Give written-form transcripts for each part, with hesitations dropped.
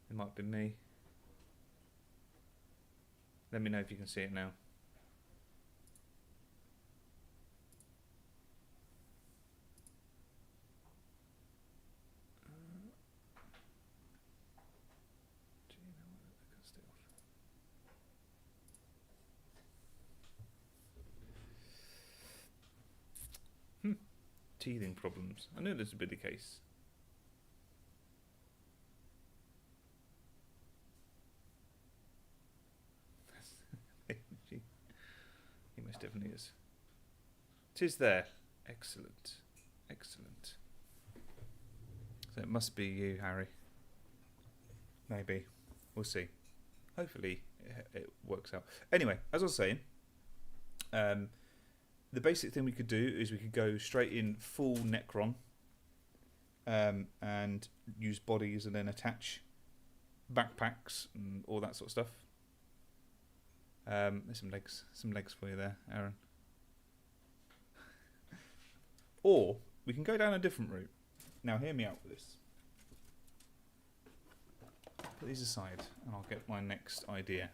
It might be me. Let me know if you can see it now. Teething problems. I know this would be the case. He most definitely is. 'Tis there. Excellent. Excellent. So it must be you, Harry. Maybe. We'll see. Hopefully it works out. Anyway, as I was saying, the basic thing we could do is we could go straight in full Necron and use bodies and then attach backpacks and all that sort of stuff. There's some legs for you there, Aaron. Or we can go down a different route. Now hear me out with this. Put these aside and I'll get my next idea.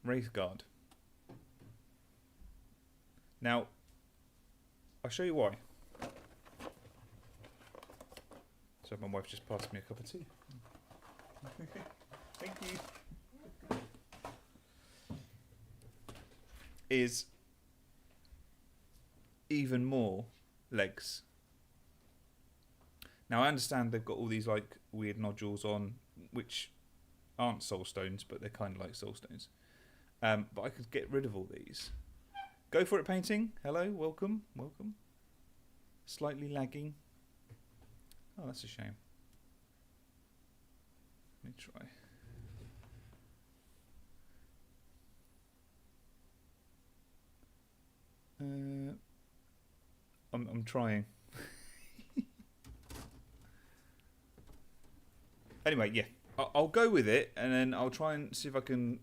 Wraith Guard. Now, I'll show you why. So my wife just passed me a cup of tea. Thank you. Is even more legs. Now I understand they've got all these like weird nodules on, which aren't soul stones, but they're kind of like soul stones. But I could get rid of all these. Go for it, painting. Hello, welcome, welcome. Slightly lagging. Oh, that's a shame. Let me try. I'm trying. Anyway, yeah, I'll go with it, and then I'll try and see if I can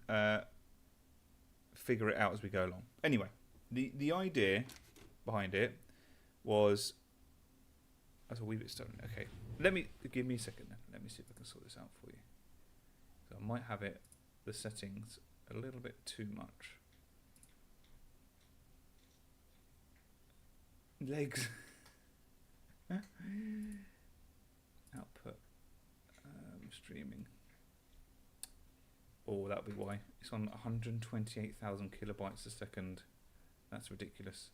figure it out as we go along. Anyway, the idea behind it was that's a wee bit stone. Okay, give me a second then. Let me see if I can sort this out for you. So I might have the settings a little bit too much. Legs. Output. Streaming. Oh, that'll be why. It's on 128,000 kilobytes a second. That's ridiculous.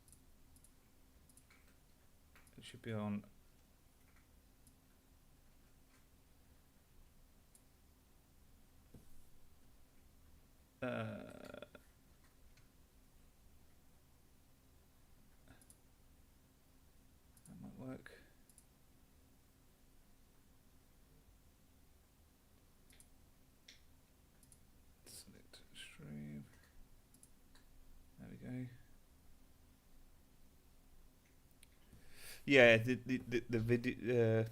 It should be on. That might work. Select stream. There we go. Yeah, the video.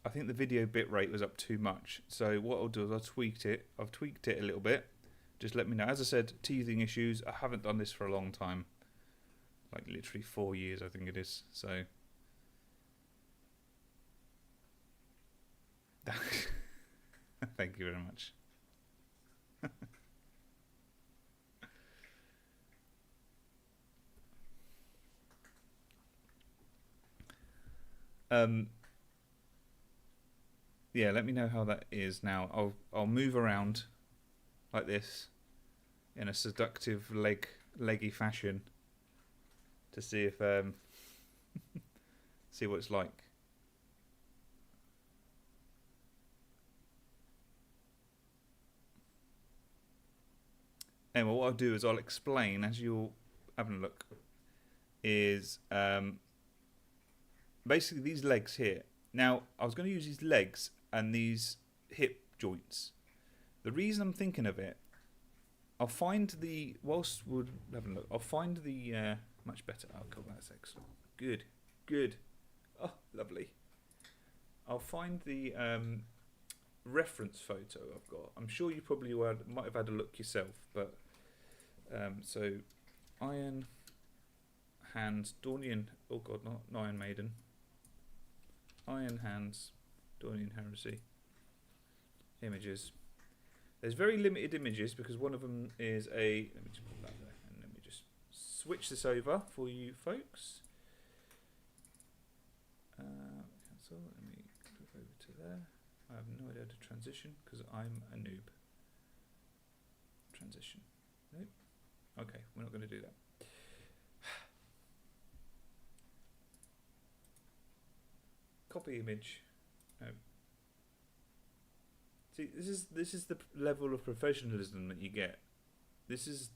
I think the video bitrate was up too much. So what I'll do is I've tweaked it a little bit. Just let me know. As I said, teething issues. I haven't done this for a long time. Like literally 4 years, I think it is. So. Thank you very much. Yeah, let me know how that is now. I'll move around like this in a seductive leggy fashion to see if see what it's like. Anyway, what I'll do is I'll explain as you're having a look. Is basically these legs here. Now, I was going to use these legs and these hip joints. The reason I'm thinking of it, I'll find the whilst we're having a look. I'll find the much better. Oh, cool, that's excellent. Good, good. Oh, lovely. I'll find the reference photo I've got. I'm sure you probably might have had a look yourself, but so Iron Hands, Dornian. Oh god, not Iron Maiden. Iron Hands, Dornian Heresy. Images. There's very limited images because one of them is a. Let me just put that there, and let me just switch this over for you folks. Cancel. Let me click over to there. I have no idea how to transition because I'm a noob. Transition. Nope. Okay, we're not going to do that. Copy image. No. See, this is the level of professionalism that you get. This is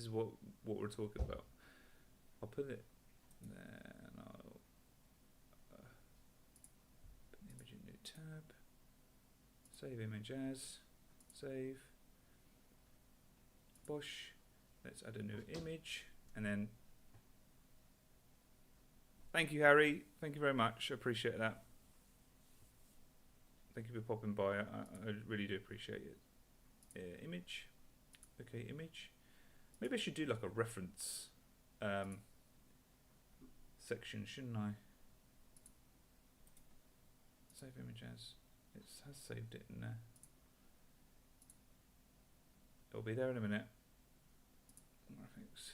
what we're talking about. I'll put it there, and I'll put the image in new tab. Save image as. Save. Bosh. Let's add a new image, and then. Thank you, Harry. Thank you very much. I appreciate that. Thank you for popping by. I really do appreciate it. Image. Okay, image. Maybe I should do like a reference section, shouldn't I? Save image as. It has saved it in there. It'll be there in a minute. Graphics.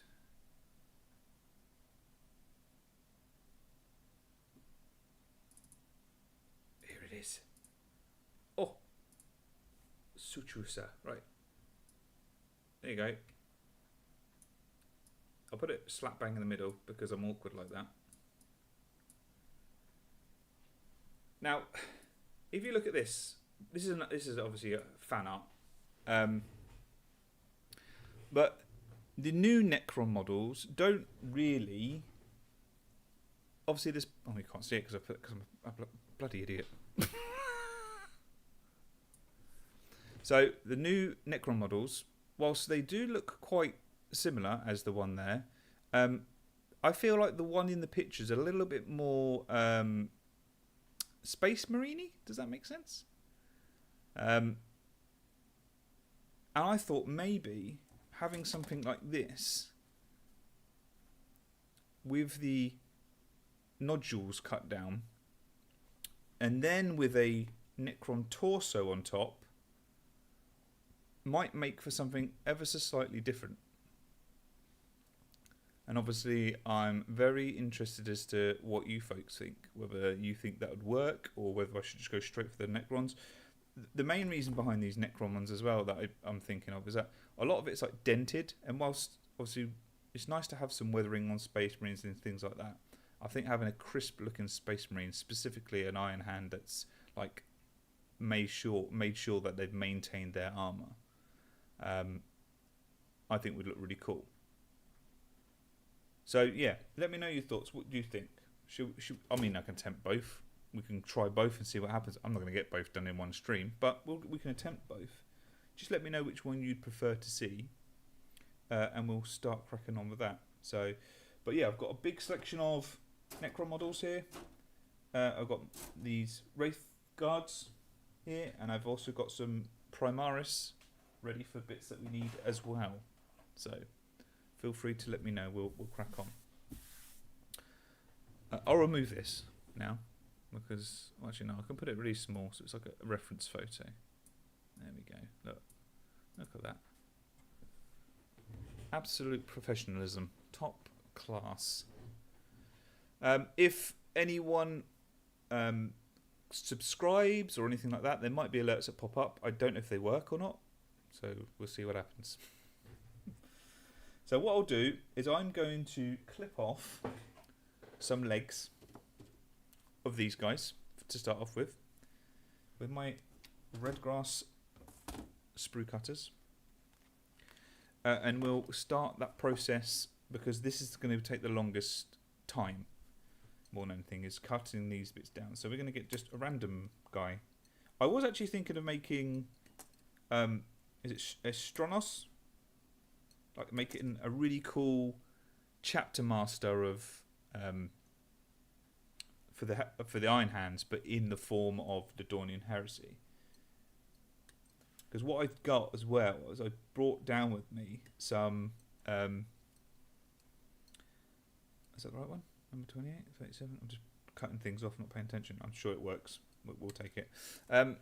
Here it is. Oh, Suchusa. Right. There you go. I'll put it slap bang in the middle because I'm awkward like that. Now, if you look at this, this is obviously a fan art, but the new Necron models don't really. Obviously, this. Oh, you can't see it because I'm a bloody idiot. So the new Necron models, whilst they do look quite similar as the one there, I feel like the one in the picture is a little bit more Space Marine-y. Does that make sense? And I thought maybe having something like this with the nodules cut down and then with a Necron torso on top might make for something ever so slightly different. And obviously I'm very interested as to what you folks think, whether you think that would work or whether I should just go straight for the Necrons. The main reason behind these Necron ones as well that I'm thinking of is that a lot of it's like dented, and whilst obviously it's nice to have some weathering on Space Marines and things like that, I think having a crisp looking Space Marine, specifically an Iron Hand that's like made sure that they've maintained their armour, I think would look really cool. So yeah, let me know your thoughts. What do you think? I mean, I can attempt both. We can try both and see what happens. I'm not going to get both done in one stream, but we can attempt both. Just let me know which one you'd prefer to see, and we'll start cracking on with that. So, but yeah, I've got a big selection of Necron models here. I've got these Wraith Guards here, and I've also got some Primaris ready for bits that we need as well. So feel free to let me know. We'll crack on. I'll remove this now because actually no, I can put it really small so it's like a reference photo. There we go. Look at that. Absolute professionalism, top class. If anyone subscribes or anything like that, there might be alerts that pop up. I don't know if they work or not, so we'll see what happens. So what I'll do is I'm going to clip off some legs of these guys to start off with my Redgrass sprue cutters, and we'll start that process because this is going to take the longest time more than anything, is cutting these bits down. So we're going to get just a random guy. I was actually thinking of making is it Estronos? Like make it a really cool chapter master of for the Iron Hands, but in the form of the Dornian Heresy. Because what I've got as well is I brought down with me some Is that the right one? Number 28, 37. I'm just cutting things off, not paying attention. I'm sure it works. We'll take it. I've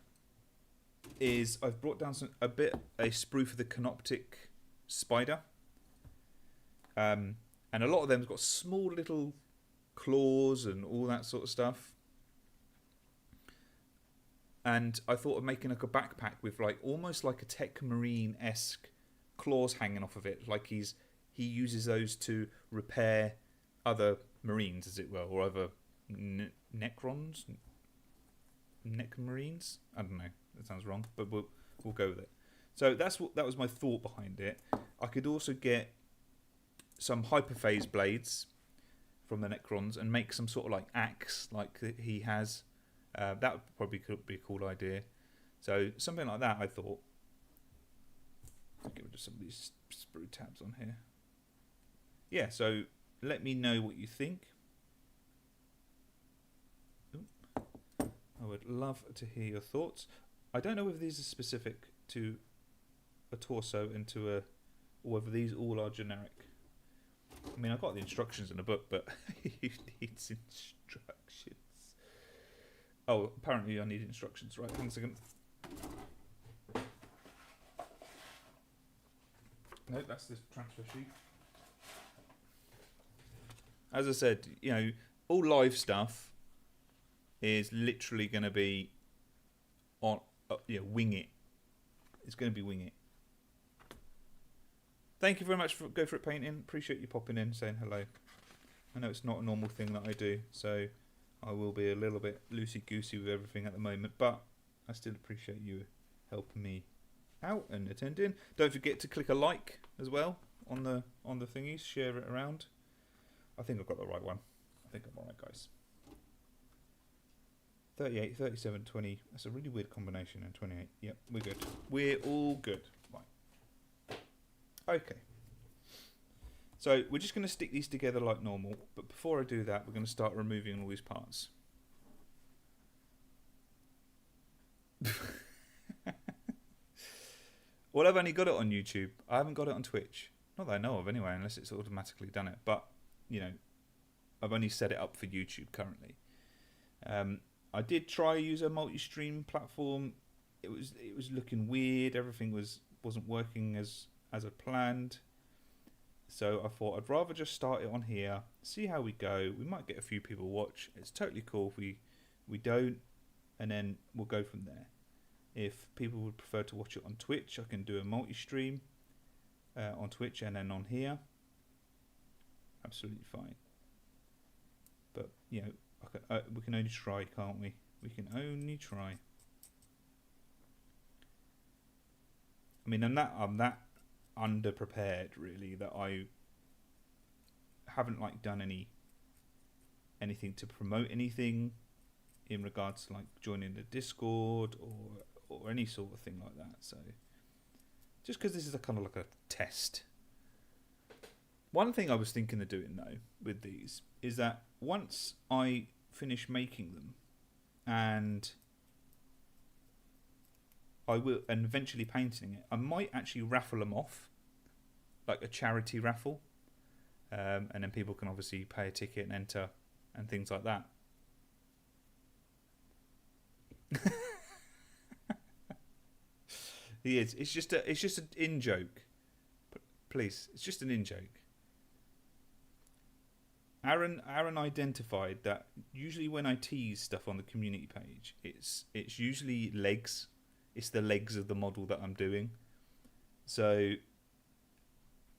brought down a sprue for the canoptic spider. And a lot of them's got small little claws and all that sort of stuff. And I thought of making like a backpack with like almost like a Tech Marine-esque claws hanging off of it. Like he uses those to repair other Marines, as it were, or other Necrons? Marines? I don't know. That sounds wrong, but we'll go with it. So that was my thought behind it. I could also get some hyperphase blades from the Necrons and make some sort of like axe like he has. That would probably be a cool idea. So something like that, I thought. I'll get rid of some of these sprue tabs on here. Yeah, so let me know what you think. I would love to hear your thoughts. I don't know whether these are specific to a torso and or whether these all are generic. I mean, I've got the instructions in the book, but who needs instructions? Oh, apparently I need instructions. Right, hang on a second. No, that's this transfer sheet. As I said, all live stuff is literally going to be on, wing it. It's going to be wing it. Thank you very much for Go For It Painting. Appreciate you popping in, saying hello. I know it's not a normal thing that I do, so I will be a little bit loosey-goosey with everything at the moment, but I still appreciate you helping me out and attending. Don't forget to click a like as well on the thingies. Share it around. I think I've got the right one. I think I'm alright, guys. 38, 37, 20. That's a really weird combination. And 28. Yep, we're good. We're all good. Right. Okay. So we're just going to stick these together like normal. But before I do that, we're going to start removing all these parts. Well, I've only got it on YouTube. I haven't got it on Twitch. Not that I know of anyway, unless it's automatically done it. But, I've only set it up for YouTube currently. I did try use a multi-stream platform. It was looking weird. Everything wasn't working as I planned. So I thought I'd rather just start it on here, see how we go. We might get a few people watch. It's totally cool if we don't, and then we'll go from there. If people would prefer to watch it on Twitch, I can do a multi-stream on Twitch and then on here. Absolutely fine. But, we can only try, can't we? We can only try. I mean, I'm that underprepared, really, that I haven't done anything to promote anything in regards to joining the Discord or any sort of thing like that. So just because this is kind of like a test. One thing I was thinking of doing though with these is that once I finish making them and eventually painting it, I might actually raffle them off, like a charity raffle, and then people can obviously pay a ticket and enter and things like that. He is. It's just an in joke. Please, it's just an in joke. Aaron identified that usually when I tease stuff on the community page, it's usually legs. It's the legs of the model that I'm doing. So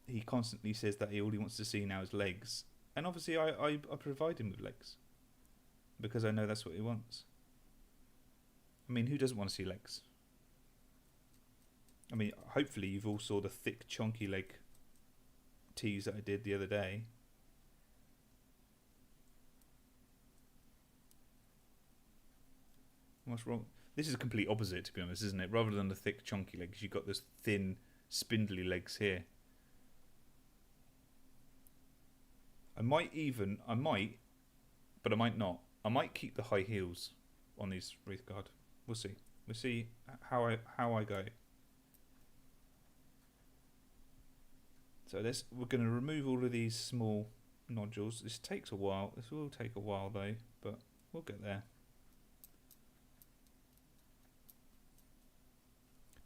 he constantly says that all he wants to see now is legs. And obviously I provide him with legs. Because I know that's what he wants. I mean, who doesn't want to see legs? I mean, hopefully you've all saw the thick, chunky leg tease that I did the other day. What's wrong? This is a complete opposite, to be honest, isn't it? Rather than the thick, chunky legs, you've got this thin, spindly legs here. I might, but I might not. I might keep the high heels on these Wraith Guard. We'll see. We'll see how I go. So we're going to remove all of these small nodules. This takes a while. This will take a while though, but we'll get there.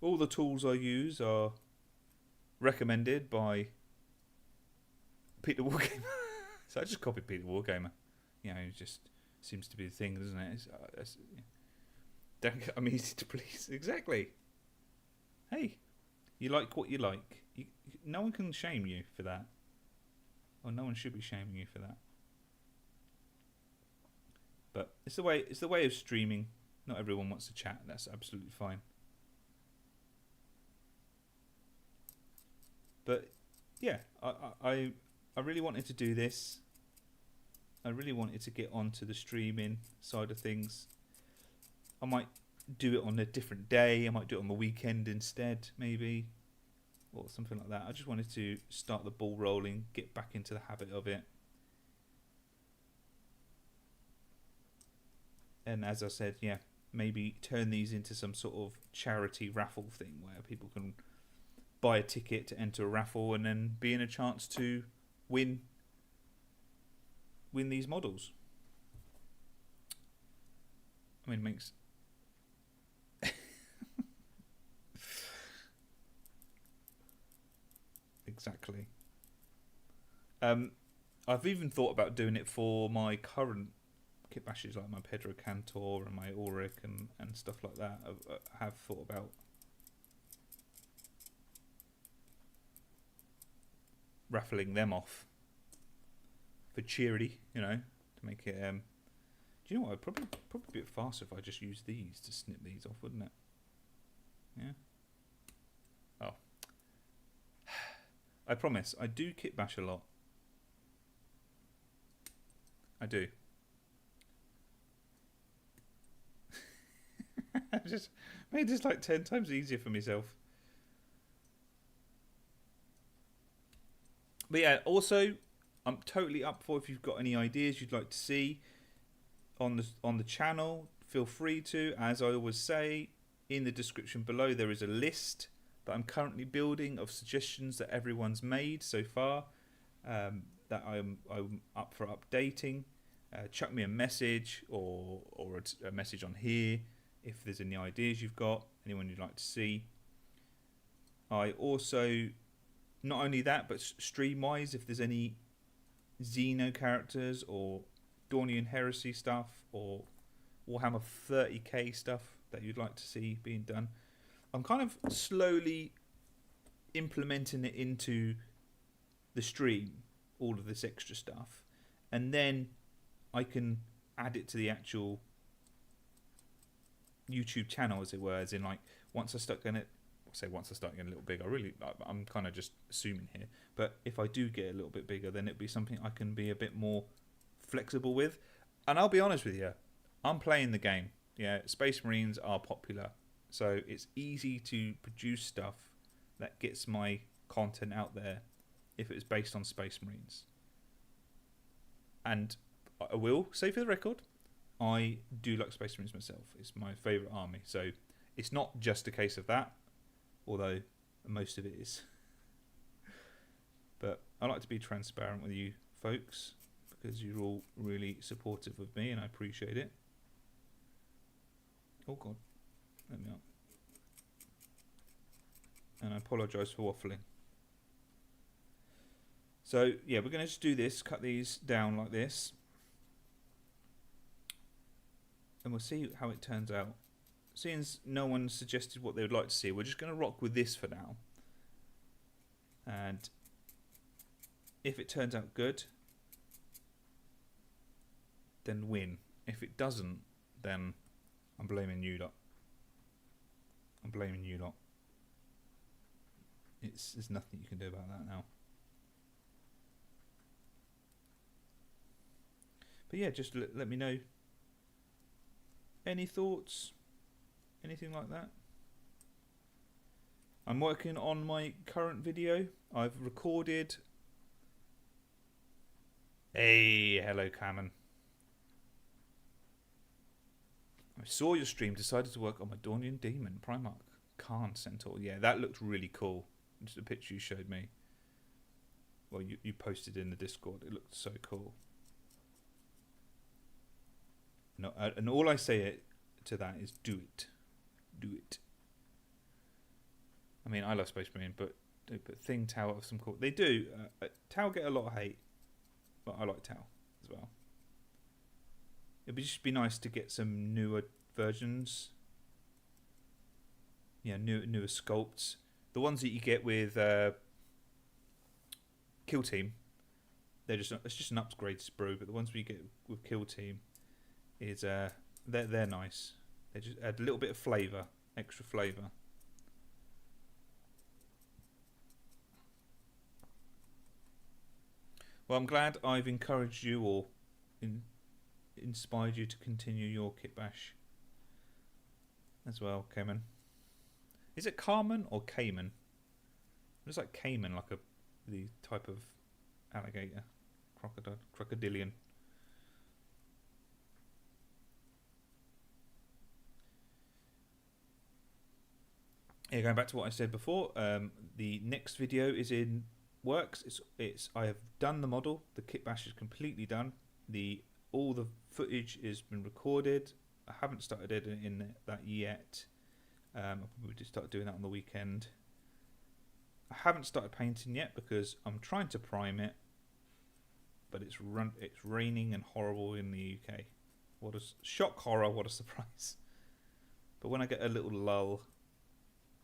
All the tools I use are recommended by Peter Wargamer. So I just copied Peter Wargamer. You know, it just seems to be the thing, doesn't it? I'm easy to please. Exactly. Hey, you like what you like. No one can shame you for that. Or no one should be shaming you for that. But it's the way of streaming. Not everyone wants to chat. That's absolutely fine. But yeah, I really wanted to do this. I really wanted to get onto the streaming side of things. I might do it on a different day. I might do it on the weekend instead, maybe, or something like that. I just wanted to start the ball rolling, get back into the habit of it. And as I said, yeah, maybe turn these into some sort of charity raffle thing where people can buy a ticket to enter a raffle and then be in a chance to win these models. I mean, it makes exactly. I've even thought about doing it for my current kitbashes, like my Pedro Cantor and my Auric and stuff like that. I have thought about raffling them off for charity, you know, to make it. Do you know what? I'd probably be a bit faster if I just used these to snip these off, wouldn't it? Yeah. Oh. I promise, I do kitbash a lot. I do. I just made this like 10 times easier for myself. But yeah, also, I'm totally up for if you've got any ideas you'd like to see on the channel. Feel free to. As I always say, in the description below there is a list that I'm currently building of suggestions that everyone's made so far, that I'm up for updating. Chuck me a message or a message on here if there's any ideas you've got, anyone you'd like to see. I also, not only that, but stream-wise, if there's any Xeno characters or Dornian Heresy stuff or Warhammer 30k stuff that you'd like to see being done, I'm kind of slowly implementing it into the stream, all of this extra stuff, and then I can add it to the actual YouTube channel, as it were, as in like once I start getting a little bigger, I'm kind of just assuming here, but if I do get a little bit bigger, then it'll be something I can be a bit more flexible with. And I'll be honest with you, I'm playing the game. Yeah, Space Marines are popular, so it's easy to produce stuff that gets my content out there if it's based on Space Marines. And I will say for the record, I do like Space Marines myself. It's my favourite army, so it's not just a case of that, although most of it is. But I like to be transparent with you folks because you're all really supportive of me and I appreciate it. Oh god, let me up. And I apologise for waffling. So yeah, we're going to just do this, cut these down like this, and we'll see how it turns out. Seeing as no one suggested what they would like to see, we're just going to rock with this for now. And if it turns out good, then win. If it doesn't, then I'm blaming you lot. I'm blaming you lot. There's nothing you can do about that now. But yeah, just let me know. Any thoughts? Anything like that? I'm working on my current video. I've recorded. Hey, hello, Cameron. I saw your stream. Decided to work on my Dornian Demon Primarch Khan Centaur. Yeah, that looked really cool. Just a picture you showed me. well, you posted in the Discord. It looked so cool. No, and all I say to that is do it. Do it. I mean, I love Space Marine, but Thing Tau have some cool. They do. Tau get a lot of hate, but I like Tau as well. It'd just be nice to get some newer versions. Yeah, newer sculpts. The ones that you get with Kill Team, it's just an upgrade sprue. But the ones we get with Kill Team is they're nice. They just add a little bit of flavour, extra flavour. Well, I'm glad I've encouraged you or inspired you to continue your Kitbash as well, Cayman. Is it Carmen or Cayman? It looks like Cayman, like the type of alligator, crocodilian. Yeah, going back to what I said before, the next video is in works. I have done the model. The Kitbash is completely done. All the footage has been recorded. I haven't started editing that yet. I'll probably just start doing that on the weekend. I haven't started painting yet because I'm trying to prime it, but it's raining and horrible in the UK. What a shock horror! What a surprise! But when I get a little lull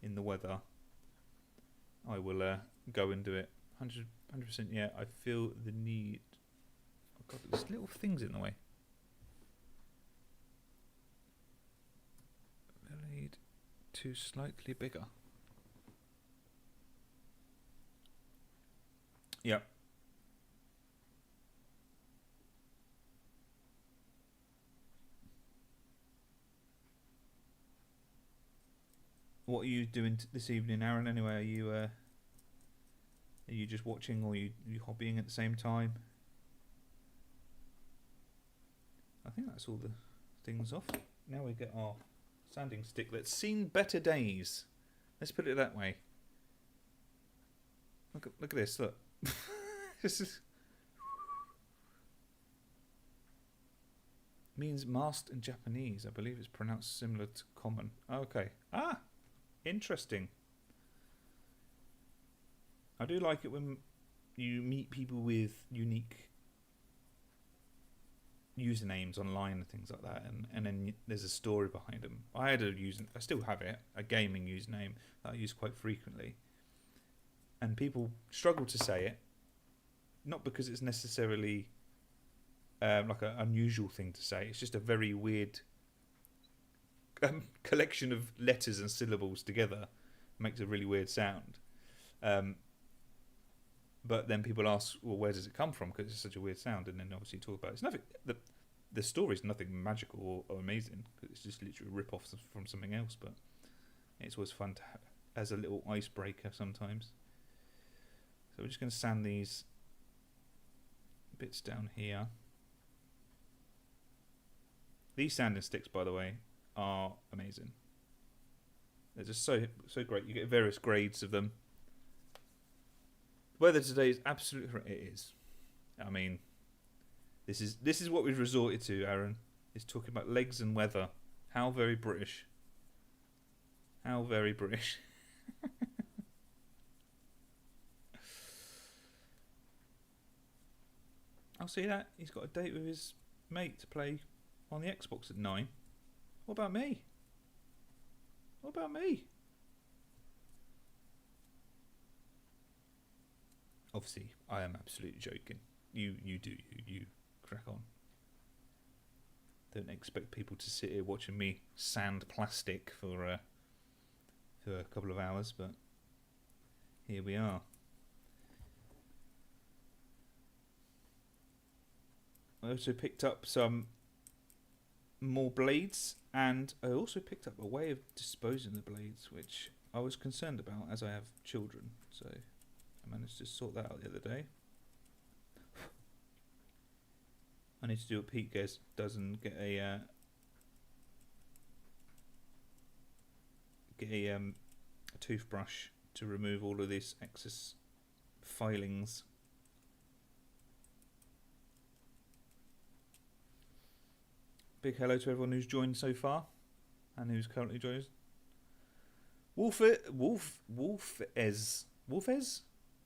in the weather, I will go and do it. 100%. Yeah, I feel the need. Oh God, there's little things in the way. Blade too slightly bigger. Yep. What are you doing this evening, Aaron? Anyway, are you just watching, or are you hobbying at the same time? I think that's all the things off. Now we get our sanding stick that's seen better days. Let's put it that way. Look at this. Look. This is means masked in Japanese. I believe it's pronounced similar to common. Okay. Interesting. I do like it when you meet people with unique usernames online and things like that, and then there's a story behind them. I still have it, a gaming username that I use quite frequently, and people struggle to say it, not because it's necessarily like an unusual thing to say. It's just a very weird collection of letters and syllables together. Makes a really weird sound. But then people ask, well, where does it come from? Because it's such a weird sound. And then obviously you talk about it. It's nothing. The story's nothing magical or amazing. It's just literally a rip-off from something else. But it's always fun to have as a little icebreaker sometimes. So we're just going to sand these bits down here. These sanding sticks, by the way, are amazing. They're just so great. You get various grades of them. The weather today is absolutely. It is. I mean, this is what we've resorted to, Aaron. Is talking about legs and weather. How very British. How very British. I'll see that. He's got a date with his mate to play on the Xbox at 9. What about me? What about me? Obviously, I am absolutely joking. You crack on. Don't expect people to sit here watching me sand plastic for a couple of hours, but here we are. I also picked up some more blades, and I also picked up a way of disposing of the blades, which I was concerned about as I have children, so I managed to sort that out the other day. I need to do what Pete does and get a toothbrush to remove all of these excess filings Big hello to everyone who's joined so far and who's currently joining us. Wolfez.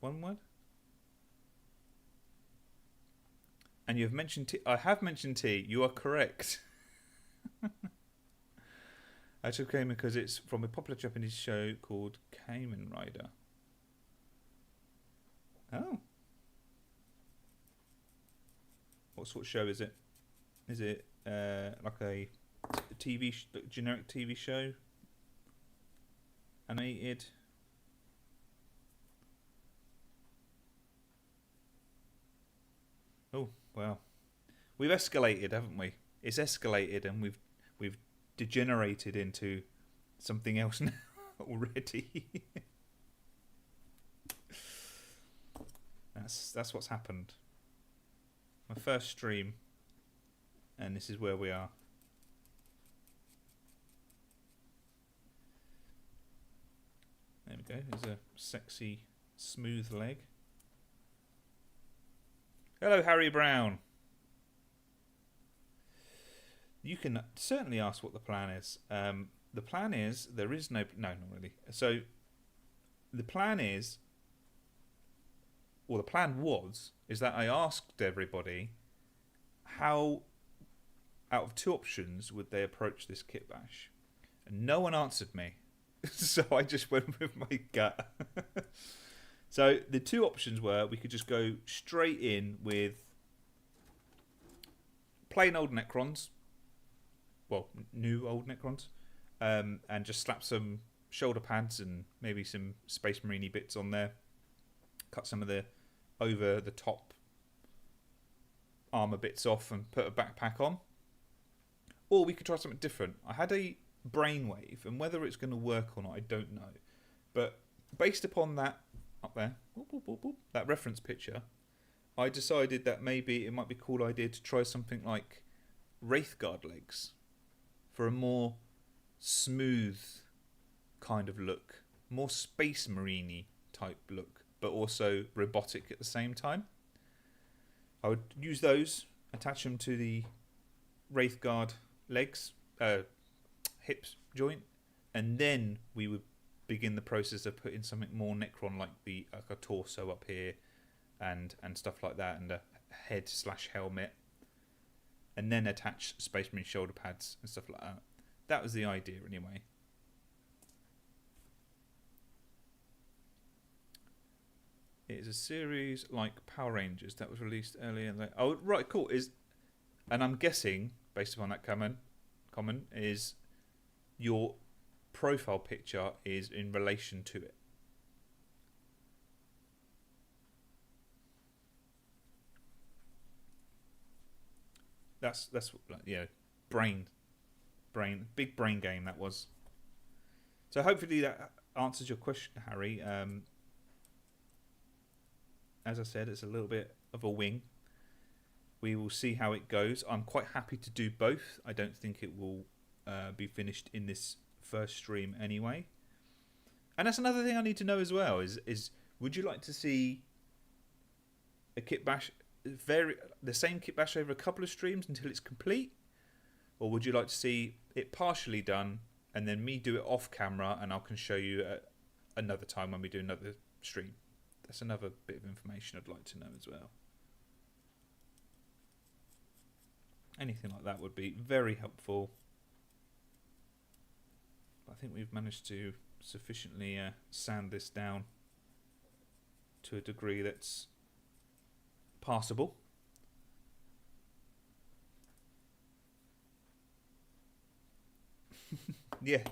One word. And you have mentioned tea. I have mentioned tea. You are correct. I took Kamen because it's from a popular Japanese show called Kamen Rider. Oh. What sort of show is it? Is it like a generic TV show? Animated? Oh, wow. We've escalated, haven't we? It's escalated and we've degenerated into something else now already. That's what's happened. My first stream, and this is where we are. There we go. There's a sexy, smooth leg. Hello, Harry Brown. You can certainly ask what the plan is. The plan is there is no not really. So the plan is, or the plan was, is that I asked everybody how, out of two options, would they approach this kitbash, and no one answered me. So I just went with my gut. So the two options were we could just go straight in with plain old Necrons, well, new old Necrons, and just slap some shoulder pads and maybe some Space Marine-y bits on there. Cut some of the over-the-top armour bits off and put a backpack on. Or we could try something different. I had a brainwave, and whether it's going to work or not, I don't know. But based upon that, up there, that reference picture, I decided that maybe it might be a cool idea to try something like Wraithguard legs for a more smooth kind of look, more Space Marine-y type look, but also robotic at the same time. I would use those, attach them to the Wraithguard legs, hips joint, and then we would begin the process of putting something more Necron, like a torso up here, and stuff like that, and a head/helmet, and then attach Space Marine shoulder pads and stuff like that. That was the idea, anyway. It is a series like Power Rangers that was released earlier. Oh, right, cool. And I'm guessing, based upon that comment, is your profile picture is in relation to it. That's yeah, big brain game that was. So hopefully that answers your question, Harry. As I said, it's a little bit of a wing. We will see how it goes. I'm quite happy to do both. I don't think it will be finished in this first stream anyway. And that's another thing I need to know as well, is would you like to see a kitbash, the same kitbash over a couple of streams until it's complete? Or would you like to see it partially done and then me do it off camera, and I can show you at another time when we do another stream? That's another bit of information I'd like to know as well. Anything like that would be very helpful. I think we've managed to sufficiently sand this down to a degree that's passable. Yeah,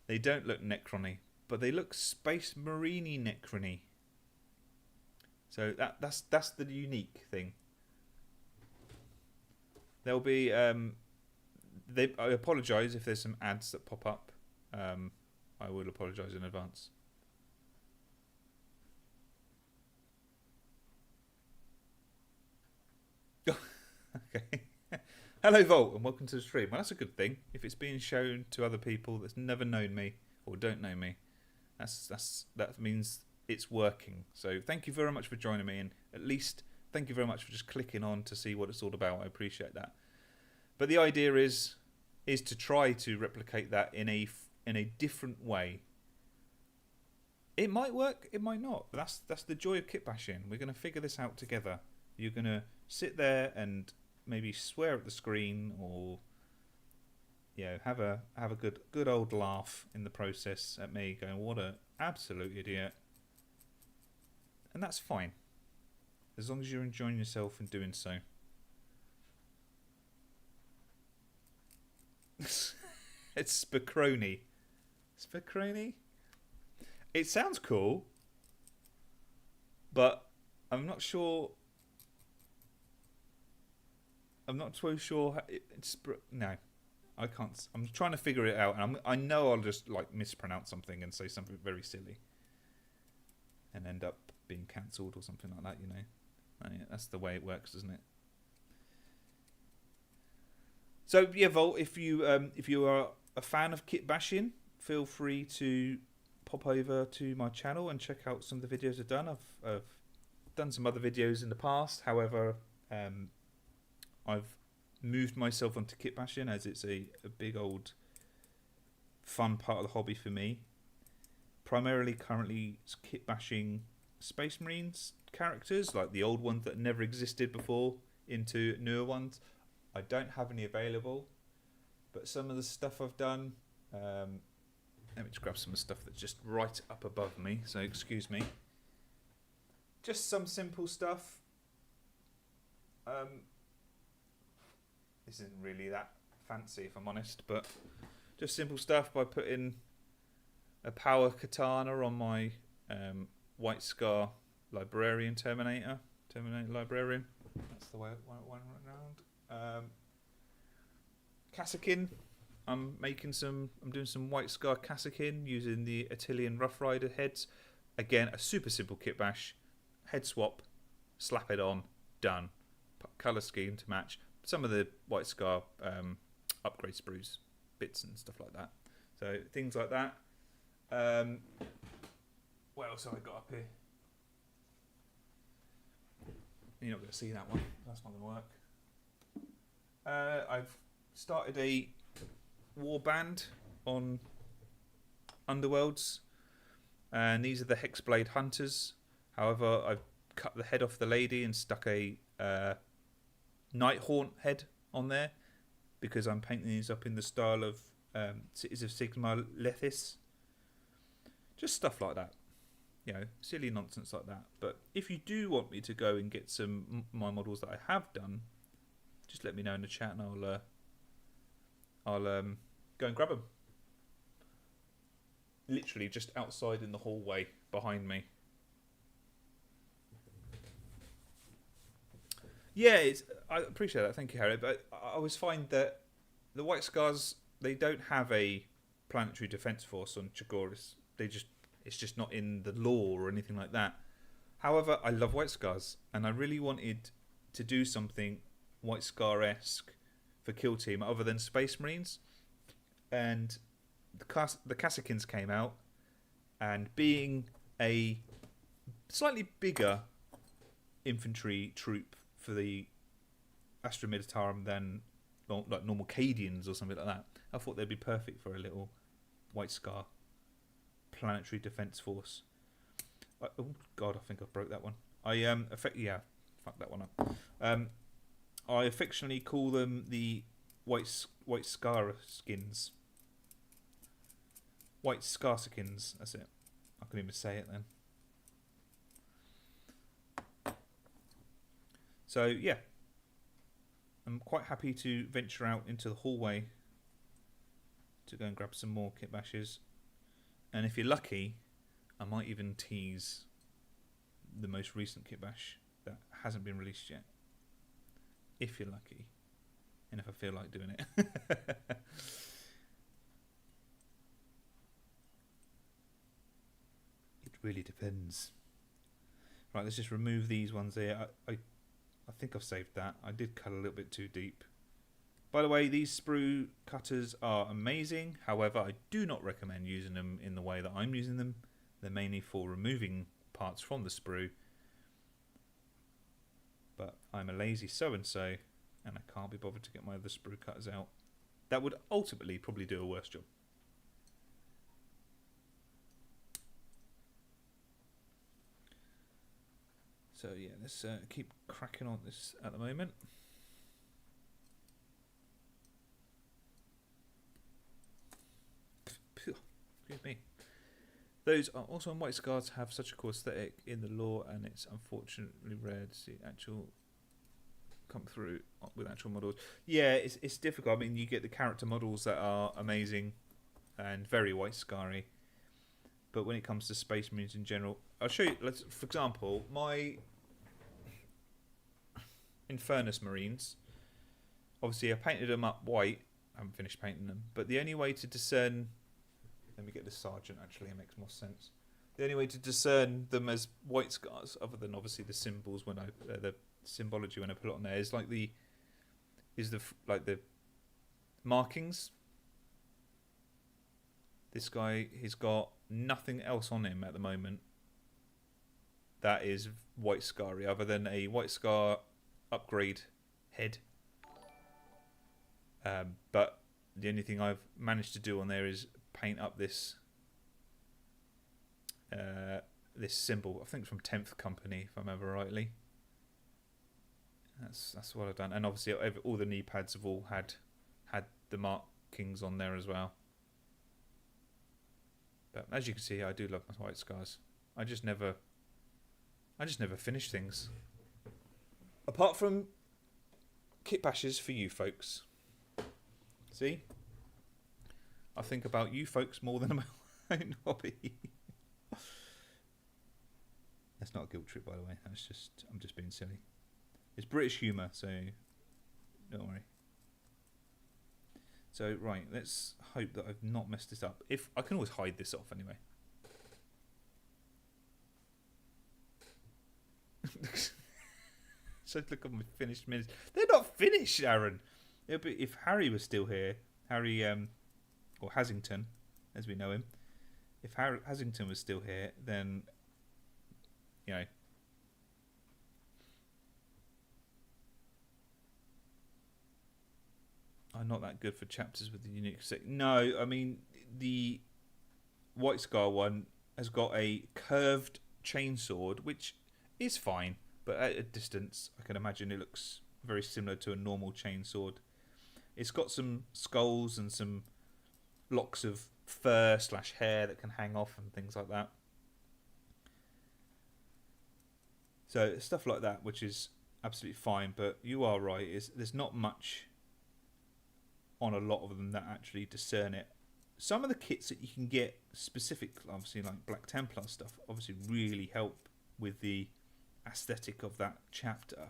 they don't look Necron-y, but they look Space Marine-y Necron-y. So that's the unique thing. There'll be I apologise if there's some ads that pop up. I will apologise in advance. Okay. Hello, Volt, and welcome to the stream. Well, that's a good thing. If it's being shown to other people that's never known me or don't know me, that means it's working. So thank you very much for joining me, and at least thank you very much for just clicking on to see what it's all about. I appreciate that. But the idea is to try to replicate that in a different way. It might work, it might not. But that's the joy of kitbashing. We're going to figure this out together. You're going to sit there and maybe swear at the screen, or have a good old laugh in the process at me going, what a absolute idiot. And that's fine, as long as you're enjoying yourself and doing so. It's Spicroni. Spicroni? It sounds cool, but I'm not sure. I'm not so sure. No, I can't. I'm trying to figure it out, and I know I'll just like mispronounce something and say something very silly, and end up being cancelled or something like that. You know, that's the way it works, isn't it? So yeah, Volt, if you are a fan of kitbashing, feel free to pop over to my channel and check out some of the videos I've done. I've done some other videos in the past. However, I've moved myself onto kitbashing as it's a big old fun part of the hobby for me. Primarily currently kitbashing Space Marines characters, like the old ones that never existed before, into newer ones. I don't have any available, but some of the stuff I've done, let me just grab some of the stuff that's just right up above me, so excuse me. Just some simple stuff. This isn't really that fancy, if I'm honest, but just simple stuff by putting a power katana on my White Scar Librarian Terminator Librarian. That's the way it went around. Kassakin. I'm doing some White Scar Kassakin using the Attilian Rough Rider heads. Again, a super simple kitbash. Head swap, slap it on, done. Colour scheme to match. Some of the White Scar upgrade sprues, bits and stuff like that. So things like that. What else have I got up here? You're not going to see that one. That's not going to work. I've started a war band on Underworlds, and these are the Hexblade Hunters. However, I've cut the head off the lady and stuck a Nighthaunt head on there because I'm painting these up in the style of Cities of Sigmar Lethis. Just stuff like that. Silly nonsense like that. But if you do want me to go and get some my models that I have done, just let me know in the chat and I'll go and grab them. Literally just outside in the hallway behind me. Yeah, I appreciate that. Thank you, Harry. But I always find that the White Scars, they don't have a planetary defense force on Chagoris. It's just not in the lore or anything like that. However, I love White Scars, and I really wanted to do something White Scar-esque for Kill Team other than Space Marines. And the Kassakins came out, and being a slightly bigger infantry troop for the Astra Militarum than like normal Cadians or something like that, I thought they'd be perfect for a little White Scar planetary defense force. Oh god, I think I broke that one. Fuck that one up. I affectionately call them the White Scar skins. White Scarsikins, that's it. I couldn't even say it then. So yeah, I'm quite happy to venture out into the hallway to go and grab some more kitbashes. And if you're lucky, I might even tease the most recent kitbash that hasn't been released yet. If you're lucky. And if I feel like doing it. It really depends. Right, let's just remove these ones here. I think I've saved that. I did cut a little bit too deep. By the way, these sprue cutters are amazing. However, I do not recommend using them in the way that I'm using them. They're mainly for removing parts from the sprue. But I'm a lazy so-and-so, and I can't be bothered to get my other sprue cutters out. That would ultimately probably do a worse job. So yeah, let's keep cracking on this at the moment. Excuse me. Those are also on white scars have such a cool aesthetic in the lore, and it's unfortunately rare to see actual come through with actual models. Yeah, it's difficult. I mean, you get the character models that are amazing and very white scarry, but when it comes to Space Marines in general, I'll show you. Let's, for example, my Infernus Marines. Obviously, I painted them up white. I haven't finished painting them, but the only way to discern. Let me get the sergeant. Actually, it makes more sense. The only way to discern them as white scars, other than obviously the symbols when the symbology when I put it on there, is like the markings. This guy, he's got nothing else on him at the moment that is white scarry, other than a white scar upgrade head. But the only thing I've managed to do on there is paint up this this symbol. I think it's from 10th Company, if I remember rightly. That's what I've done, and obviously all the knee pads have all had the markings on there as well. But as you can see, I do love my white scars. I just never finish things. Apart from kit bashes for you folks. See? I think about you folks more than my own hobby. That's not a guilt trip, by the way. I'm just being silly. It's British humour, so don't worry. So right, let's hope that I've not messed this up. If I can always hide this off anyway. So look at my finished minutes. They're not finished, Aaron. It'd be, if Harry was still here, Harry or Hasington, as we know him. If Harry Hasington was still here, then you know. I'm not that good for chapters with the unique set. No, I mean the White Scar one has got a curved chainsword, which is fine, but at a distance, I can imagine it looks very similar to a normal chainsword. It's got some skulls and some locks of fur / hair that can hang off and things like that. So stuff like that, which is absolutely fine. But you are right. There's not much on a lot of them that actually discern it. Some of the kits that you can get specific, obviously like Black Templar stuff, obviously really help with the aesthetic of that chapter.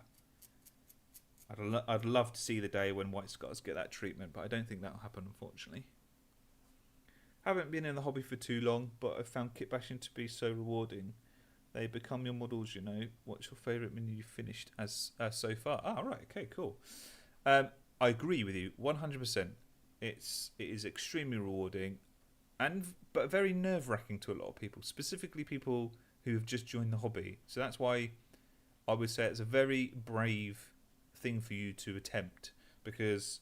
I'd love to see the day when White Scars get that treatment, but I don't think that'll happen, unfortunately. Haven't been in the hobby for too long, but I've found kit bashing to be so rewarding. They become your models, you know. What's your favourite menu you've finished as so far? Ah, right, okay, cool. I agree with you 100%. It is extremely rewarding, but very nerve-wracking to a lot of people, specifically people who have just joined the hobby. So that's why I would say it's a very brave thing for you to attempt, because,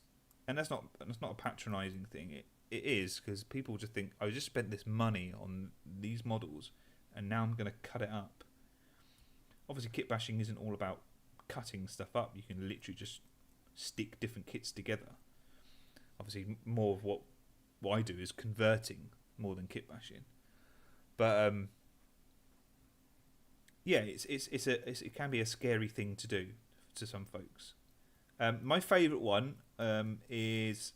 and that's not a patronising thing. It is, because people just think, I just spent this money on these models, and now I'm going to cut it up. Obviously, kit bashing isn't all about cutting stuff up. You can literally just stick different kits together. Obviously, more of what I do is converting more than kit bashing. But yeah, it can be a scary thing to do to some folks. My favourite one is,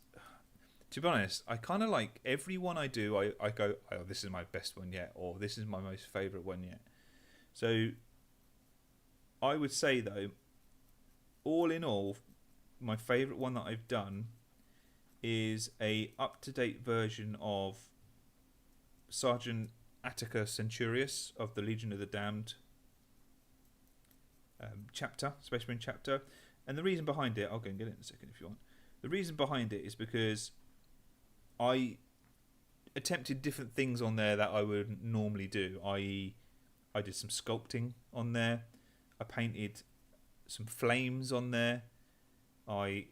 to be honest, I kind of like every one I do. I go, oh, this is my best one yet, or this is my most favourite one yet. So I would say though, all in all, my favourite one that I've done is a up-to-date version of Sergeant Attica Centurius of the Legion of the Damned chapter, Space Marine chapter. And the reason behind it, I'll go and get it in a second if you want. The reason behind it is because I attempted different things on there that I would normally do. I did some sculpting on there. I painted some flames on there. I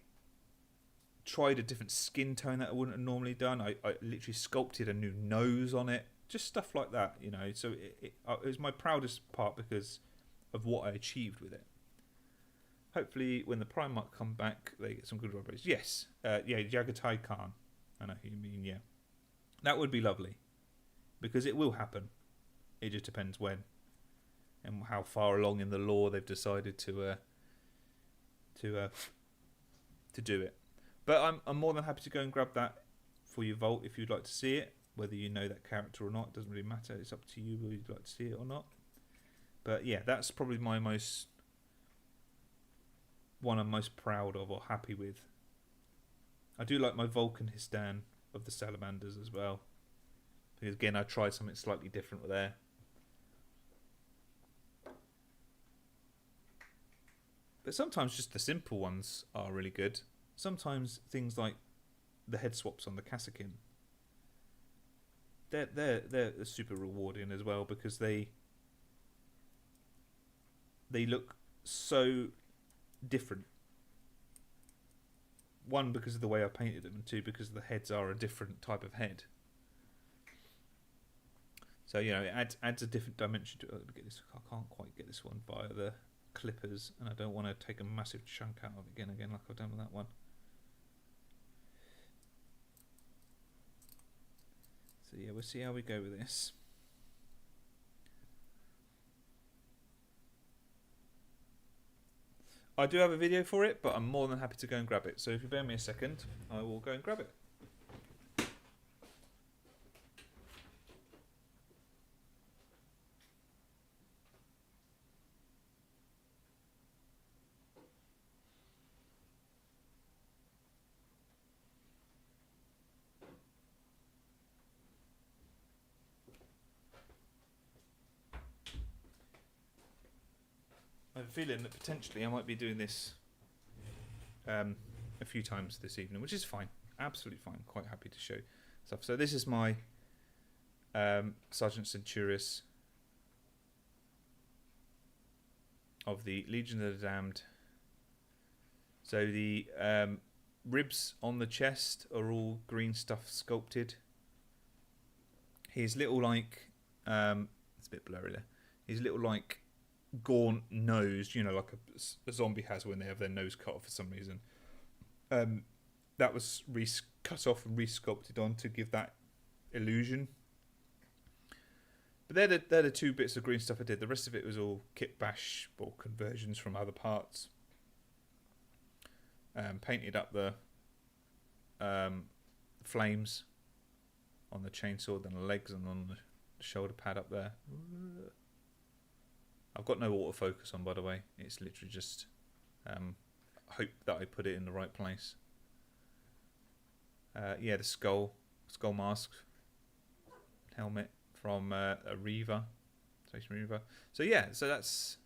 tried a different skin tone that I wouldn't have normally done. I literally sculpted a new nose on it. Just stuff like that, you know. So it was my proudest part because of what I achieved with it. Hopefully, when the Primarch come back, they get some good rubbish. Yes, yeah, Jagatai Khan. I know who you mean. Yeah, that would be lovely because it will happen. It just depends when and how far along in the lore they've decided to do it. But I'm more than happy to go and grab that for your vault if you'd like to see it. Whether you know that character or not doesn't really matter. It's up to you whether you'd like to see it or not. But yeah, that's probably my one I'm most proud of or happy with. I do like my Vulcan Histan of the Salamanders as well. Because again, I tried something slightly different there. But sometimes just the simple ones are really good. Sometimes things like the head swaps on the Kassakin, they're super rewarding as well because they look so different. One, because of the way I painted them, and two, because the heads are a different type of head. So, you know, it adds a different dimension to it. Let me get this. I can't quite get this one via the clippers, and I don't want to take a massive chunk out of it again like I've done with that one. So yeah, we'll see how we go with this. I do have a video for it, but I'm more than happy to go and grab it. So if you bear me a second, I will go and grab it. I have a feeling that potentially I might be doing this a few times this evening, which is fine. Absolutely fine. Quite happy to show stuff. So this is my Sergeant Centurius of the Legion of the Damned. So the ribs on the chest are all green stuff sculpted. His little like it's a bit blurry there. His little like gaunt nose, you know, like a zombie has when they have their nose cut off for some reason. That was cut off and resculpted on to give that illusion. But they're the two bits of green stuff I did. The rest of it was all kitbash or conversions from other parts. Painted up the flames on the chainsaw, then the legs, and on the shoulder pad up there. I've got no autofocus on, by the way. It's literally just hope that I put it in the right place. Yeah, the skull mask, helmet from a Reaver, Space Reaver. So yeah, so that's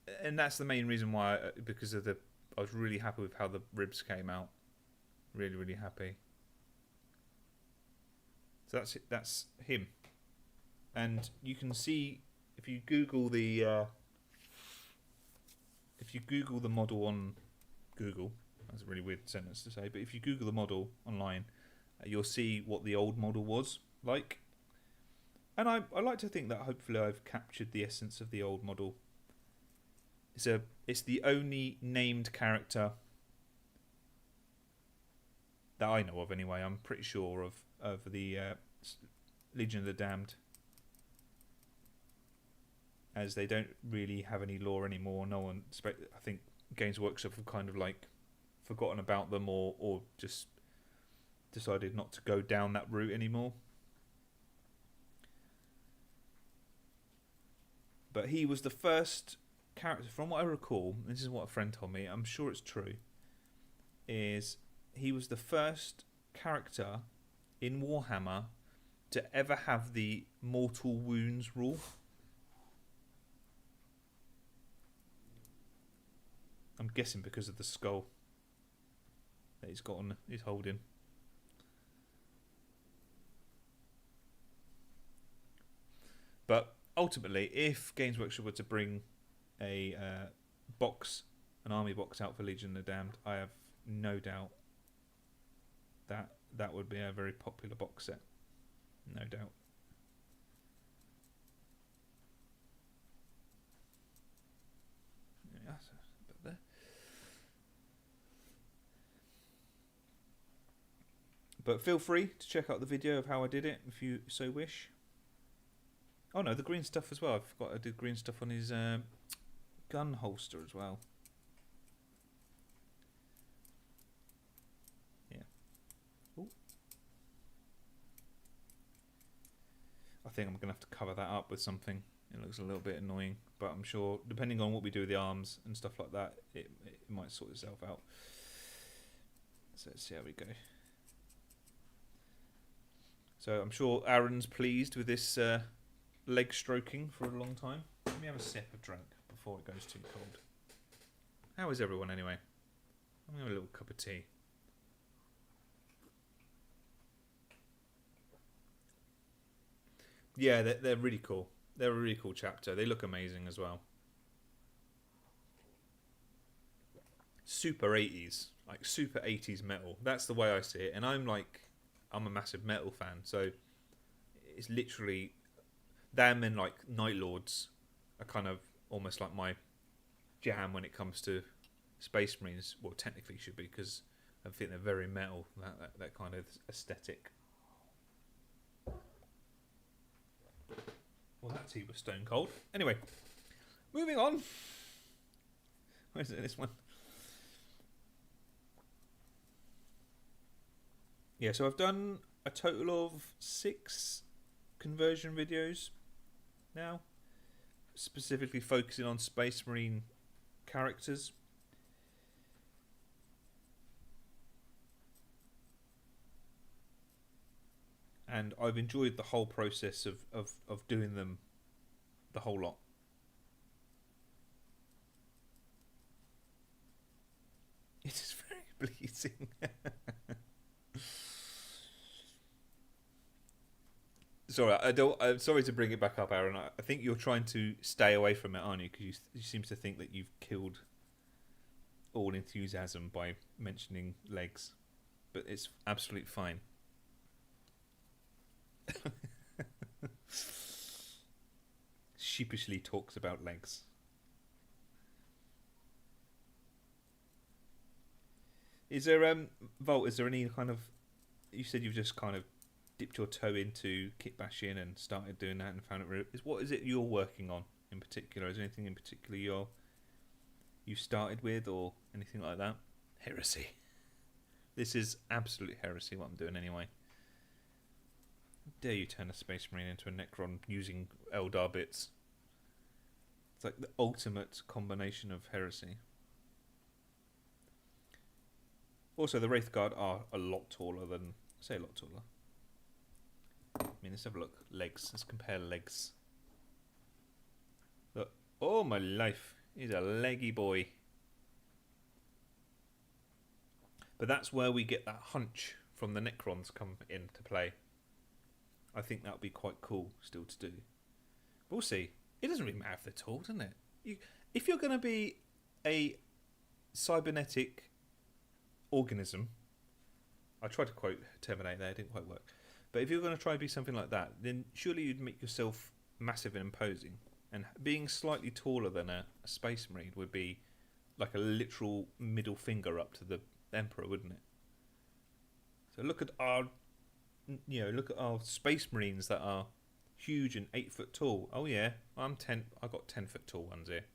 the main reason why, because of I was really happy with how the ribs came out. Really, really happy. So that's it. That's him, and you can see. If you Google the model on Google, that's a really weird sentence to say, but if you Google the model online, you'll see what the old model was like. And I like to think that hopefully I've captured the essence of the old model. It's the only named character that I know of anyway. I'm pretty sure of the Legion of the Damned. As they don't really have any lore anymore. No one, I think Games Workshop have kind of like forgotten about them or just decided not to go down that route anymore. But he was the first character, from what I recall, this is what a friend told me, I'm sure it's true, is he was the first character in Warhammer to ever have the mortal wounds rule. I'm guessing because of the skull that he's got on, he's holding. But ultimately, if Games Workshop were to bring a box an army box out for Legion of the Damned, I have no doubt that that would be a very popular box set. No doubt. Yeah, that's a bit there. But feel free to check out the video of how I did it if you so wish. Oh no, the green stuff as well. I forgot I did green stuff on his gun holster as well. Yeah. Ooh. I think I'm going to have to cover that up with something. It looks a little bit annoying, but I'm sure, depending on what we do with the arms and stuff like that, it might sort itself out. So let's see how we go. So I'm sure Aaron's pleased with this leg stroking for a long time. Let me have a sip of drink before it goes too cold. How is everyone anyway? I'm going to have a little cup of tea. Yeah, they're really cool. They're a really cool chapter. They look amazing as well. Super 80s. Like super 80s metal. That's the way I see it. And I'm a massive metal fan. So it's literally them and like Night Lords are kind of almost like my jam when it comes to Space Marines. Well, technically should be, because I think they're very metal. That kind of aesthetic. Well, that tea was stone cold. Anyway, moving on. Where's it? This one. Yeah, so I've done a total of 6 conversion videos now, specifically focusing on Space Marine characters. And I've enjoyed the whole process of doing them, the whole lot. It is very pleasing. Sorry, I'm sorry to bring it back up, Aaron. I think you're trying to stay away from it, aren't you? Because you seem to think that you've killed all enthusiasm by mentioning legs, but it's absolutely fine. Sheepishly talks about legs. Is there Volt? Is there any kind of? You said you've just kind of dipped your toe into kitbashing and started doing that and found it. What is it you're working on in particular? Is there anything in particular you started with or anything like that? Heresy. This is absolute heresy. What I'm doing anyway. Dare you turn a Space Marine into a Necron using Eldar bits? It's like the ultimate combination of heresy. Also, the Wraith Guard are a lot taller than... say a lot taller. I mean, let's have a look. Legs. Let's compare legs. Look. Oh, my life. He's a leggy boy. But that's where we get that hunch from the Necrons come into play. I think that would be quite cool still to do. We'll see. It doesn't really matter if they're tall, doesn't it? If you're going to be a cybernetic organism, I tried to quote Terminator there, it didn't quite work. But if you're going to try to be something like that, then surely you'd make yourself massive and imposing. And being slightly taller than a Space Marine would be like a literal middle finger up to the Emperor, wouldn't it? So look at our Space Marines that are huge and 8 foot tall. Oh yeah, I've got 10 foot tall ones here.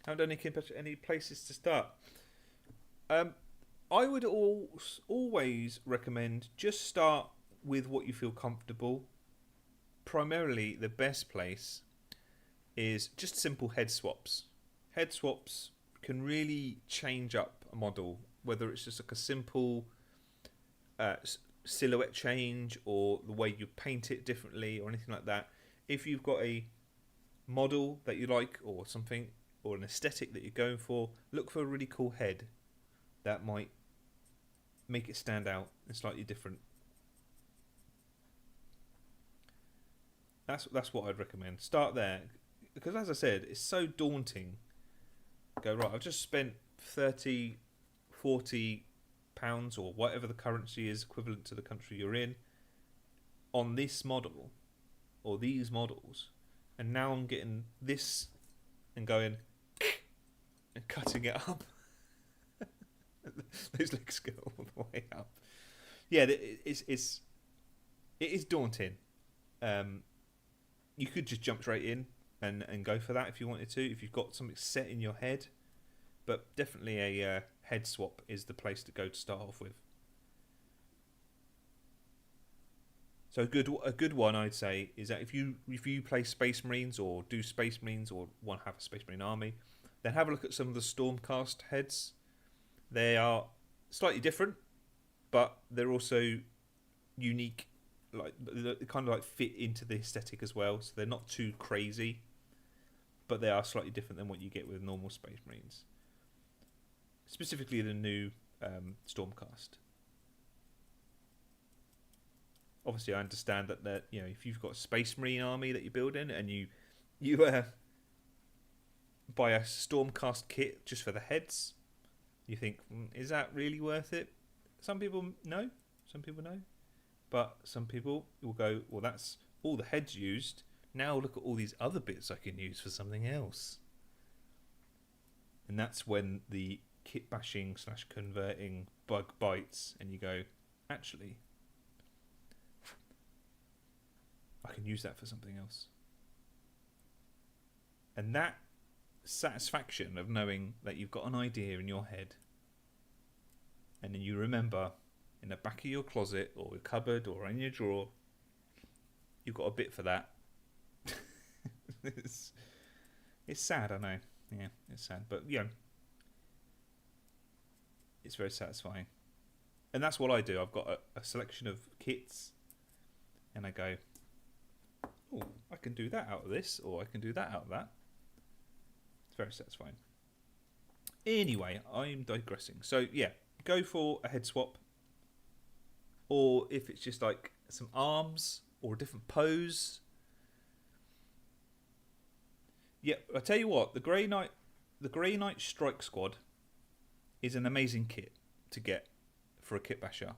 Haven't done any places to start. I would always recommend just start with what you feel comfortable. Primarily, the best place is just simple head swaps. Head swaps can really change up a model, whether it's just like a simple silhouette change or the way you paint it differently or anything like that. If you've got a model that you like or something, or an aesthetic that you're going for, look for a really cool head that might make it stand out and slightly different. That's what I'd recommend. Start there, because as I said, it's so daunting go, right, I've just spent 30, 40 pounds or whatever the currency is equivalent to the country you're in on this model or these models, and now I'm getting this and going and cutting it up. Those legs go all the way up. Yeah, it is daunting. You could just jump straight in and go for that if you wanted to, if you've got something set in your head. But definitely a head swap is the place to go to start off with. So a good one I'd say is that if you play Space Marines or do Space Marines or want to have a Space Marine army, then have a look at some of the Stormcast heads. They are slightly different, but they're also unique. Like they kind of like fit into the aesthetic as well. So they're not too crazy, but they are slightly different than what you get with normal Space Marines. Specifically, the new Stormcast. Obviously, I understand that if you've got a Space Marine army that you're building and you buy a Stormcast kit just for the heads, you think, is that really worth it? Some people know, but some people will go, well, that's all the heads used. Now look at all these other bits I can use for something else. And that's when the kit bashing / converting bug bites, and you go, actually, I can use that for something else. And that satisfaction of knowing that you've got an idea in your head, and then you remember in the back of your closet or your cupboard or in your drawer, you've got a bit for that. It's sad, I know. Yeah, it's sad, but it's very satisfying. And that's what I do. I've got a selection of kits, and I go, oh, I can do that out of this, or I can do that out of that. It's very satisfying. Anyway, I'm digressing. So yeah, go for a head swap, or if it's just like some arms or a different pose. Yeah, I tell you what, the Grey Knight Strike Squad is an amazing kit to get for a kit basher.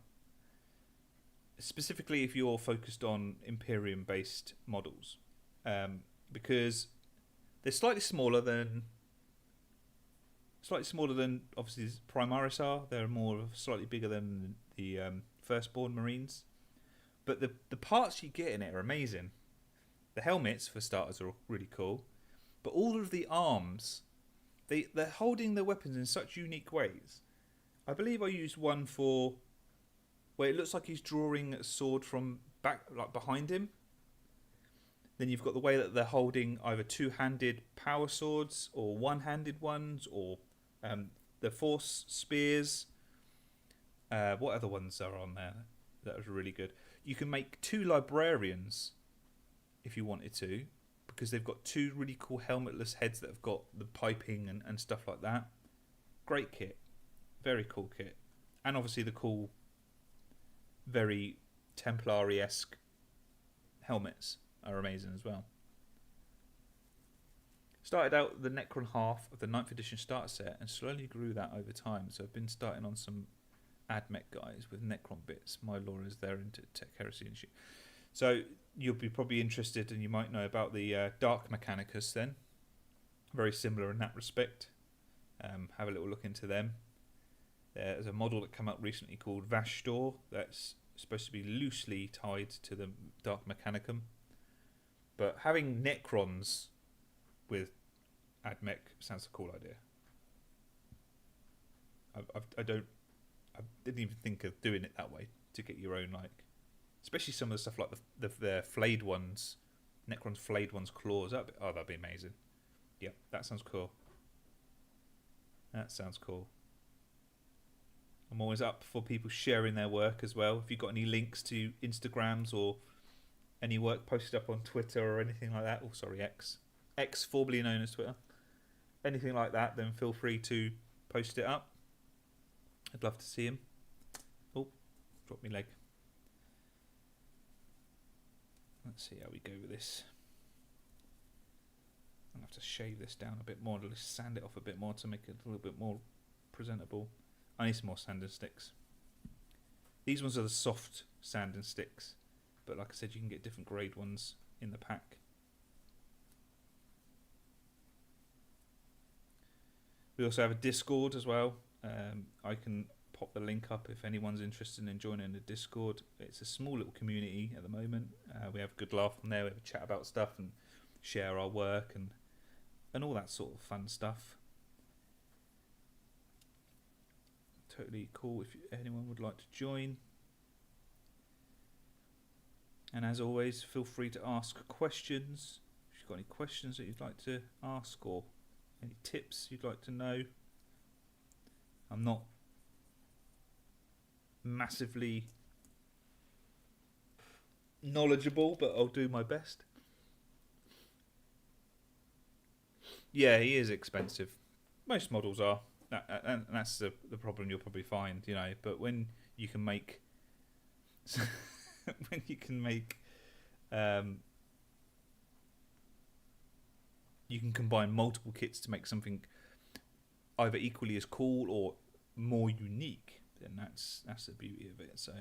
Specifically if you're focused on Imperium based models, because they're slightly smaller than obviously Primaris are. They're slightly bigger than the Firstborn Marines, but the parts you get in it are amazing. The helmets, for starters, are really cool, but all of the arms, they're holding their weapons in such unique ways. I believe I used one for where it looks like he's drawing a sword from back, like behind him. Then you've got the way that they're holding either two-handed power swords or one-handed ones, or the force spears. What other ones are on there? That was really good. You can make two librarians if you wanted to, because they've got two really cool helmetless heads that have got the piping and stuff like that. Great kit. Very cool kit. And obviously the cool, very Templari-esque helmets are amazing as well. Started out the Necron half of the 9th edition starter set and slowly grew that over time. So I've been starting on some AdMech guys with Necron bits. My lore is there into Tech Heresy and shit. So you'll be probably interested, and you might know about the Dark Mechanicus then. Very similar in that respect. Have a little look into them. There's a model that came out recently called Vashtor that's supposed to be loosely tied to the Dark Mechanicum. But having Necrons with AdMech sounds a cool idea. I didn't even think of doing it that way, to get your own, like, especially some of the stuff like the flayed ones, Necron's flayed ones claws. That'd be amazing. Yeah, that sounds cool. That sounds cool. I'm always up for people sharing their work as well. If you've got any links to Instagrams or any work posted up on Twitter or anything like that, X, formerly known as Twitter, anything like that, then feel free to post it up. I'd love to see him. Oh, dropped my leg. Let's see how we go with this. I'll have to shave this down a bit more, to sand it off a bit more to make it a little bit more presentable. I need some more sanding sticks. These ones are the soft sanding sticks, but like I said, you can get different grade ones in the pack. We also have a Discord as well. I can pop the link up if anyone's interested in joining the Discord. It's a small little community at the moment. We have a good laugh on there. We have a chat about stuff and share our work and all that sort of fun stuff. Totally cool if anyone would like to join. And as always, feel free to ask questions. If you've got any questions that you'd like to ask or any tips you'd like to know. I'm not massively knowledgeable, but I'll do my best. Yeah, he is expensive. Most models are. And that's the problem you'll probably find, you know. But when you can make, you can combine multiple kits to make something either equally as cool or more unique, then that's the beauty of it. So,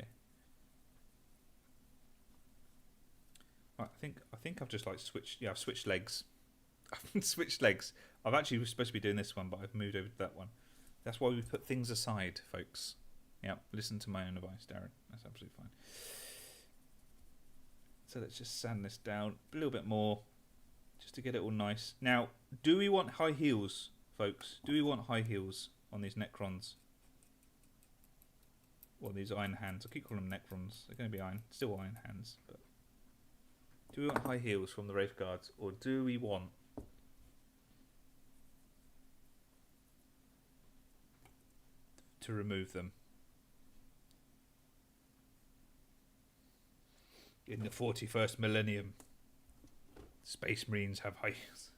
right, I think I've just like switched. Yeah, I've switched legs. I've switched legs. I've actually was supposed to be doing this one, but I've moved over to that one. That's why we put things aside, folks. Yeah, listen to my own advice, Darren. That's absolutely fine. So let's just sand this down a little bit more, just to get it all nice. Now, do we want high heels, folks? Do we want high heels on these Necrons? Or these iron hands? I keep calling them Necrons. They're going to be still iron hands. But do we want high heels from the Wraith Guards, or do we want to remove them? In the 41st millennium, Space Marines have high heels.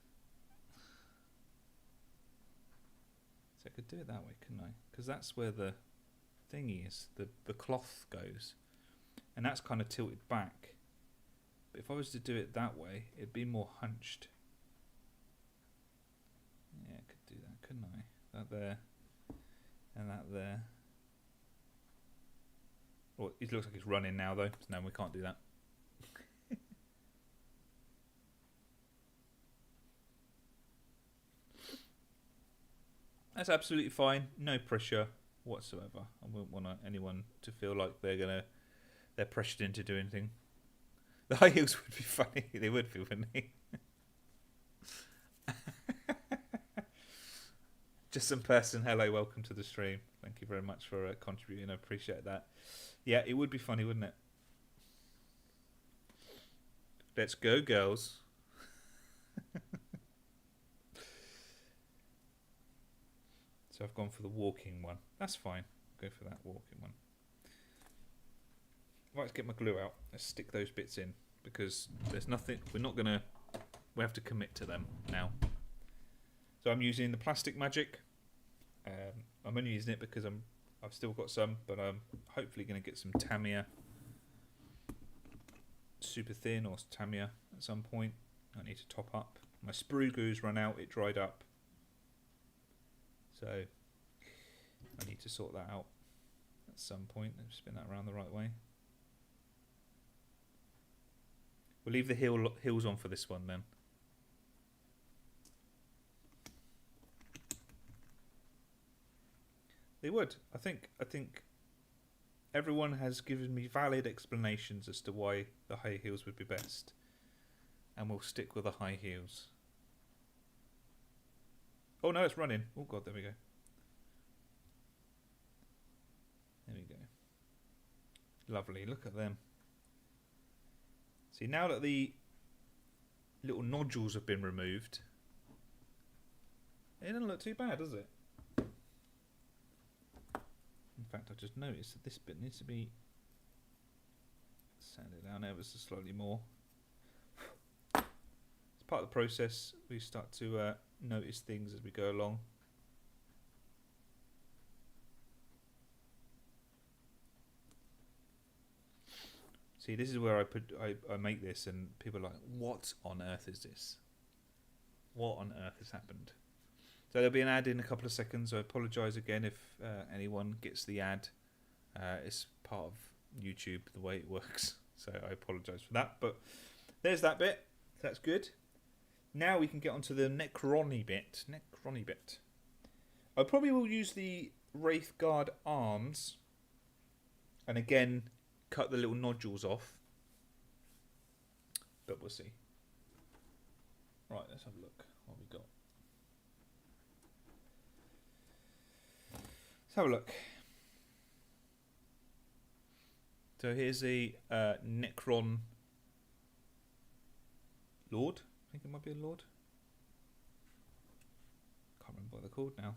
So I could do it that way, couldn't I? Because that's where the thingy is, the cloth goes. And that's kind of tilted back. But if I was to do it that way, it'd be more hunched. Yeah, I could do that, couldn't I? That there, and that there. Well, it looks like it's running now, though. So no, we can't do that. That's absolutely fine. No pressure whatsoever. I wouldn't want anyone to feel like they're pressured into doing anything. The high heels would be funny. They would be, wouldn't they? Just some person. Hello, welcome to the stream. Thank you very much for contributing. I appreciate that. Yeah, it would be funny, wouldn't it? Let's go, girls. So I've gone for the walking one. That's fine. Go for that walking one. Right, let's get my glue out. Let's stick those bits in because there's nothing. We have to commit to them now. So I'm using the Plastic Magic. I'm only using it because I've still got some, but I'm hopefully going to get some Tamiya super thin or Tamiya at some point. I need to top up. My sprue glue's run out. It dried up. So I need to sort that out at some point. Spin that around the right way. We'll leave the heels on for this one then. They would. I think everyone has given me valid explanations as to why the high heels would be best. And we'll stick with the high heels. Oh no, it's running. Oh god, there we go. There we go. Lovely, look at them. See, now that the little nodules have been removed, it doesn't look too bad, does it? In fact, I just noticed that this bit needs to be sanded down ever so slightly more. It's part of the process. We start to notice things as we go along. See, this is where I make this, and people are like, "What on earth is this?" What on earth has happened? So there'll be an ad in a couple of seconds. I apologise again if anyone gets the ad. It's part of YouTube, the way it works. So I apologise for that. But there's that bit. That's good. Now we can get onto the Necrony bit. I probably will use the Wraithguard arms. And again, cut the little nodules off. But we'll see. Right, let's have a look. What we got? Let's have a look. So here's a Necron Lord. I think it might be a Lord. Can't remember what they're called now.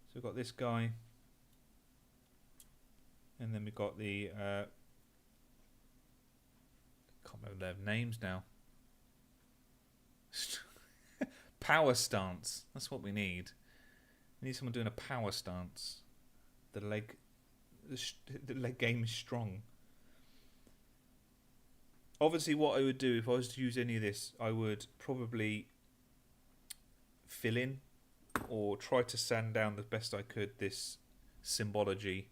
So we've got this guy. And then we've got the... can't remember their names now. Power stance. That's what we need. We need someone doing a power stance. The leg game is strong. Obviously, what I would do if I was to use any of this, I would probably fill in or try to sand down the best I could this symbology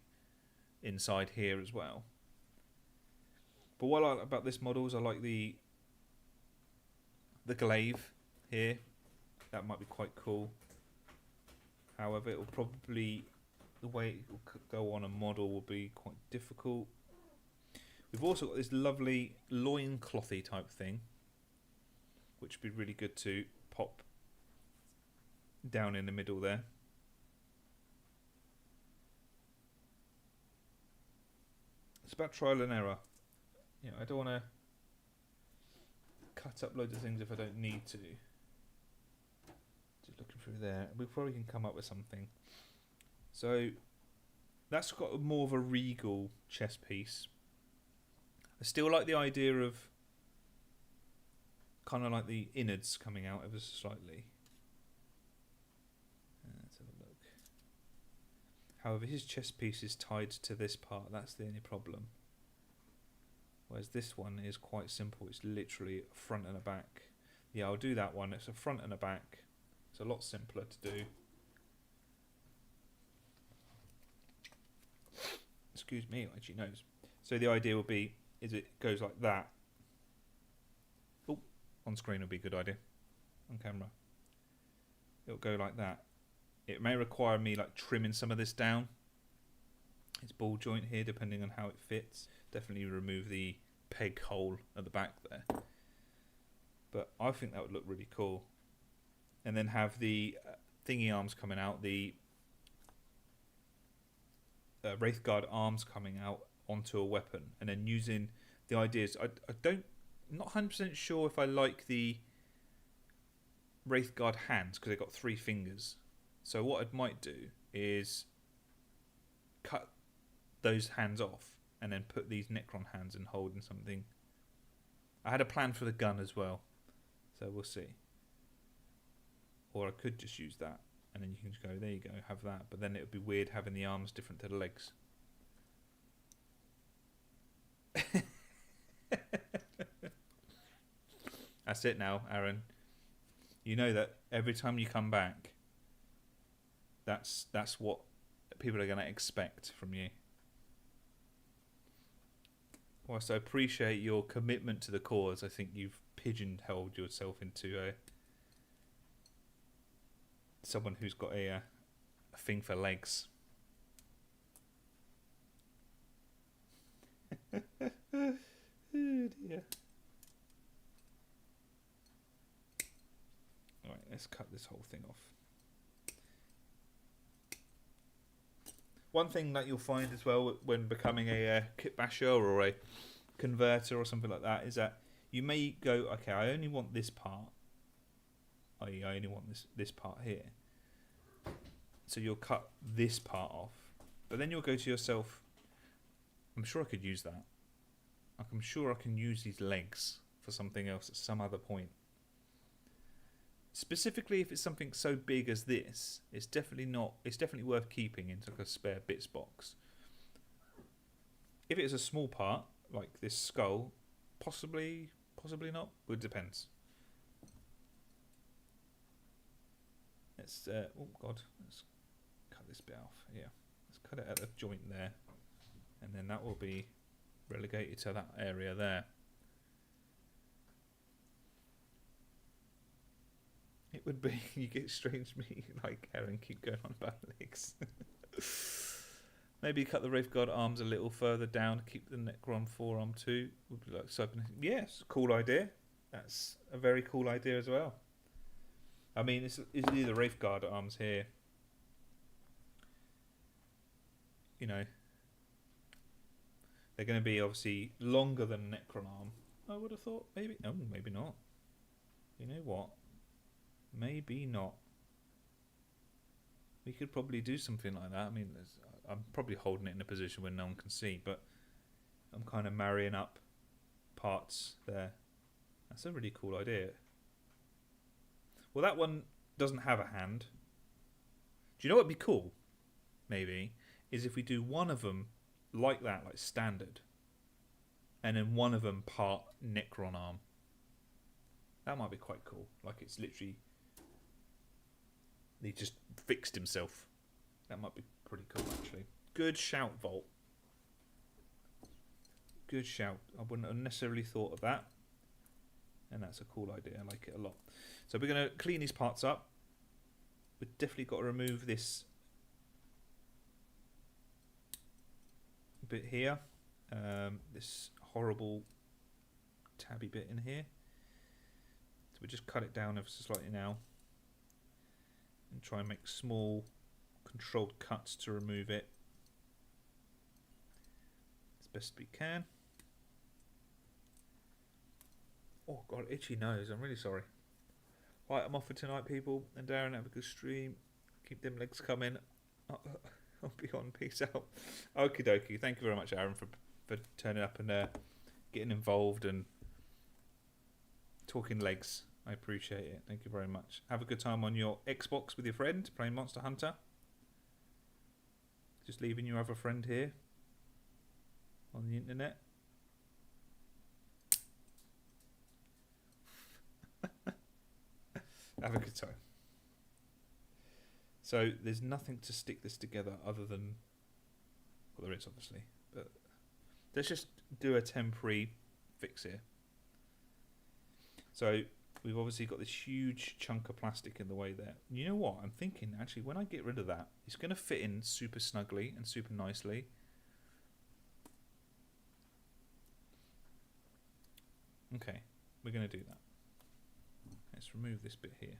inside here as well. But what I like about this model is I like the glaive here. That might be quite cool. However, it will probably, the way it will go on a model will be quite difficult. We've also got this lovely loinclothy type thing, which would be really good to pop down in the middle there. It's about trial and error. You know, I don't want to cut up loads of things if I don't need to. Just looking through there, we probably can come up with something. So that's got more of a regal chest piece. I still like the idea of kind of like the innards coming out ever so slightly. Let's have a look. However, his chest piece is tied to this part. That's the only problem. Whereas this one is quite simple. It's literally a front and a back. Yeah, I'll do that one. It's a front and a back. It's a lot simpler to do. Excuse me, like she knows. So the idea will be, is it goes like that. Oh, on screen would be a good idea. On camera. It'll go like that. It may require me like trimming some of this down. It's ball joint here, depending on how it fits. Definitely remove the peg hole at the back there. But I think that would look really cool. And then have the thingy arms coming out, the Wraithguard arms coming out onto a weapon, and then using the ideas. I'm not 100% sure if I like the Wraithguard hands because they've got 3 fingers. So what I might do is cut those hands off and then put these Necron hands and hold in something. I had a plan for the gun as well, so we'll see. Or I could just use that, and then you can just go, there you go, have that. But then it would be weird having the arms different to the legs. That's it now, Aaron. You know that every time you come back, that's what people are going to expect from you. Whilst I appreciate your commitment to the cause, I think you've pigeonholed yourself into someone who's got a thing for legs. Oh dear. Alright, let's cut this whole thing off. One thing that you'll find as well when becoming a kitbasher or a converter or something like that is that you may go, okay, I only want this part. I only want this part here. So you'll cut this part off. But then you'll go to yourself, I'm sure I could use that. I'm sure I can use these legs for something else at some other point. Specifically, if it's something so big as this, it's definitely worth keeping in like a spare bits box. If it's a small part, like this skull, possibly not. It depends. Let's oh god, let's cut this bit off. Yeah, let's cut it at the joint there, and then that will be relegated to that area there. It would be, you get strange me like Aaron keep going on about legs. Maybe cut the Wraithguard arms a little further down, keep the Necron forearm too. Would be like yes, cool idea. That's a very cool idea as well. I mean, it's the Wraithguard arms here. You know, they're going to be obviously longer than Necron arm. I would have thought maybe. Oh, maybe not. You know what? Maybe not. We could probably do something like that. I mean, I'm probably holding it in a position where no one can see, but I'm kind of marrying up parts there. That's a really cool idea. Well, that one doesn't have a hand. Do you know what would be cool? Maybe is if we do one of them like that, like standard, and then one of them part Necron arm. That might be quite cool. Like it's literally, he just fixed himself. That might be pretty cool, actually. Good shout, Volt. Good shout. I wouldn't have necessarily thought of that. And that's a cool idea. I like it a lot. So we're going to clean these parts up. We've definitely got to remove this bit here. This horrible tabby bit in here. So we just cut it down ever so slightly now. And try and make small controlled cuts to remove it as best we can. Oh god, itchy nose, I'm really sorry. Right, I'm off for tonight, people, and Darren, have a good stream. Keep them legs coming. I'll be on, peace out. Okie dokie, thank you very much, Aaron, for turning up and getting involved and talking legs. I appreciate it. Thank you very much. Have a good time on your Xbox with your friend playing Monster Hunter. Just leaving your other friend here on the internet. Have a good time. So there's nothing to stick this together other than, well, there is obviously, but let's just do a temporary fix here. So we've obviously got this huge chunk of plastic in the way there. You know what? I'm thinking, actually, when I get rid of that, it's going to fit in super snugly and super nicely. Okay, we're going to do that. Let's remove this bit here.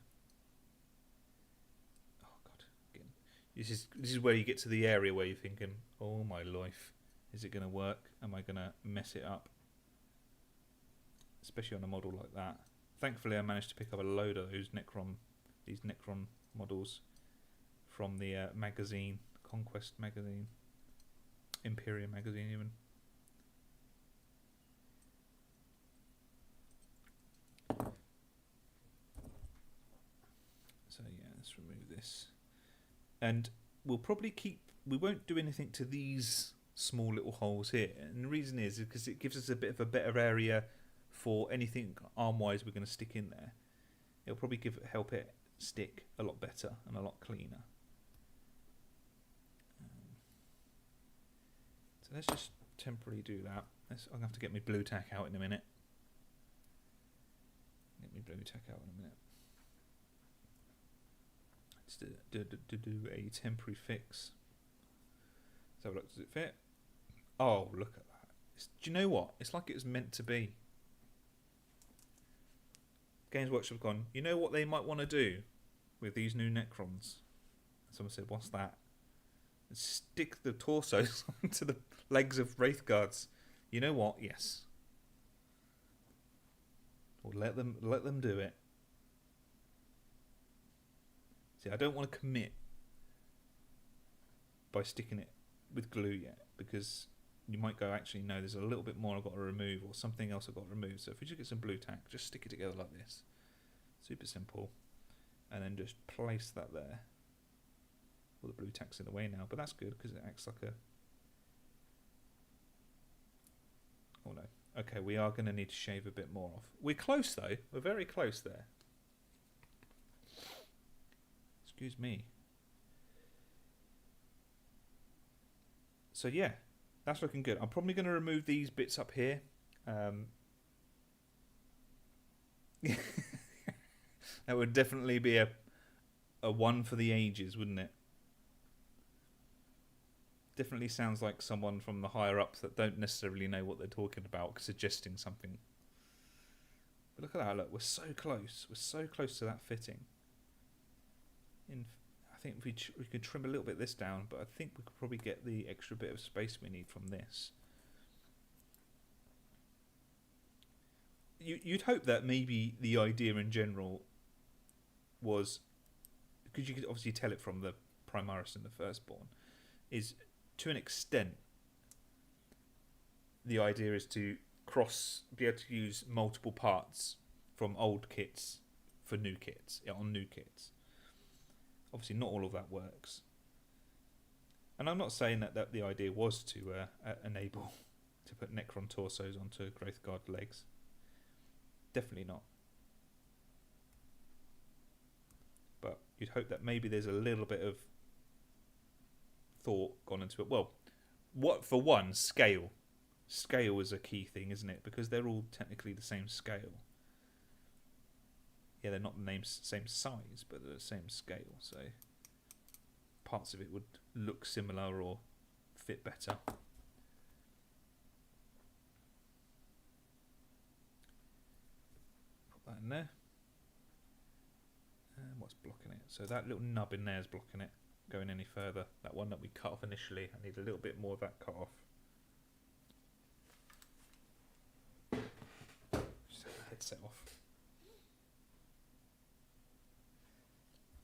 Oh, God. Again. This is where you get to the area where you're thinking, oh, my life. Is it going to work? Am I going to mess it up? Especially on a model like that. Thankfully, I managed to pick up a load of these Necron models from the magazine, Conquest magazine, Imperium magazine even. So yeah, let's remove this. And we'll probably we won't do anything to these small little holes here. And the reason is because it gives us a bit of a better area for anything arm-wise we're going to stick in there. It'll probably help it stick a lot better and a lot cleaner. So let's just temporarily do that. I'm going to have to get my blue tack out in a minute. Let's do a temporary fix. So look, does it fit? Oh, look at that. Do you know what? It's like it was meant to be. Games Workshop gone, you know what they might want to do with these new Necrons? Someone said, what's that? Stick the torsos onto the legs of Wraithguards. You know what? Yes. Or let them do it. See, I don't want to commit by sticking it with glue yet, because you might go, actually, no, there's a little bit more I've got to remove, or something else I've got to remove. So if we just get some blue tack, just stick it together like this. Super simple. And then just place that there. Well, the blue tack's in the way now, but that's good because it acts like a... Oh no. Okay, we are going to need to shave a bit more off. We're close though. We're very close there. Excuse me. So yeah, that's looking good. I'm probably going to remove these bits up here. That would definitely be a one for the ages, wouldn't it? Definitely sounds like someone from the higher ups that don't necessarily know what they're talking about suggesting something. But look at that, look, we're so close. We're so close to that fitting. I think we could trim a little bit this down, but I think we could probably get the extra bit of space we need from this. You'd hope that maybe the idea in general was, because you could obviously tell it from the Primaris and the Firstborn, is to an extent the idea is to be able to use multiple parts from old kits for new kits, on new kits. Obviously not all of that works, and I'm not saying that the idea was to enable to put Necron torsos onto Growthguard legs. Definitely not. But you'd hope that maybe there's a little bit of thought gone into it. Well, for one, scale. Scale is a key thing, isn't it? Because they're all technically the same scale. Yeah, they're not the same size, but they're the same scale. So parts of it would look similar or fit better. Put that in there. And what's blocking it? So that little nub in there is blocking it going any further. That one that we cut off initially, I need a little bit more of that cut off. Just take the headset off.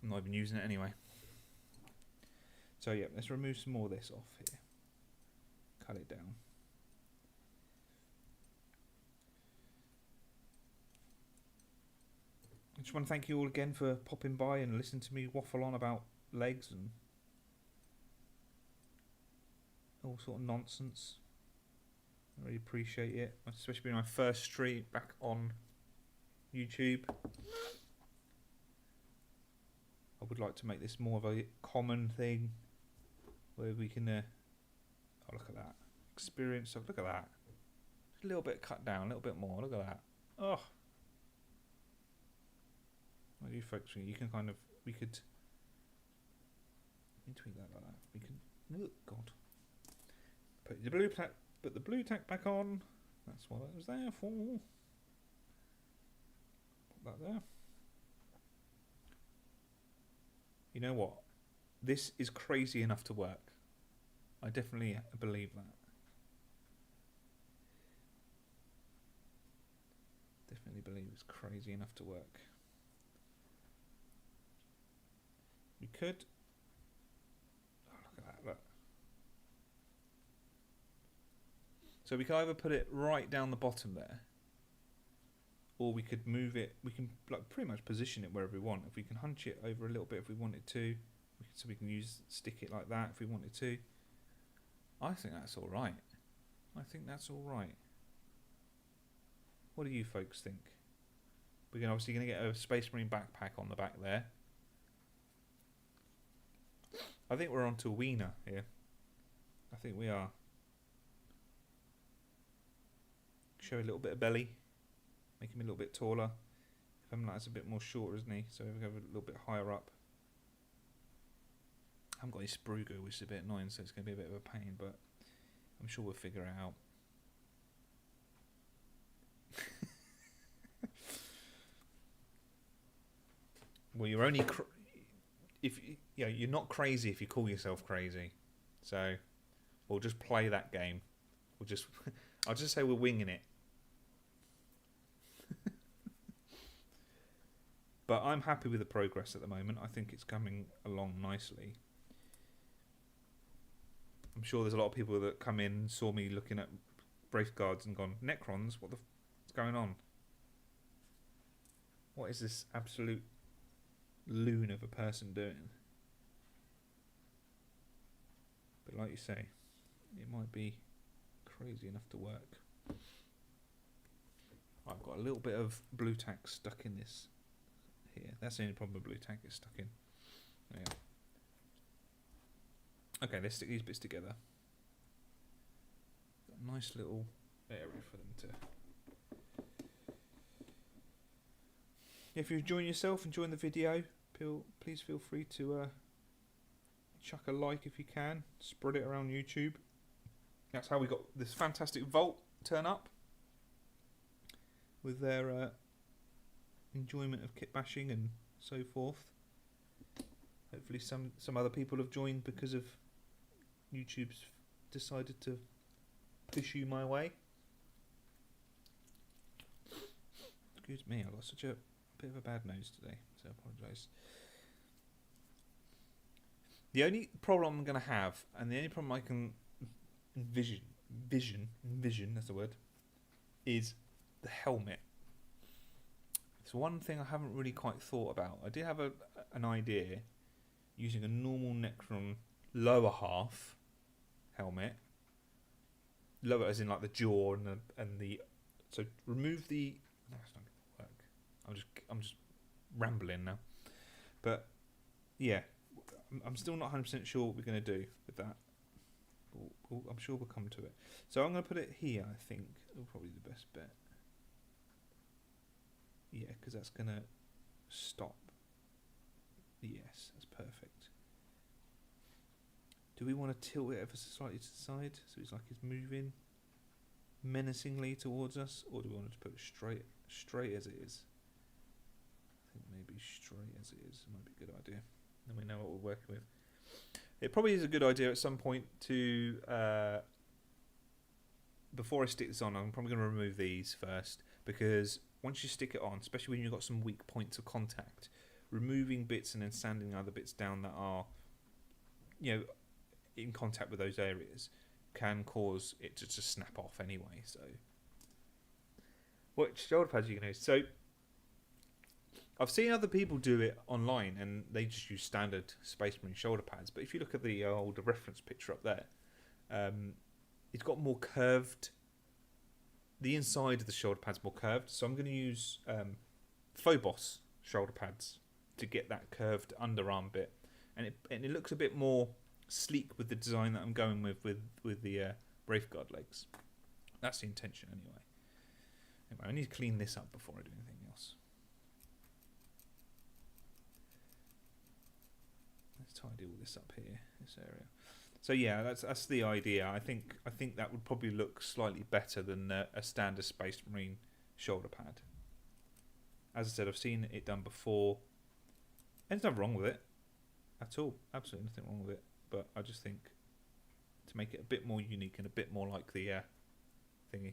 I'm not even using it anyway. So yeah, let's remove some more of this off here. Cut it down. I just want to thank you all again for popping by and listening to me waffle on about legs and all sort of nonsense. I really appreciate it, especially being my first stream back on YouTube. I would like to make this more of a common thing where we can oh, look at that experience. Look at that, just a little bit cut down, a little bit more. Look at that. Oh, what do you folks think? You can kind of, we could tweak that like that. We can, oh god, put the blue tack back on. That's what it was there for. Put that there. You know what? This is crazy enough to work. I definitely believe that. Definitely believe it's crazy enough to work. We could. Oh, look at that! Look. So we can either put it right down the bottom there, or we could move it. We can like pretty much position it wherever we want. If we can hunch it over a little bit, if we wanted to, so we can stick it like that if we wanted to. I think that's all right. I think that's all right. What do you folks think? We're obviously going to get a Space Marine backpack on the back there. I think we're on to a wiener here. I think we are. Show a little bit of belly. Make him a little bit taller. Femline's a bit more short, isn't he? So we go a little bit higher up. I haven't got any sprugo, which is a bit annoying, so it's going to be a bit of a pain, but I'm sure we'll figure it out. Well, you're only you're not crazy if you call yourself crazy. So we'll just play that game. I'll just say we're winging it. But I'm happy with the progress at the moment. I think it's coming along nicely. I'm sure there's a lot of people that come in and saw me looking at brace guards and gone, Necrons, what's going on? What is this absolute loon of a person doing? But like you say, it might be crazy enough to work. I've got a little bit of blue tack stuck in this here. That's the only problem with blue tack is stuck in. There you are. Okay, let's stick these bits together. Got a nice little area for them to. If you're enjoying yourself, enjoying the video, please feel free to chuck a like if you can. Spread it around YouTube. That's how we got this fantastic vault turn up with their enjoyment of kitbashing and so forth. Hopefully some other people have joined because of YouTube's decided to push you my way. Excuse me, I've got such a bit of a bad nose today, so I apologise. The only problem I'm going to have, and the only problem I can envision, that's the word, is the helmet. It's one thing I haven't really quite thought about. I did have an idea using a normal Necron lower half helmet, lower as in like the jaw and the so remove the. No, it's not going to work. I'm just rambling now, but yeah, I'm still not 100% sure what we're going to do with that. I'm sure we'll come to it. So I'm going to put it here. I think probably the best bet. Yeah, because that's going to stop. Yes, that's perfect. Do we want to tilt it ever so slightly to the side so it's like it's moving menacingly towards us, or do we want to put it straight as it is? I think maybe straight as it is might be a good idea. Then we know what we're working with. It probably is a good idea at some point to before I stick this on, I'm probably going to remove these first, because once you stick it on, especially when you've got some weak points of contact, removing bits and then sanding other bits down that are, in contact with those areas can cause it to just snap off anyway. So, what shoulder pads are you going to use? So, I've seen other people do it online and they just use standard Space Marine shoulder pads. But if you look at the old reference picture up there, it's got more curved. The inside of the shoulder pad's more curved. So I'm going to use Phobos shoulder pads to get that curved underarm bit. And it looks a bit more sleek with the design that I'm going with the Wraithguard legs. That's the intention anyway. I need to clean this up before I do anything else. Let's tidy all this up here, this area. So yeah, that's the idea. I think that would probably look slightly better than a standard Space Marine shoulder pad. As I said, I've seen it done before. And there's nothing wrong with it at all. Absolutely nothing wrong with it. But I just think to make it a bit more unique and a bit more like the thingy.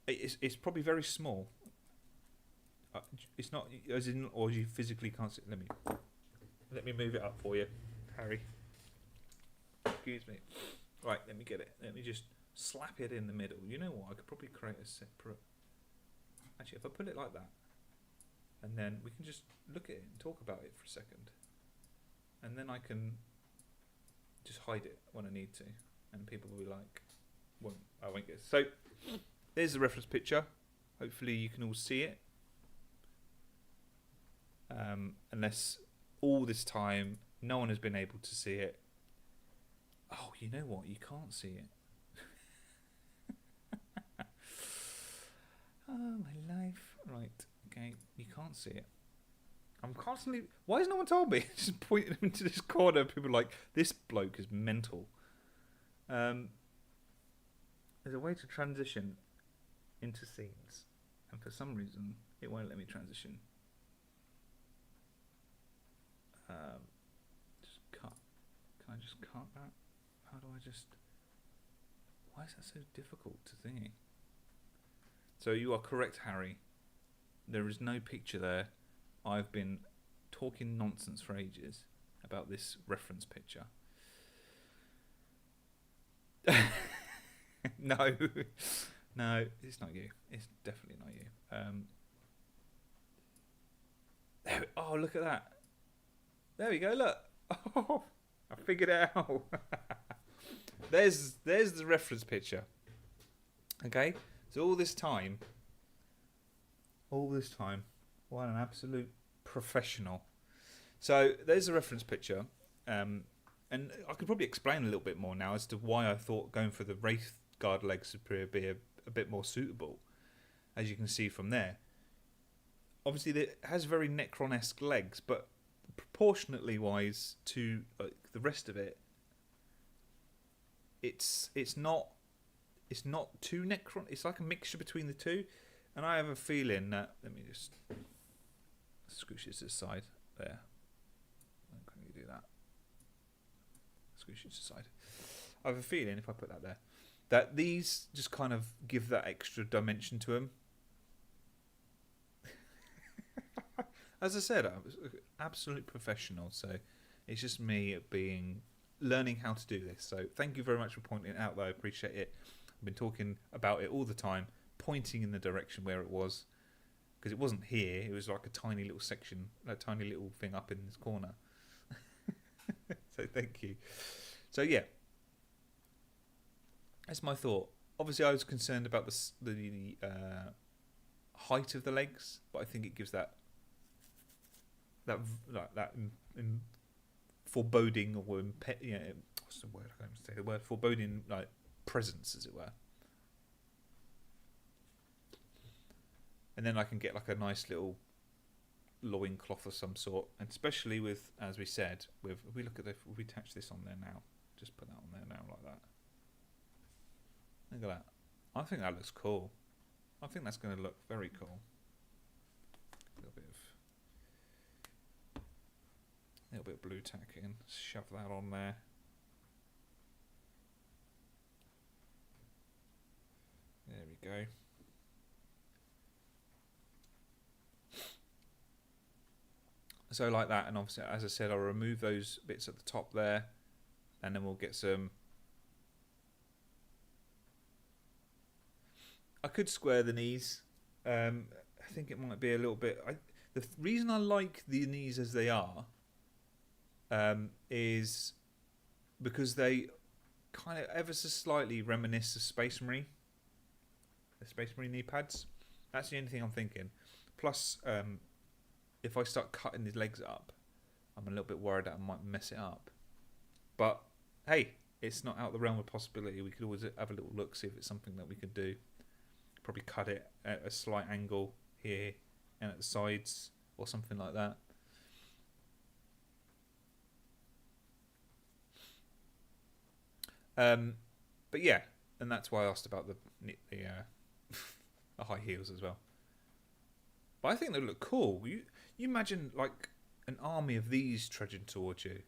It's probably very small. It's not as in, or you physically can't see. Let me move it up for you, Harry. Excuse me. Right, let me get it. Let me just slap it in the middle. You know what? I could probably create a separate. Actually, if I put it like that, and then we can just look at it and talk about it for a second. And then I can just hide it when I need to. And people will be like, well, I won't get it. So, there's the reference picture. Hopefully you can all see it. Unless all this time no one has been able to see it. Oh, you know what? You can't see it. Oh, my life. Right, okay. You can't see it. I'm constantly. Why has no one told me? Just pointing them into this corner. People are like, this bloke is mental. There's a way to transition into scenes, and for some reason, it won't let me transition. Just cut. Can I just cut that? How do I just? Why is that so difficult to thingy? So you are correct, Harry. There is no picture there. I've been talking nonsense for ages about this reference picture. No, it's not you. It's definitely not you. Oh, look at that. There we go, look. Oh, I figured it out. There's the reference picture. Okay, so all this time, what an absolute professional. So there's a reference picture, and I could probably explain a little bit more now as to why I thought going for the Wraith Guard legs would be a bit more suitable, as you can see from there. Obviously, it has very Necron-esque legs, but proportionately wise to the rest of it, it's not too Necron. It's like a mixture between the two, and I have a feeling that, let me just scoosh it to the side there. Can you do that? Scoosh it to the side. I have a feeling if I put that there, that these just kind of give that extra dimension to them. As I said, I was an absolute professional, so it's just me learning how to do this. So thank you very much for pointing it out, though. I appreciate it. I've been talking about it all the time, pointing in the direction where it was, because it wasn't here. It was like a tiny little section, a tiny little thing up in this corner. So thank you. So yeah, that's my thought. Obviously, I was concerned about the height of the legs, but I think it gives that foreboding, or what's the word? I can't even say the word. Foreboding, like presence, as it were. And then I can get like a nice little loincloth of some sort, and especially with, as we said, if we look at if we attach this on there now, just put that on there now like that. Look at that. I think that looks cool. I think that's going to look very cool. A little bit of blue tack in. Shove that on there. There we go. So like that, and obviously, as I said, I'll remove those bits at the top there, and then we'll get some. I could square the knees. I think it might be a little bit. The reason I like the knees as they are is because they kind of ever so slightly reminisce of Space Marine. The Space Marine knee pads. That's the only thing I'm thinking. Plus, if I start cutting these legs up, I'm a little bit worried that I might mess it up. But hey, it's not out of the realm of possibility. We could always have a little look, see if it's something that we could do. Probably cut it at a slight angle here and at the sides or something like that. But yeah, and that's why I asked about the high heels as well. But I think they look cool. You imagine like an army of these trudging towards you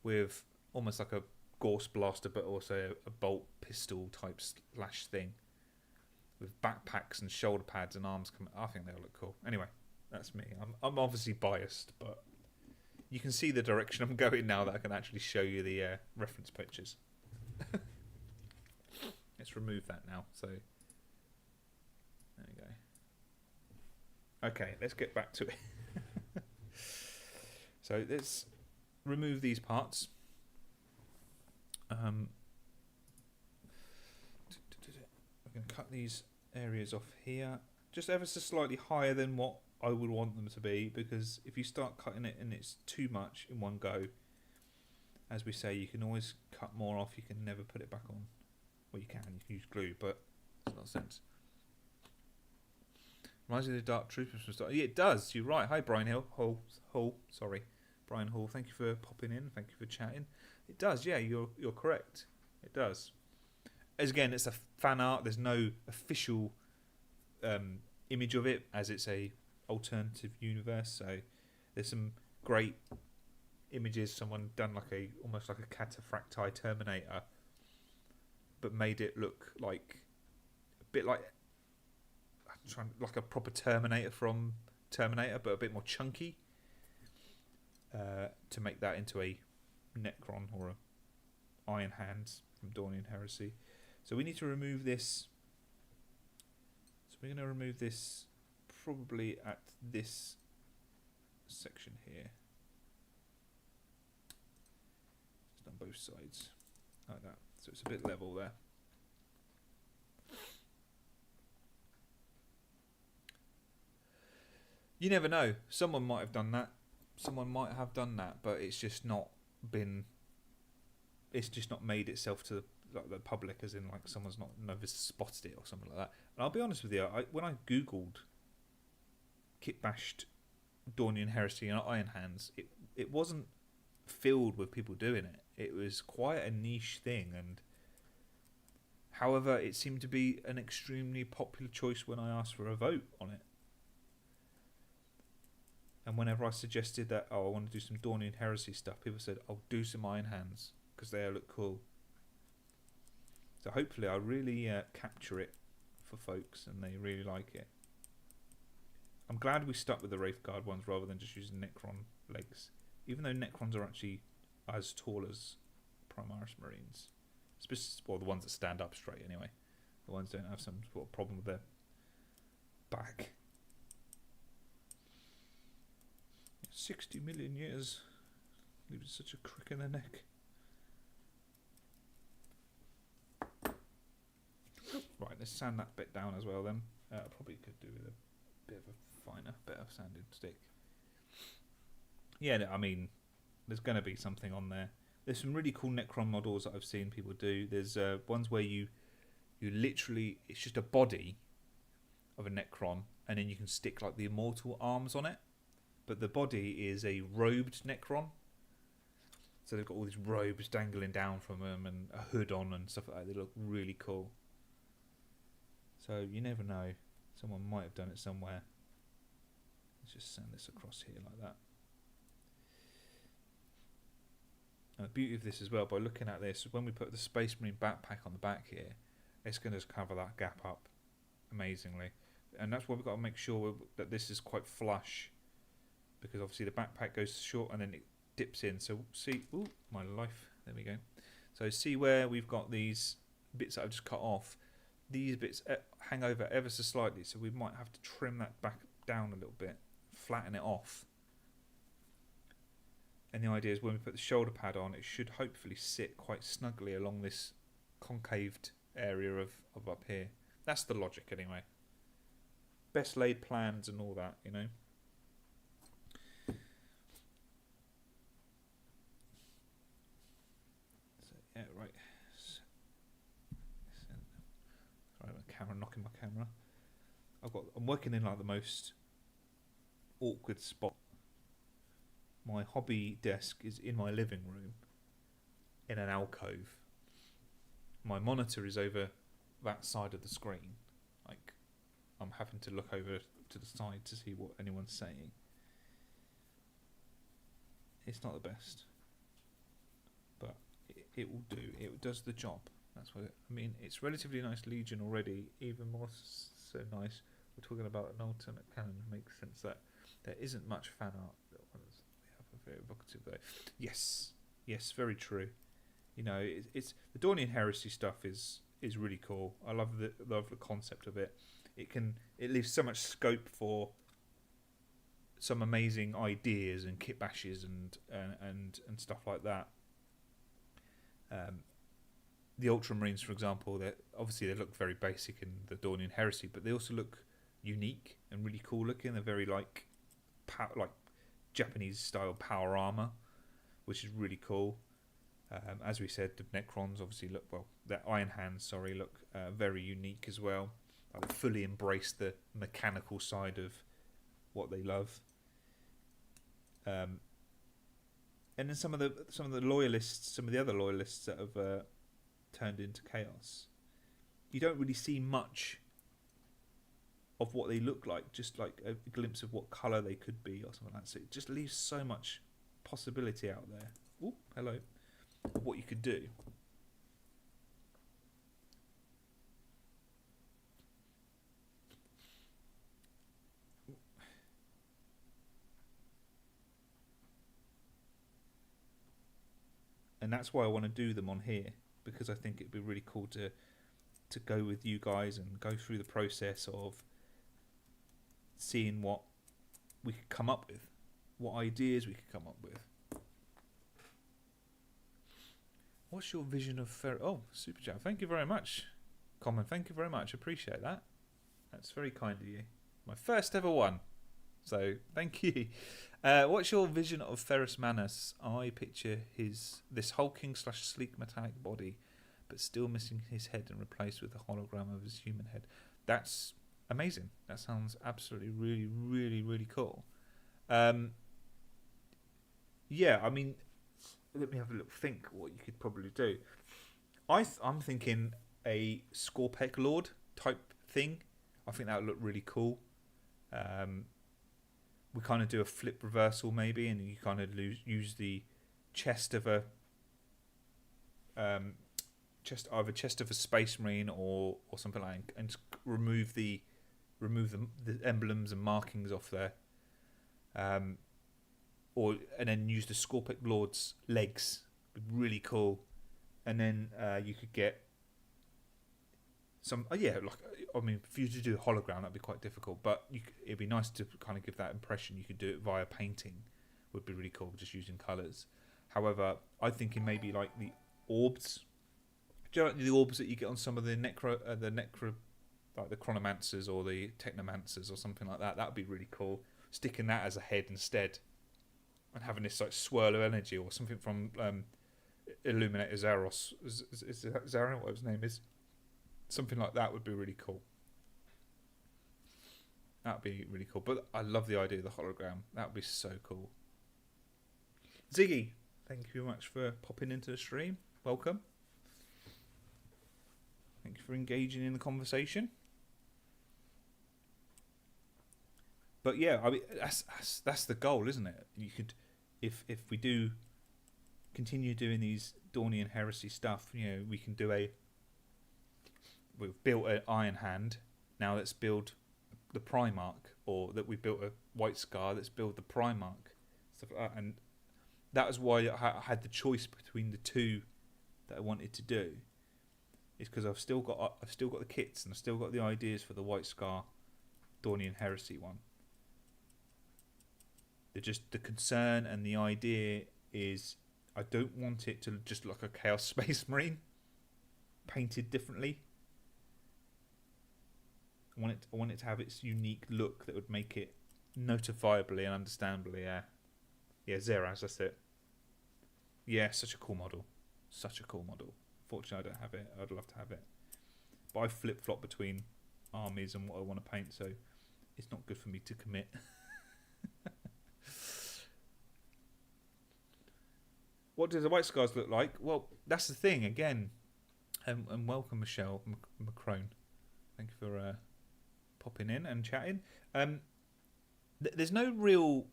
with almost like a Gauss blaster, but also a bolt pistol type slash thing with backpacks and shoulder pads and arms coming. I think they'll look cool. Anyway, that's me. I'm obviously biased, but you can see the direction I'm going now that I can actually show you the reference pictures. Let's remove that now. So there we go. Okay, let's get back to it. So let's remove these parts. We're going to cut these areas off here, just ever so slightly higher than what I would want them to be, because if you start cutting it and it's too much in one go, as we say, you can always cut more off. You can never put it back on. Well, you can use glue, but it's not sense. Reminds me of the Dark Troopers from Star. Yeah, it does. You're right. Hi, Brian Hall. Sorry, Brian Hall. Thank you for popping in. Thank you for chatting. It does. Yeah, you're correct. It does. As again, it's a fan art. There's no official image of it, as it's a alternative universe. So there's some great images. Someone done like almost like a cataphracti Terminator, but made it look like a bit like a proper Terminator from Terminator, but a bit more chunky, to make that into a Necron or a Iron Hands from Dawning Heresy. So we need to remove this. So we're going to remove this probably at this section here. Just on both sides, like that. So it's a bit level there. You never know. Someone might have done that. someone might have done that, but it's just not been. It's just not made itself to like the public, as in like someone's not never spotted it or something like that. And I'll be honest with you, when I googled kitbashed Dornian heresy and Iron Hands, it wasn't filled with people doing it. It was quite a niche thing, and however, it seemed to be an extremely popular choice when I asked for a vote on it. And whenever I suggested that, I want to do some Dornian heresy stuff, people said, "I'll do some Iron Hands because they look cool." So hopefully, I'll really capture it for folks, and they really like it. I'm glad we stuck with the Wraithguard ones rather than just using Necron legs, even though Necrons are actually as tall as Primaris Marines. Well, the ones that stand up straight anyway. The ones that don't have some sort of problem with their back. 60 million years leaves such a crick in the neck. Right, let's sand that bit down as well then. Probably could do with a bit of a finer, better sanding stick. Yeah, I mean, there's going to be something on there. There's some really cool Necron models that I've seen people do. There's ones where you literally, it's just a body of a Necron, and then you can stick like the immortal arms on it. But the body is a robed Necron. So they've got all these robes dangling down from them and a hood on and stuff like that. They look really cool. So you never know. Someone might have done it somewhere. Let's just send this across here like that. And the beauty of this as well, by looking at this, when we put the Space Marine backpack on the back here, it's going to cover that gap up amazingly. And that's why we've got to make sure that this is quite flush, because obviously the backpack goes short and then it dips in. So see, ooh, my life, there we go. So see where we've got these bits that I've just cut off. These bits hang over ever so slightly, so we might have to trim that back down a little bit, flatten it off. And the idea is when we put the shoulder pad on, it should hopefully sit quite snugly along this concaved area of up here. That's the logic anyway. Best laid plans and all that, you know. So, yeah, right. Sorry, my camera knocking my camera. I'm working in like the most awkward spot. My hobby desk is in my living room, in an alcove. My monitor is over that side of the screen. Like, I'm having to look over to the side to see what anyone's saying. It's not the best, but it will do. It does the job. That's what I mean. It's relatively nice Legion already. Even more so nice. We're talking about an alternate canon. Makes sense that there isn't much fan art. Very evocative though. Yes, very true. You know, it's the Dornian heresy stuff is really cool. I love the concept of it. It leaves so much scope for some amazing ideas and kitbashes and stuff like that. The Ultramarines, for example, they look very basic in the Dornian heresy, but they also look unique and really cool looking. They're very like Japanese style power armor, which is really cool. As we said, the Necrons obviously look their Iron Hands, look very unique as well. Like they fully embrace the mechanical side of what they love. And then some of the loyalists, some of the other loyalists that have turned into chaos, you don't really see much of what they look like, just like a glimpse of what colour they could be or something like that. So it just leaves so much possibility out there. Oh, hello. Of what you could do. And that's why I want to do them on here, because I think it'd be really cool to go with you guys and go through the process of seeing what we could come up with, what ideas we could come up with. What's your vision of super chat? Thank you very much, Common. Thank you very much. Appreciate that. That's very kind of you. My first ever one. So thank you. What's your vision of Ferrus Manus? I picture this hulking / sleek metallic body, but still missing his head and replaced with a hologram of his human head. That's amazing. That sounds absolutely really, really, really cool. Yeah, I mean, let me have a little think what you could probably do. I'm thinking a Scorpec Lord type thing. I think that would look really cool. We kind of do a flip reversal maybe, and you kind of use the chest of a chest of a space marine or something like that, and remove the emblems and markings off there. And then use the Scorpic Lord's legs. Really cool. And then you could get some. I mean, for you to do a hologram, that'd be quite difficult. But it'd be nice to kind of give that impression. You could do it via painting. Would be really cool, just using colours. However, I'm thinking maybe like the orbs. Do you know like the orbs that you get on some of the like the chronomancers or the technomancers or something like that? That would be really cool. Sticking that as a head instead, and having this like swirl of energy or something from Illuminator Zaros. Is that Zaron? What his name is? Something like that would be really cool. That would be really cool. But I love the idea of the hologram. That would be so cool. Ziggy, thank you very much for popping into the stream. Welcome. Thank you for engaging in the conversation. But yeah, I mean that's the goal, isn't it? You could, if we do continue doing these Dornian heresy stuff, we can do we've built an Iron Hand. Now let's build the Primarch, or that we built a White Scar. Let's build the Primarch, stuff like that. And that was why I had the choice between the two that I wanted to do. Is because I've still got the kits and I've still got the ideas for the White Scar Dornian heresy one. The concern and the idea is I don't want it to just look like a Chaos Space Marine painted differently. I want it to have its unique look that would make it notifiably and understandably. Yeah, Zeraz, that's it. Yeah, such a cool model. Fortunately, I don't have it. I'd love to have it, but I flip flop between armies and what I want to paint, so it's not good for me to commit. What do the White Scars look like? Well, that's the thing again. And welcome, Michelle Macron. Thank you for popping in and chatting. There's no real.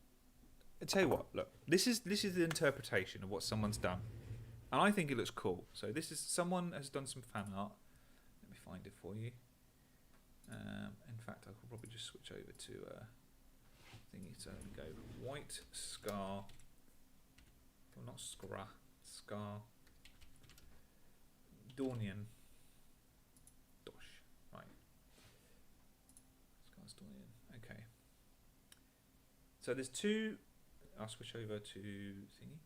I tell you what. Look, this is the interpretation of what someone's done, and I think it looks cool. So someone has done some fan art. Let me find it for you. In fact, I could probably just switch over to thingy. So we go White Scar. Well, not Scar. Dornian. Dosh. Right. Scar's Dornian. Okay. So there's two. I'll switch over to thingy.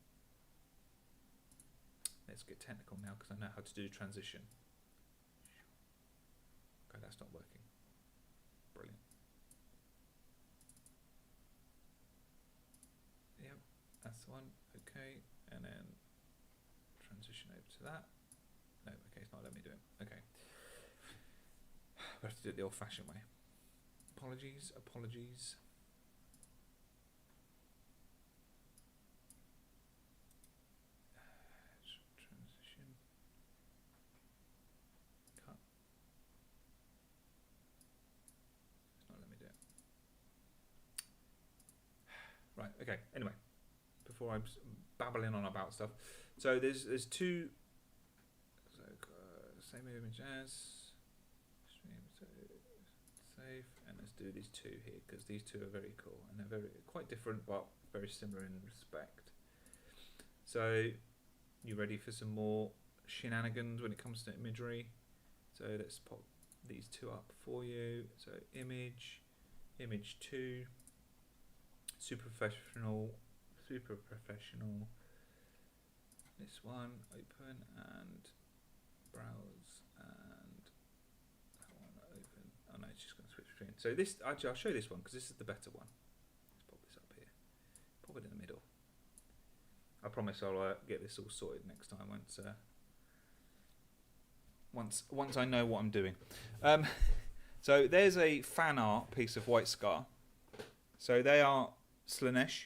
Let's get technical now because I know how to do transition. Okay, that's not working. Brilliant. Yep, that's the one. Okay, and then transition over to that. No, okay, it's not letting me do it. Okay. We have to do it the old-fashioned way. Apologies. Transition. Cut. It's not letting me do it. Right, okay, anyway. Before I'm babbling on about stuff. So there's two. So same image as stream. So save, and let's do these two here because these two are very cool and they're quite different but very similar in respect. So you ready for some more shenanigans when it comes to imagery? So let's pop these two up for you. So image 2, super professional. This one, open and browse, and that one open. Oh no, it's just going to switch between. So this, actually, I'll show you this one because this is the better one. promise I'll get this all sorted next time once I know what I'm doing. So there's a fan art piece of White Scar. So they are Slaanesh.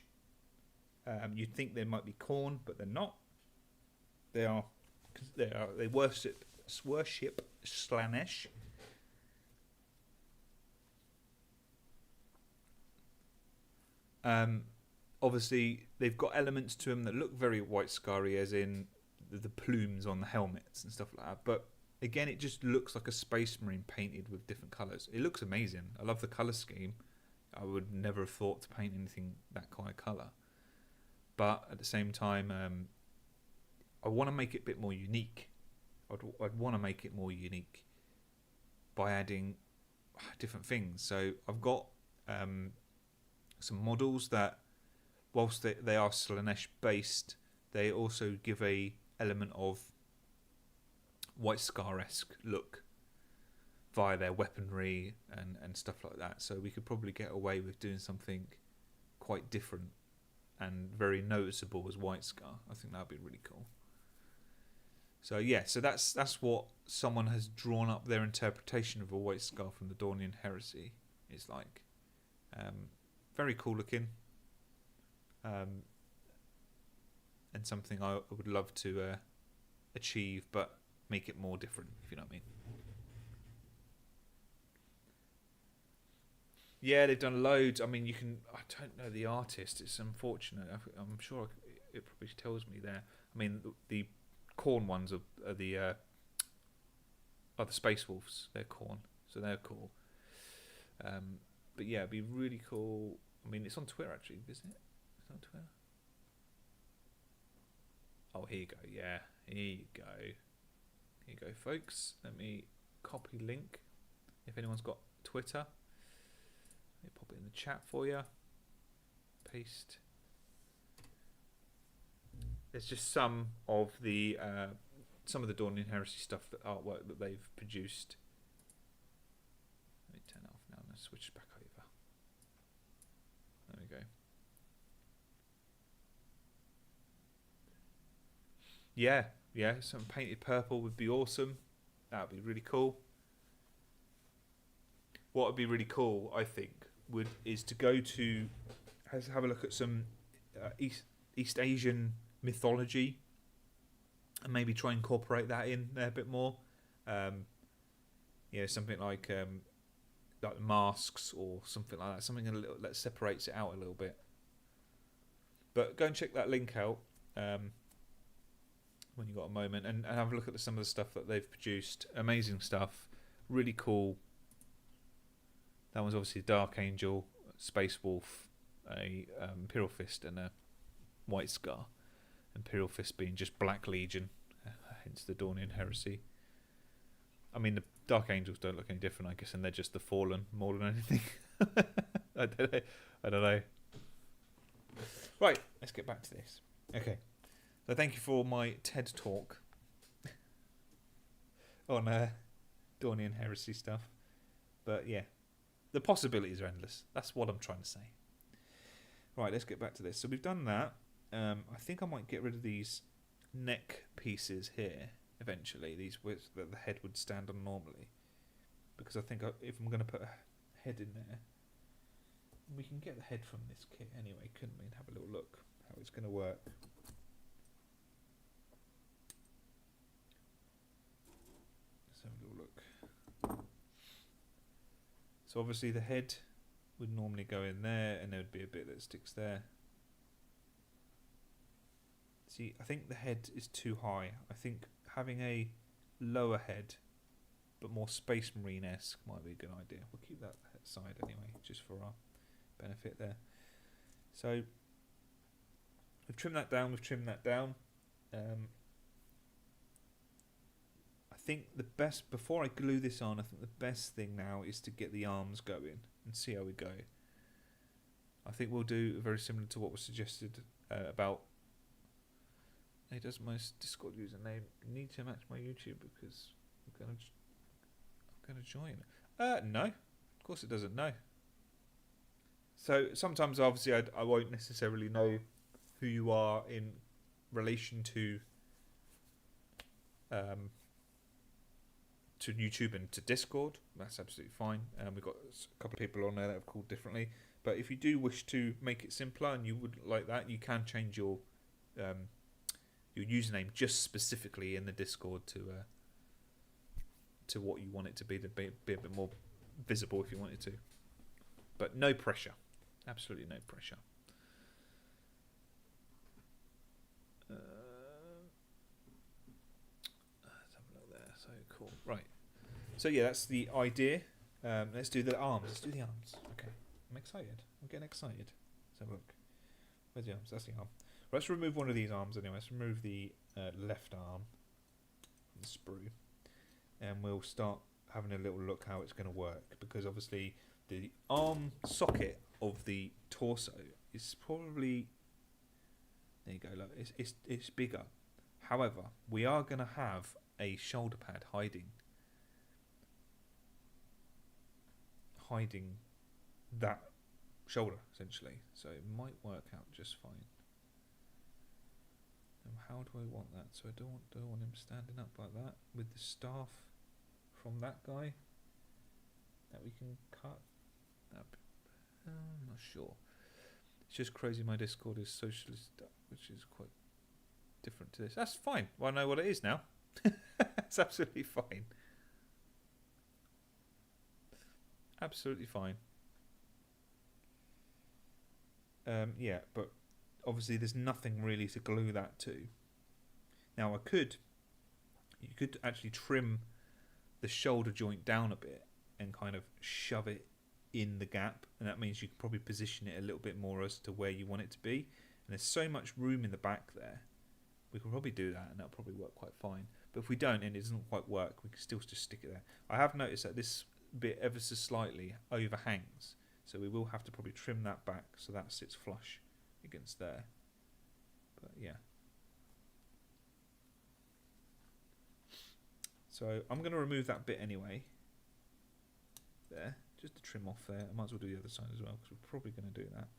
You'd think they might be Khorne, but they're not. They worship Slaanesh. Obviously, they've got elements to them that look very White Scar-y, as in the plumes on the helmets and stuff like that. But again, it just looks like a Space Marine painted with different colours. It looks amazing. I love the colour scheme. I would never have thought to paint anything that kind of colour. But at the same time, I want to make it a bit more unique. I'd want to make it more unique by adding different things. So I've got some models that, whilst they are Slaanesh based, they also give a element of White Scar-esque look via their weaponry and stuff like that. So we could probably get away with doing something quite different and very noticeable as White Scar. I think that would be really cool. So yeah, so that's what someone has drawn up their interpretation of a White Scar from the Dornian Heresy. It's like very cool looking, and something I would love to achieve, but make it more different, if you know what I mean. Yeah, they've done loads. I mean, I don't know the artist. It's unfortunate. I'm sure it probably tells me there. I mean, the Khorne ones are the Space Wolves. They're Khorne, so they're cool. But yeah, it'd be really cool. I mean, it's on Twitter actually, isn't it? It's on Twitter. Oh, here you go. Yeah, here you go. Here you go, folks. Let me copy link. If anyone's got Twitter, let me pop it in the chat for you. Paste. There's just some of the Dornian Heresy stuff, that artwork that they've produced. Let me turn it off now and switch it back over. There we go. Yeah, some painted purple would be awesome. That would be really cool. What would be really cool, I think, is to go to have a look at some East Asian mythology and maybe try and incorporate that in there a bit more. Something like masks or something like that. Something a little that separates it out a little bit. But go and check that link out when you got a moment, and have a look at some of the stuff that they've produced. Amazing stuff, really cool. That one's obviously Dark Angel, Space Wolf, a Imperial Fist, and a White Scar. Imperial Fist being just Black Legion, hence the Dornian Heresy. I mean, the Dark Angels don't look any different, I guess, and they're just the Fallen more than anything. I don't know. Right, let's get back to this. Okay, so thank you for my TED talk on Dornian Heresy stuff. But yeah, the possibilities are endless. That's what I'm trying to say. Right, let's get back to this. So we've done that. I think I might get rid of these neck pieces here eventually. These that the head would stand on normally, because I think if I'm going to put a head in there, we can get the head from this kit anyway, couldn't we? And have a little look how it's going to work. Let's have a little look. So obviously the head would normally go in there, and there would be a bit that sticks there. See, I think the head is too high. I think having a lower head, but more Space Marine-esque, might be a good idea. We'll keep that side anyway, just for our benefit there. So we've trimmed that down. I think the best, before I glue this on, I think the best thing now is to get the arms going and see how we go. I think we'll do very similar to what was suggested about. Hey, does my Discord username need to match my YouTube, because I'm gonna join? No, of course it doesn't. No. So sometimes, obviously, I won't necessarily know who you are in relation to YouTube and to Discord, that's absolutely fine. We've got a couple of people on there that have called differently. But if you do wish to make it simpler and you would like that, you can change your username just specifically in the Discord to what you want it to be a bit more visible if you wanted to. But no pressure. Absolutely no pressure. Let's have a look there. So cool. Right. So yeah, that's the idea. Let's do the arms. Let's do the arms. Okay. I'm excited. I'm getting excited. Let's have a look. Where's the arms? That's the arm. Well, let's remove one of these arms anyway. Let's remove the left arm from the sprue. And we'll start having a little look how it's going to work. Because obviously the arm socket of the torso is probably... There you go. Look, it's bigger. However, we are going to have a shoulder pad hiding that shoulder essentially, so it might work out just fine. And how do I want that? So I don't want him standing up like that with the staff from that guy that we can cut. I'm not sure. It's just crazy. My Discord is socialist, which is quite different to this. That's fine. Well, I know what it is now. It's absolutely fine. Absolutely fine. Yeah, but obviously there's nothing really to glue that to. Now you could actually trim the shoulder joint down a bit and kind of shove it in the gap, and that means you can probably position it a little bit more as to where you want it to be. And there's so much room in the back there, we could probably do that and that'll probably work quite fine. But if we don't and it doesn't quite work, we can still just stick it there. I have noticed that this bit ever so slightly overhangs, so we will have to probably trim that back so that sits flush against there. But yeah, so I'm going to remove that bit anyway there, just to trim off there. I might as well do the other side as well because we're probably going to do that.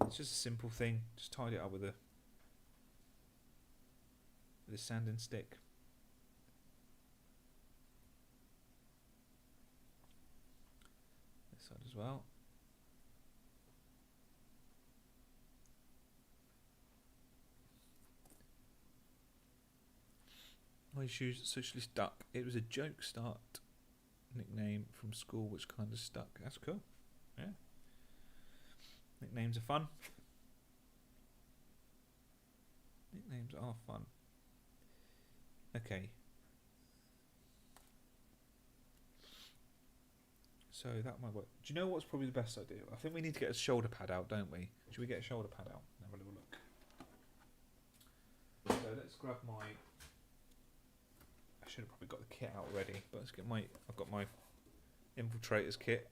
It's just a simple thing, just tidy it up with a sanding stick. This side as well. I choose Socialist Duck. It was a joke start nickname from school which kind of stuck. That's cool. Yeah. Nicknames are fun. Nicknames are fun. Okay. So that might work. Do you know what's probably the best idea? I think we need to get a shoulder pad out, don't we? Should we get a shoulder pad out and have a little look? So let's grab my... I should have probably got the kit out already, but let's get my... I've got my Infiltrators kit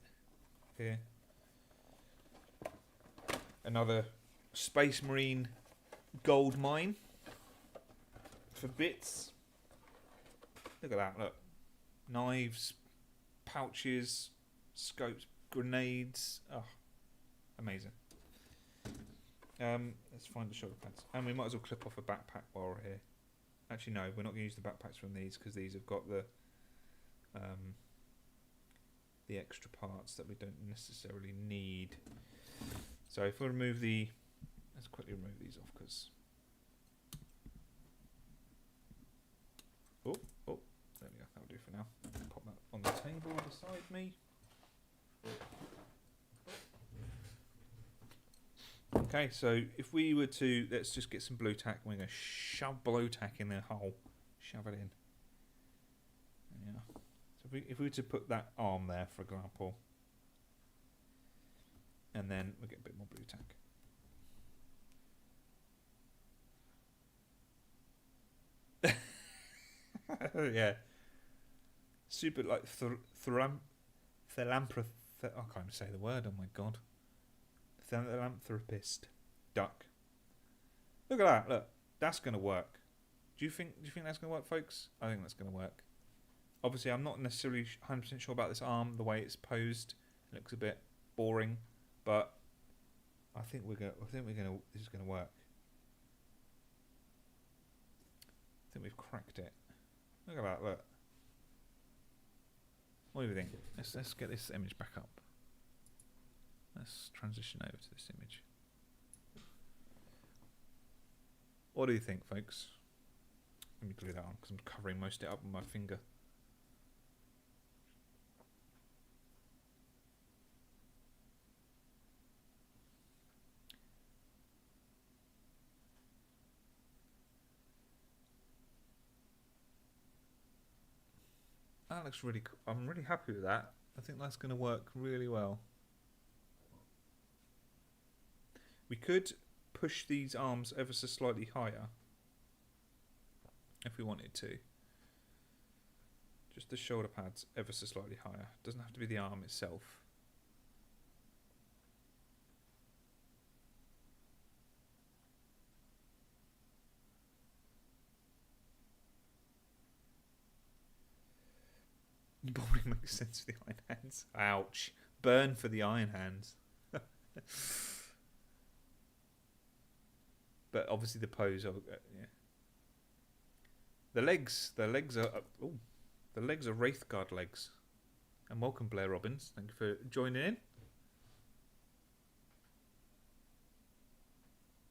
here. Another Space Marine gold mine for bits. Look at that, look. Knives, pouches, scopes, grenades. Oh, amazing. Let's find the shoulder pads. And we might as well clip off a backpack while we're here. Actually, no, we're not going to use the backpacks from these because these have got the extra parts that we don't necessarily need. So if we remove the... Let's quickly remove these off because... Oh, there we go. That'll do for now. Pop that on the table beside me. Okay, so if we were to... Let's just get some blue tack. We're going to shove blue tack in the hole. Shove it in. Yeah. So if we were to put that arm there, for example, and then we'll get a bit more blue tack. Yeah. Super like philanthropist. I can't even say the word. Oh my god. Philanthropist duck. Look at that. Look, that's going to work. Do you think that's going to work, folks? I think that's going to work. Obviously, I'm not necessarily 100% sure about this arm. The way it's posed, it looks a bit boring, but I think this is going to work. think we've cracked it. Look at that, look. What do you think? Let's get this image back up. Let's transition over to this image. What do you think, folks? Let me glue that on because I'm covering most of it up with my finger. That looks really cool. I'm really happy with that. I think that's going to work really well. We could push these arms ever so slightly higher if we wanted to. Just the shoulder pads ever so slightly higher. Doesn't have to be the arm itself. Probably makes sense for the iron hands. Ouch. Burn for the iron hands. But obviously the pose of yeah. The legs are the legs are Wraithguard legs. And welcome Blair Robbins. Thank you for joining in.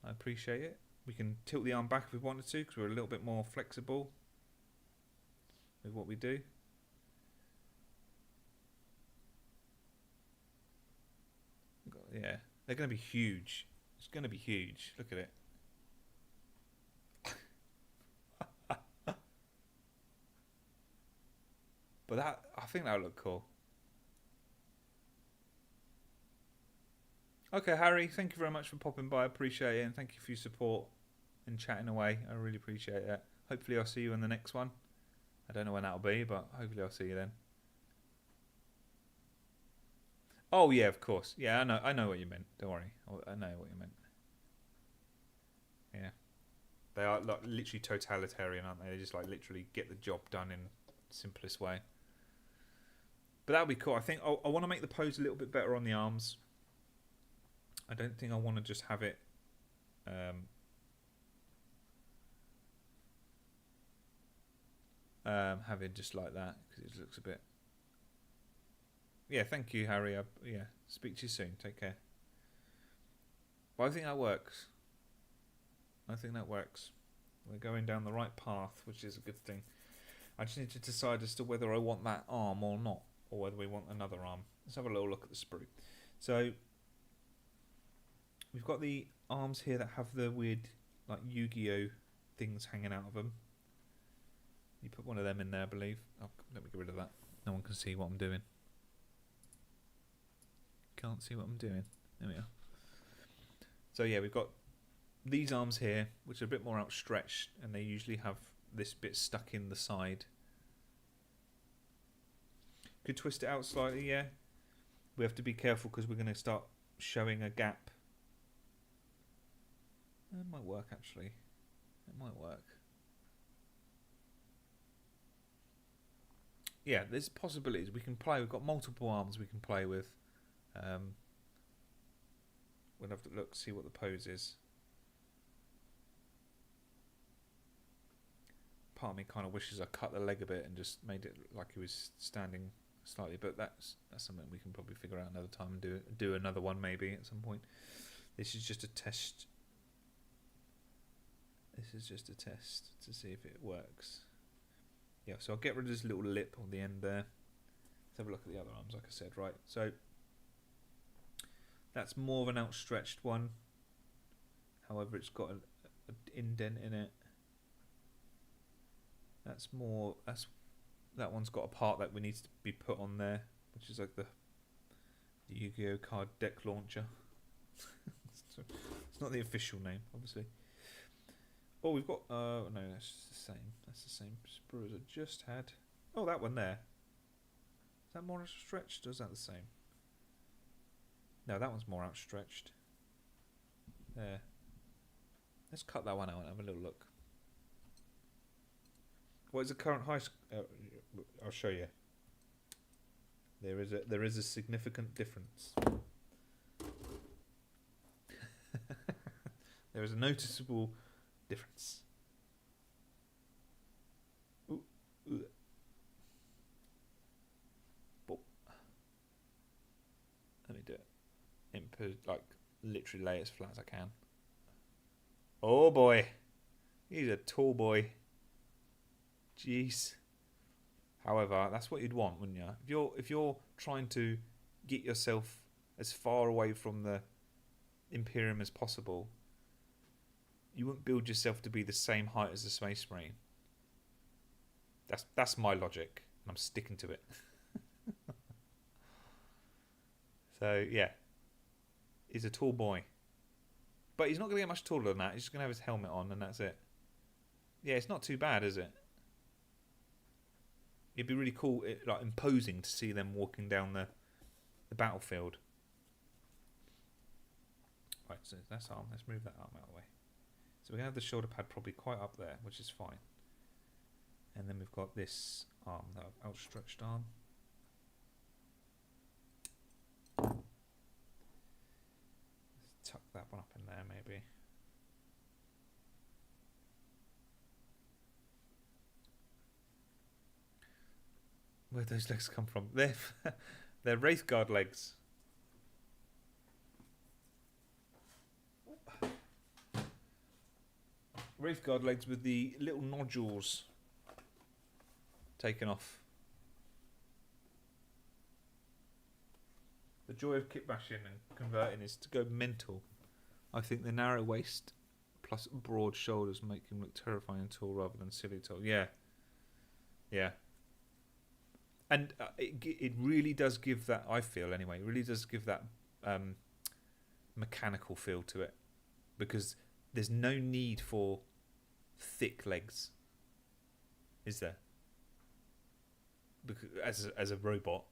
I appreciate it. We can tilt the arm back if we wanted to because we're a little bit more flexible with what we do. Yeah, they're going to be huge. It's going to be huge. Look at it. But that, I think that would look cool. Okay, Harry, thank you very much for popping by. I appreciate it, and thank you for your support and chatting away. I really appreciate that. Hopefully I'll see you in the next one. I don't know when that'll be, but hopefully I'll see you then. Oh yeah, of course. Yeah, I know what you meant. Don't worry. I know what you meant. Yeah. They are like literally totalitarian, aren't they? They just like literally get the job done in the simplest way. But that would be cool. I think I want to make the pose a little bit better on the arms. I don't think I want to just have it having just like that because it looks a bit. Yeah, thank you, Harry. Yeah, speak to you soon. Take care. But I think that works. I think that works. We're going down the right path, which is a good thing. I just need to decide as to whether I want that arm or not, or whether we want another arm. Let's have a little look at the sprue. So we've got the arms here that have the weird, like Yu-Gi-Oh things hanging out of them. You put one of them in there, I believe. Oh, let me get rid of that. No one can see what I'm doing. Can't see what I'm doing. There we are. So yeah, we've got these arms here, which are a bit more outstretched, and they usually have this bit stuck in the side. Could twist it out slightly, yeah. We have to be careful because we're going to start showing a gap. It might work, actually. It might work. Yeah, there's possibilities. We can play. We've got multiple arms we can play with. We'll have to look, see what the pose is. Part of me kind of wishes I cut the leg a bit and just made it like he was standing slightly, but that's something we can probably figure out another time and do another one maybe at some point. This is just a test. This is just a test to see if it works. Yeah, so I'll get rid of this little lip on the end there. Let's have a look at the other arms, like I said, right? So that's more of an outstretched one. However, it's got an indent in it. That one's got a part that we need to be put on there, which is like the Yu-Gi-Oh card deck launcher. It's not the official name, obviously. Oh, we've got. No, that's the same. That's the same sprue as I just had. Oh, that one there. Is that more outstretched, or is that the same? No, that one's more outstretched. There. Let's cut that one out and have a little look. What is the current high? I'll show you. There is a significant difference. There is a noticeable difference. to like literally lay it as flat as I can. Oh boy, he's a tall boy. Jeez. However, that's what you'd want, wouldn't you? If you're trying to get yourself as far away from the Imperium as possible, you wouldn't build yourself to be the same height as the Space Marine. That's my logic, and I'm sticking to it. So yeah, he's a tall boy, but he's not going to get much taller than that. He's just going to have his helmet on, and that's it. Yeah, it's not too bad, is it? It'd be really cool, like imposing, to see them walking down the battlefield. Right, so that's arm. Let's move that arm out of the way. So we're going to have the shoulder pad probably quite up there, which is fine. And then we've got this arm, the outstretched arm. Let's tuck that one up in there, maybe. Where'd those legs come from? They're Wraithguard legs. Wraithguard legs with the little nodules taken off. The joy of kitbashing and converting is to go mental. I think the narrow waist plus broad shoulders make him look terrifying and tall rather than silly tall. Yeah. Yeah. And it really does give that, I feel anyway, it really does give that mechanical feel to it. Because there's no need for thick legs, is there? Because as a robot,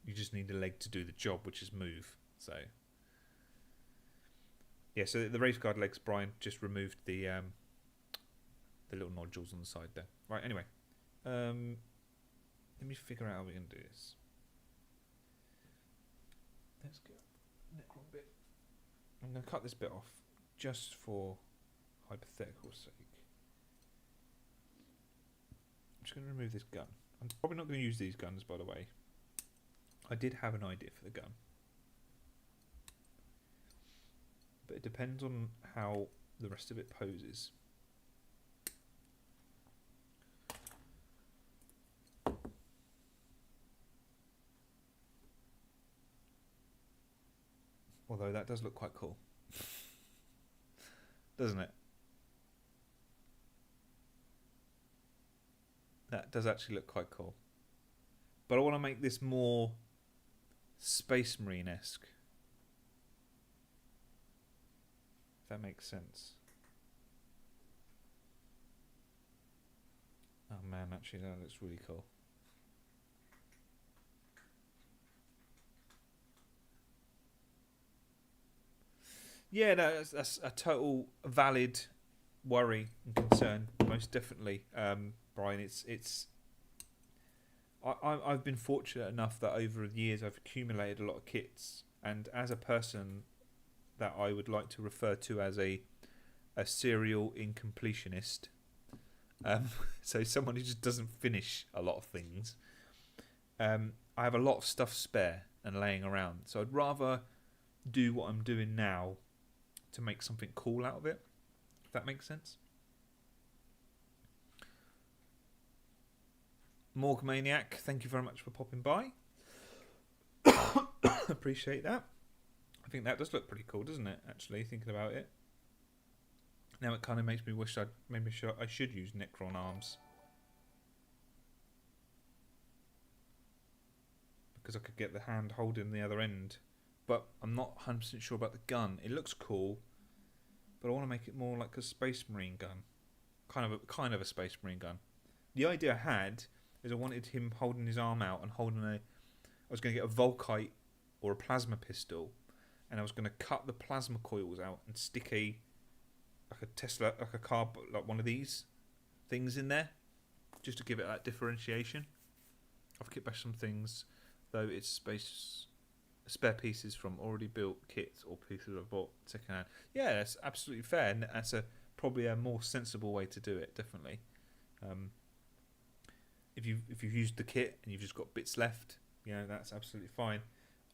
you just need a leg to do the job, which is move. So yeah, so the Wraithguard legs, Brian just removed the little nodules on the side there. Right, anyway, let me figure out how we're going to do this. Let's go Necron bit. I'm going to cut this bit off just for hypothetical sake. I'm just going to remove this gun. I'm probably not going to use these guns, by the way. I did have an idea for the gun, but it depends on how the rest of it poses. Although that does look quite cool, doesn't it? That does actually look quite cool. But I want to make this more Space Marine-esque. If that makes sense. Oh man, actually that looks really cool. Yeah, no, that's a total valid worry and concern, most definitely, Brian. I've been fortunate enough that over the years I've accumulated a lot of kits, and as a person that I would like to refer to as a serial incompletionist, so someone who just doesn't finish a lot of things, I have a lot of stuff spare and laying around, so I'd rather do what I'm doing now to make something cool out of it, if that makes sense. Morgmaniac, thank you very much for popping by. Appreciate that. I think that does look pretty cool, doesn't it, actually, thinking about it. Now it kind of makes me wish I should use Necron arms, because I could get the hand holding the other end. But I'm not 100% sure about the gun. It looks cool, but I want to make it more like a Space Marine gun. Kind of a Space Marine gun. The idea I had is I wanted him holding his arm out and holding I was going to get a Volkite or a plasma pistol, and I was going to cut the plasma coils out and stick like a Tesla, like a car, like one of these things in there, just to give it that differentiation. I've kitbashed some things, though it's spare pieces from already built kits or pieces I bought second hand. Yeah, that's absolutely fair, and that's probably a more sensible way to do it, definitely. If you've used the kit and you've just got bits left, that's absolutely fine.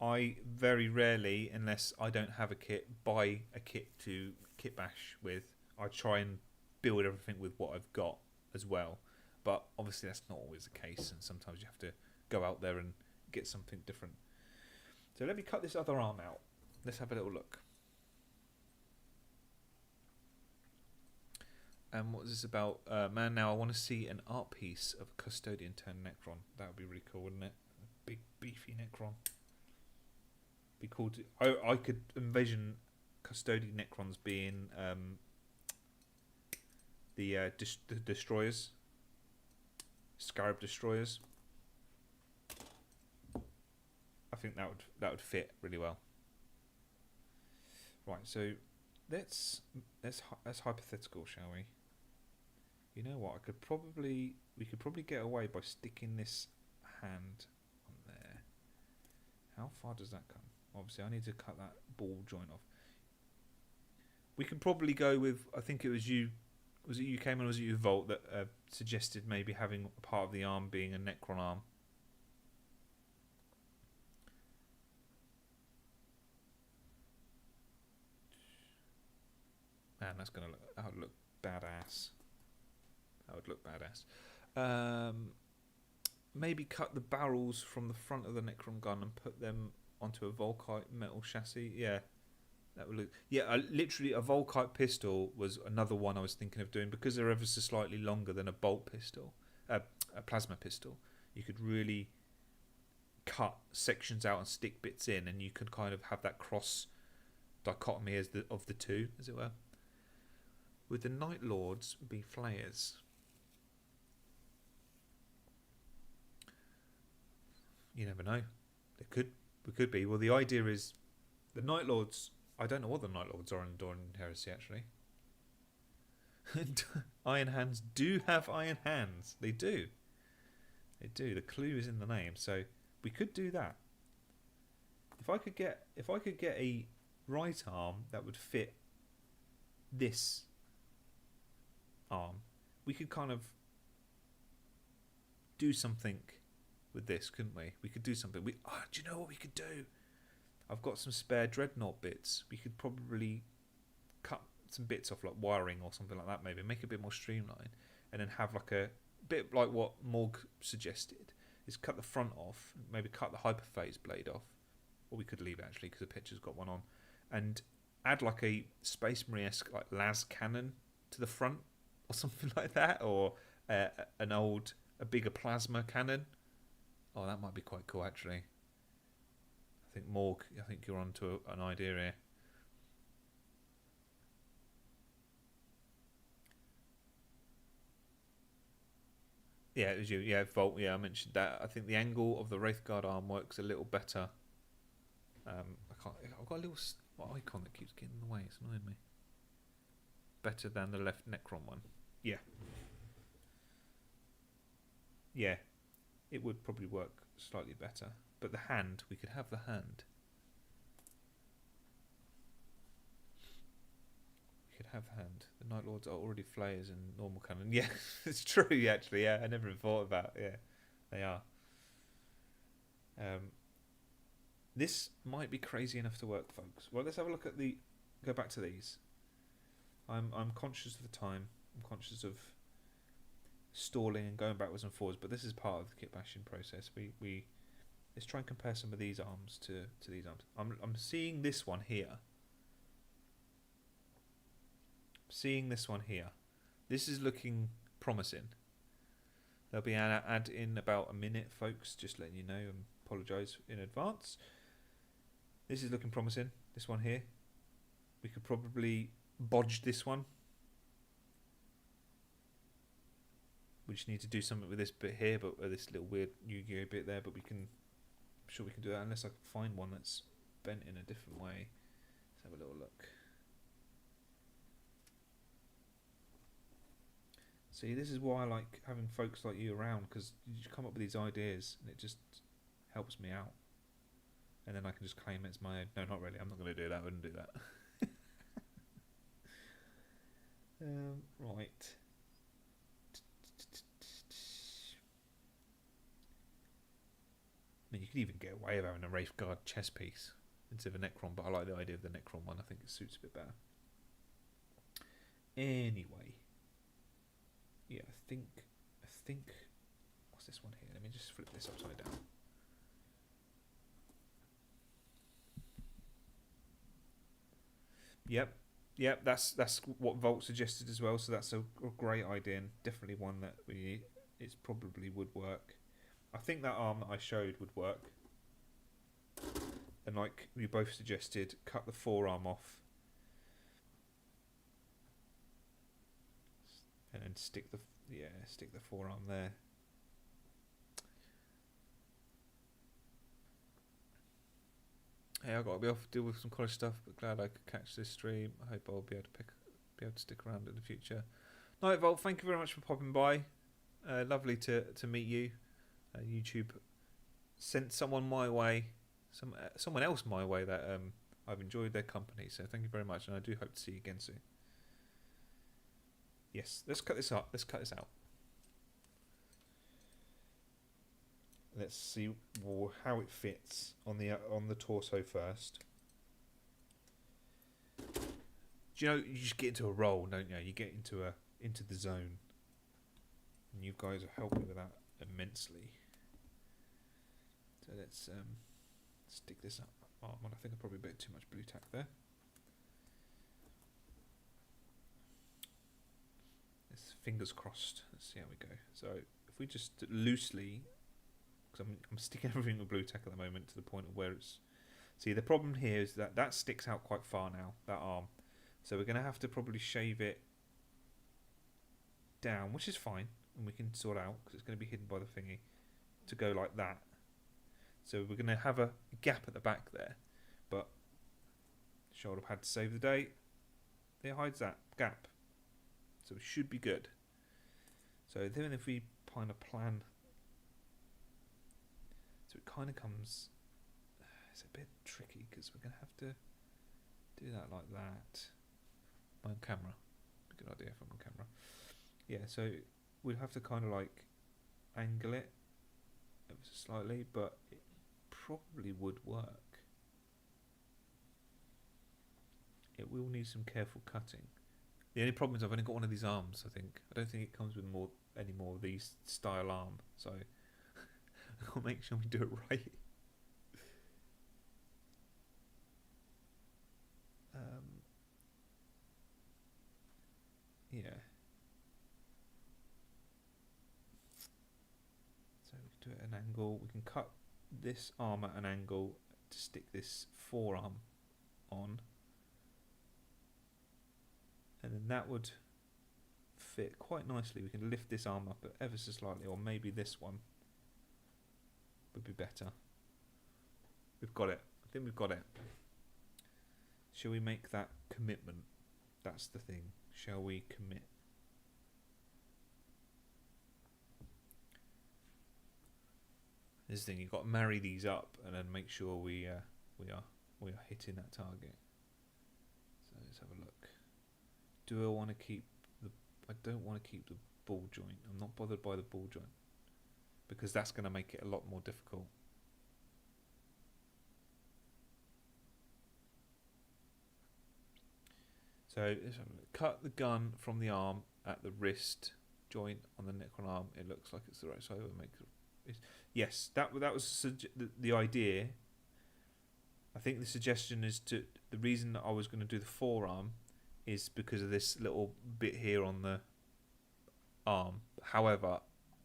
I very rarely, unless I don't have a kit, buy a kit to kitbash with. I try and build everything with what I've got as well. But obviously that's not always the case, and sometimes you have to go out there and get something different. So let me cut this other arm out. Let's have a little look. And what is this about? Man, now I want to see an art piece of a custodian turned Necron. That would be really cool, wouldn't it? A big beefy Necron. Be cool to. I could envision custodian Necrons being the destroyers, scarab destroyers. I think that would fit really well. Right, so that's hypothetical, shall we? You know what? We could probably get away by sticking this hand on there. How far does that come? Obviously, I need to cut that ball joint off. We could probably go with. I think it was you. Was it you came or was it you Volt that suggested maybe having part of the arm being a Necron arm? Man, that would look badass. That would look badass. Maybe cut the barrels from the front of the Necron gun and put them onto a Volkite metal chassis. Yeah, that would look. Yeah, literally a Volkite pistol was another one I was thinking of doing because they're ever so slightly longer than a bolt pistol, a plasma pistol. You could really cut sections out and stick bits in, and you could kind of have that cross dichotomy of the two, as it were. Would the Night Lords be flayers? You never know. We could be. Well, the idea is the Night Lords. I don't know what the Night Lords are in Dawn Heresy actually. Iron Hands do have iron hands. They do. They do. The clue is in the name. So we could do that. If I could get a right arm that would fit this arm, we could kind of do something with this, couldn't we? We could do something. Do you know what we could do? I've got some spare dreadnought bits. We could probably cut some bits off, like wiring or something like that, maybe make it a bit more streamlined, and then have like a bit like what Morg suggested, is cut the front off, maybe cut the hyperphase blade off, or we could leave it actually because the picture's got one on, and add like a Space Marine-esque like las cannon to the front or something like that, or a bigger plasma cannon. Oh, that might be quite cool actually. I think Morg, I think you're onto an idea here. Yeah, it was you. Yeah, Volt. Yeah, I mentioned that. I think the angle of the Wraithguard arm works a little better. I've got a little icon that keeps getting in the way. It's annoying me. Better than the left Necron one. Yeah. Yeah. It would probably work slightly better. But the hand, we could have the hand. We could have the hand. The Night Lords are already flayers in normal canon. Yeah, it's true actually. Yeah, I never even thought about it. Yeah, they are. This might be crazy enough to work, folks. Well, let's have a look at go back to these. I'm conscious of the time. I'm conscious of stalling and going backwards and forwards, but this is part of the kit bashing process. We let's try and compare some of these arms to these arms. I'm seeing this one here. Seeing this one here. This is looking promising. There'll be an ad in about a minute, folks, just letting you know, and apologise in advance. This is looking promising. This one here. We could probably bodge this one. We just need to do something with this bit here, but this little weird Yu-Gi-Oh bit there, but I'm sure we can do that unless I can find one that's bent in a different way. Let's have a little look. See, this is why I like having folks like you around, because you just come up with these ideas and it just helps me out. And then I can just claim it's my own. No, not really. I'm not going to do that. I wouldn't do that. Right. I mean, you could even get away with having a Wraith Guard chest piece instead of a Necron, but I like the idea of the Necron one. I think it suits a bit better. Anyway, yeah, I think. What's this one here? Let me just flip this upside down. Yep. That's what Volt suggested as well. So that's a great idea and definitely one that it's probably would work. I think that arm that I showed would work. And like we both suggested, cut the forearm off. And then stick the forearm there. Hey, I've got to be off to deal with some college stuff, but glad I could catch this stream. I hope I'll be able to stick around in the future. Night Volt, thank you very much for popping by. Lovely to meet you. YouTube sent someone my way, someone else my way that I've enjoyed their company. So thank you very much, and I do hope to see you again soon. Yes, let's cut this up. Let's cut this out. Let's see how it fits on the torso first. Do you know, you just get into a role, don't you? You get into the zone, and you guys are helping with that immensely. So let's stick this up. Oh, I think I probably a bit too much blue tack there. Let's fingers crossed. Let's see how we go. So if we just loosely. Because I'm sticking everything with blue tack at the moment to the point of where it's... See, the problem here is that sticks out quite far now, that arm. So we're going to have to probably shave it down, which is fine. And we can sort out, because it's going to be hidden by the thingy, to go like that. So we're going to have a gap at the back there. But shoulder pad to save the day. It hides that gap. So it should be good. So then if we kind of plan... So it kind of comes, it's a bit tricky because we're going to have to do that like that. On camera. Good idea if I'm on camera. Yeah, so we'll have to kind of like angle it ever so slightly, but it probably would work. It will need some careful cutting. The only problem is I've only got one of these arms, I think. I don't think it comes with any more of these style arm, so... I'll make sure we do it right. Yeah. So we can do it at an angle. We can cut this arm at an angle to stick this forearm on. And then that would fit quite nicely. We can lift this arm up ever so slightly, or maybe this one would be better. We've got it. I think we've got it. Shall we make that commitment? That's the thing. Shall we commit? This is the thing. You've got to marry these up and then make sure we are hitting that target. So let's have a look. Do I want to keep the? I don't want to keep the ball joint. I'm not bothered by the ball joint, because that's going to make it a lot more difficult. So cut the gun from the arm at the wrist joint on the Necron arm. It looks like it's the right side. Yes, that was the idea. I think the suggestion is the reason that I was going to do the forearm is because of this little bit here on the arm. However,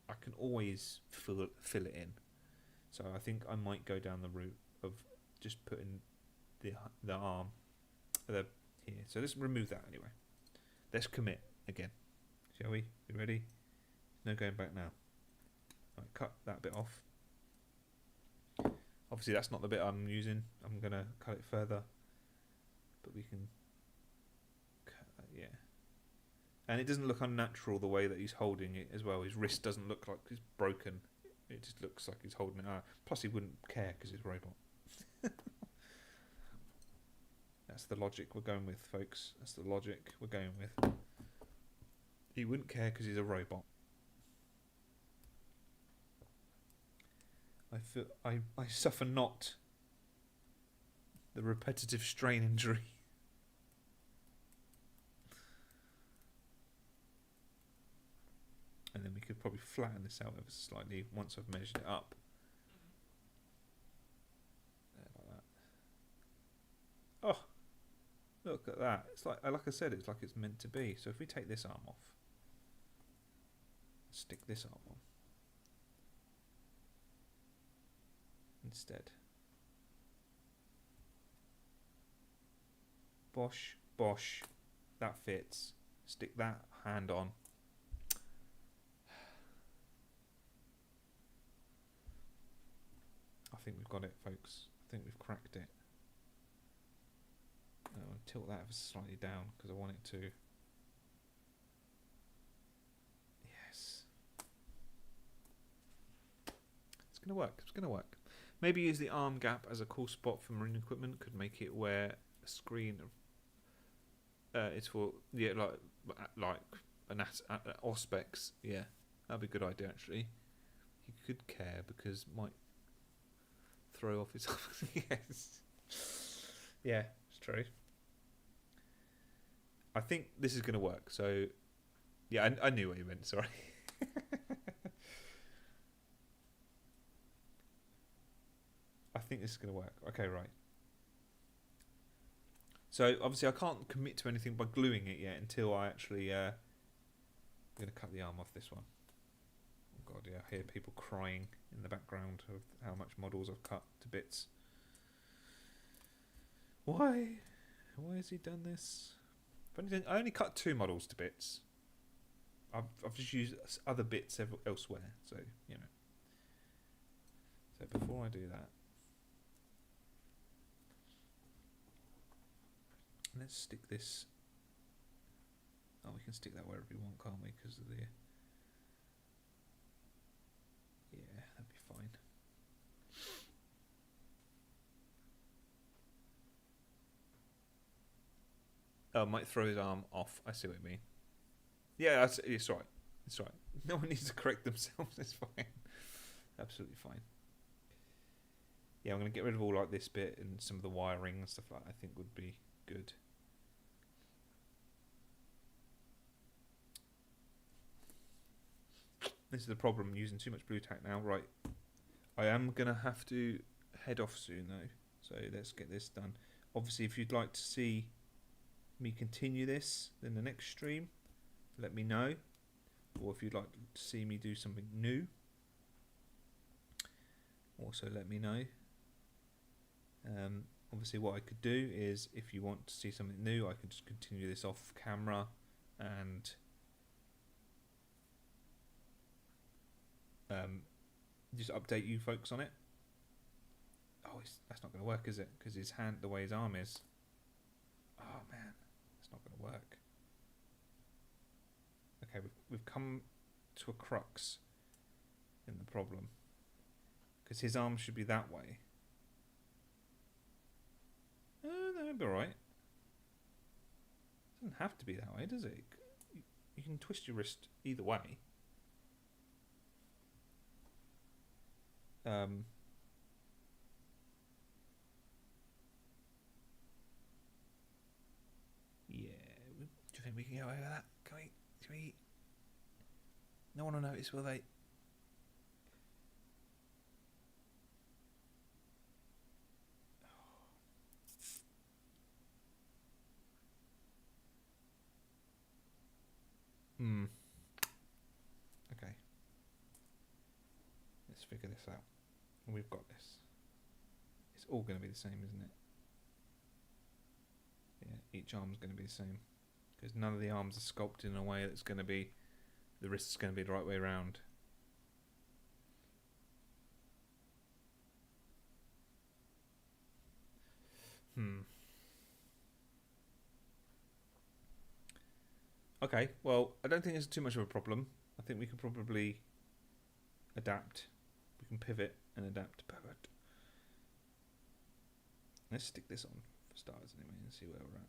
I can always fill it in. So I think I might go down the route of just putting the arm here. So let's remove that anyway. Let's commit again. Shall we? You ready? No going back now. Right, cut that bit off. Obviously that's not the bit I'm using. I'm going to cut it further. But we can cut that, yeah. And it doesn't look unnatural the way that he's holding it as well. His wrist doesn't look like it's broken. It just looks like he's holding it out. Plus he wouldn't care because he's a robot. That's the logic we're going with, folks. That's the logic we're going with. He wouldn't care because he's a robot. I suffer not the repetitive strain injury. And then we could probably flatten this out ever so slightly once I've measured it up. There, like that. Oh, look at that. It's like I said, it's like it's meant to be. So if we take this arm off, stick this arm on instead. Bosh, bosh. That fits. Stick that hand on. I think we've got it, folks. I think we've cracked it. I'll tilt that slightly down because I want it to. Yes. It's going to work. It's going to work. Maybe use the arm gap as a cool spot for marine equipment. Could make it where a screen. It's for like an Auspex. Yeah, that'd be a good idea actually. He could care because it might throw off his. Yes. Yeah, it's true. I think this is going to work. So, yeah, I knew what you meant. Sorry. I think this is going to work. Okay, right. So, obviously, I can't commit to anything by gluing it yet until I actually... I'm going to cut the arm off this one. Oh, God, yeah. I hear people crying in the background of how much models I've cut to bits. Why? Why has he done this? I only cut 2 models to bits. I've just used other bits elsewhere, so, you know. So, before I do that... Let's stick this. Oh, we can stick that wherever we want, can't we? Because of the. Yeah, that'd be fine. Oh, I might throw his arm off. I see what you mean. Yeah, it's right. It's right. No one needs to correct themselves. It's fine. Absolutely fine. Yeah, I'm going to get rid of all like this bit and some of the wiring and stuff like that. I think would be good. This is the problem, using too much blue tack now. Right, I am going to have to head off soon though, so let's get this done. Obviously, if you'd like to see me continue this in the next stream, let me know. Or if you'd like to see me do something new, also let me know. Obviously what I could do is, if you want to see something new, I can just continue this off camera and just update you folks on it. Oh, that's not going to work, is it? Because his hand, the way his arm is. Oh man, it's not going to work. Okay, we've come to a crux in the problem, because his arm should be that way. No, it'll be alright. It doesn't have to be that way, does it? You can twist your wrist either way. Yeah, do you think we can get away with that? Can we? No one will notice, will they? Okay. Let's figure this out. We've got this. It's all going to be the same, isn't it? Yeah, each arm's going to be the same. Because none of the arms are sculpted in a way that's going to be... The wrist's going to be the right way around. Okay, well, I don't think it's too much of a problem. I think we can probably adapt. We can pivot and adapt. Pivot. Let's stick this on for starters anyway and see where we're at.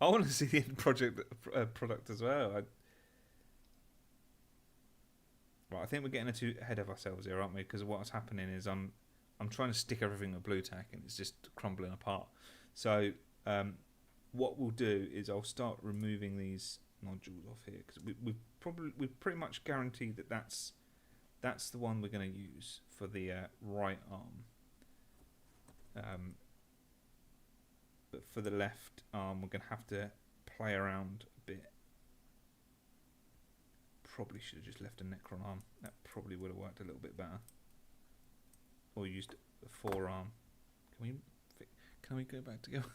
I want to see the end product as well. Right, I think we're getting too ahead of ourselves here, aren't we? Because what's happening is I'm trying to stick everything with blue tack and it's just crumbling apart. So what we'll do is I'll start removing these nodules off here because we've pretty much guaranteed that that's the one we're going to use for the right arm. But for the left arm, we're going to have to play around a bit. Probably should have just left a Necron arm. That probably would have worked a little bit better. Or used a forearm. Can we go back together?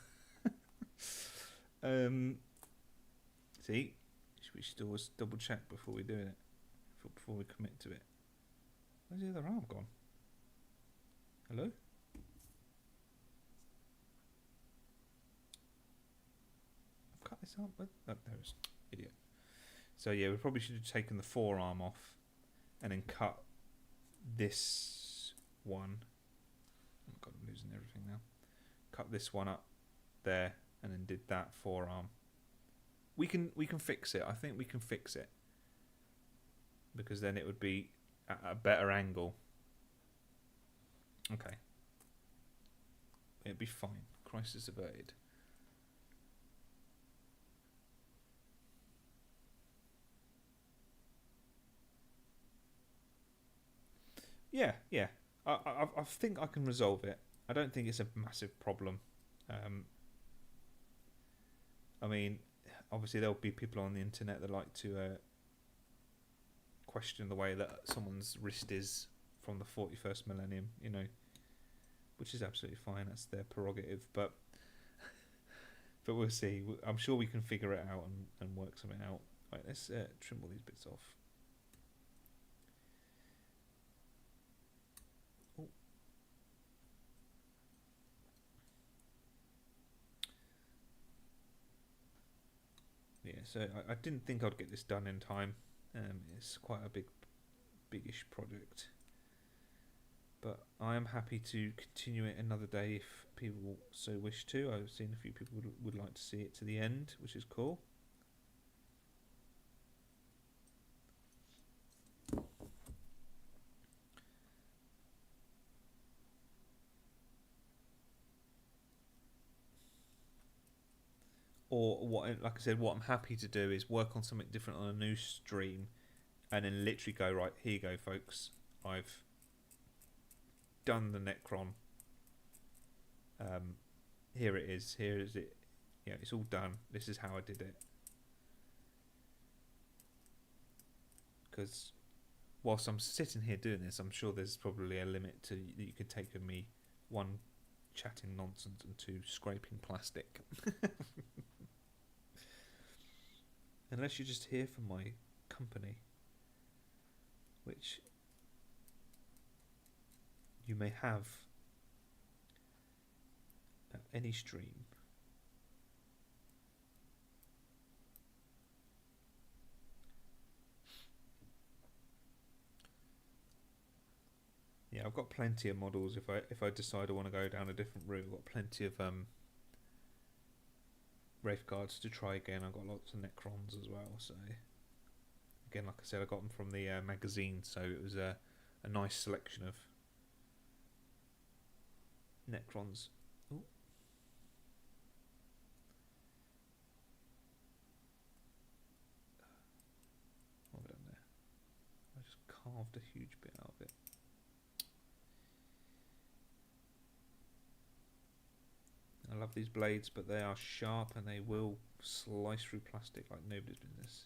See, we should always double check before we do it, before we commit to it. Where's the other arm gone? Hello? I've cut this arm. Oh, there it is. Idiot. So yeah, we probably should have taken the forearm off and then cut this one. Oh God, I'm losing everything now. Cut this one up there and then did that forearm. We can fix it. I think we can fix it because then it would be at a better angle. Okay. It'd be fine. Crisis averted. Yeah. I think I can resolve it. I don't think it's a massive problem. I mean, obviously there'll be people on the internet that like to question the way that someone's wrist is from the 41st millennium, you know, which is absolutely fine. That's their prerogative, but we'll see. I'm sure we can figure it out and work something out. Right, let's trim all these bits off. Oh. Yeah, so I didn't think I'd get this done in time. It's quite a big-ish project. But I am happy to continue it another day if people so wish to. I've seen a few people would like to see it to the end, which is cool. Or like I said, what I'm happy to do is work on something different on a new stream, and then literally go, right, here you go, folks. I've done the Necron. Here it is. Here is it. Yeah, it's all done. This is how I did it. Because whilst I'm sitting here doing this, I'm sure there's probably a limit to that you could take of me. One, chatting nonsense, and two, scraping plastic. Unless you're just here for my company, which you may have at any stream. Yeah, I've got plenty of models. If I decide I want to go down a different route, I've got plenty of Wraith Guards to try again. I've got lots of Necrons as well. So again, like I said, I got them from the magazine, so it was a nice selection of Necrons. Ooh. What have I done there? I just carved a huge bit out of it. I love these blades, but they are sharp and they will slice through plastic like nobody's business.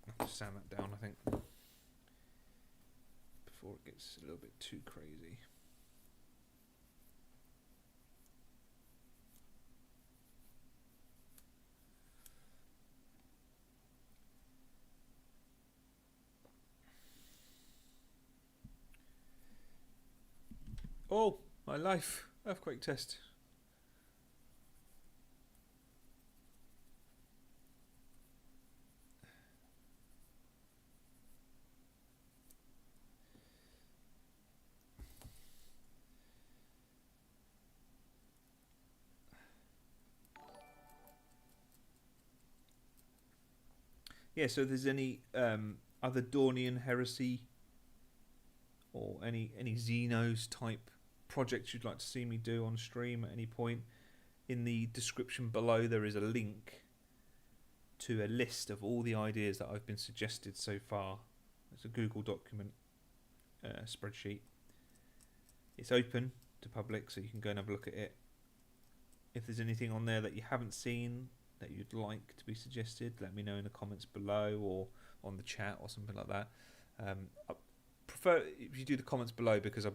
I'll have to sand that down, I think, before it gets a little bit too crazy. Oh, my life! Earthquake test. yeah, so if there's any other Dornian heresy or any Xenos type projects you'd like to see me do on stream at any point, in the description below there is a link to a list of all the ideas that I've been suggested so far. It's a Google document spreadsheet. It's open to public, so you can go and have a look at it. If there's anything on there that you haven't seen that you'd like to be suggested, let me know in the comments below or on the chat or something like that. I prefer if you do the comments below, because I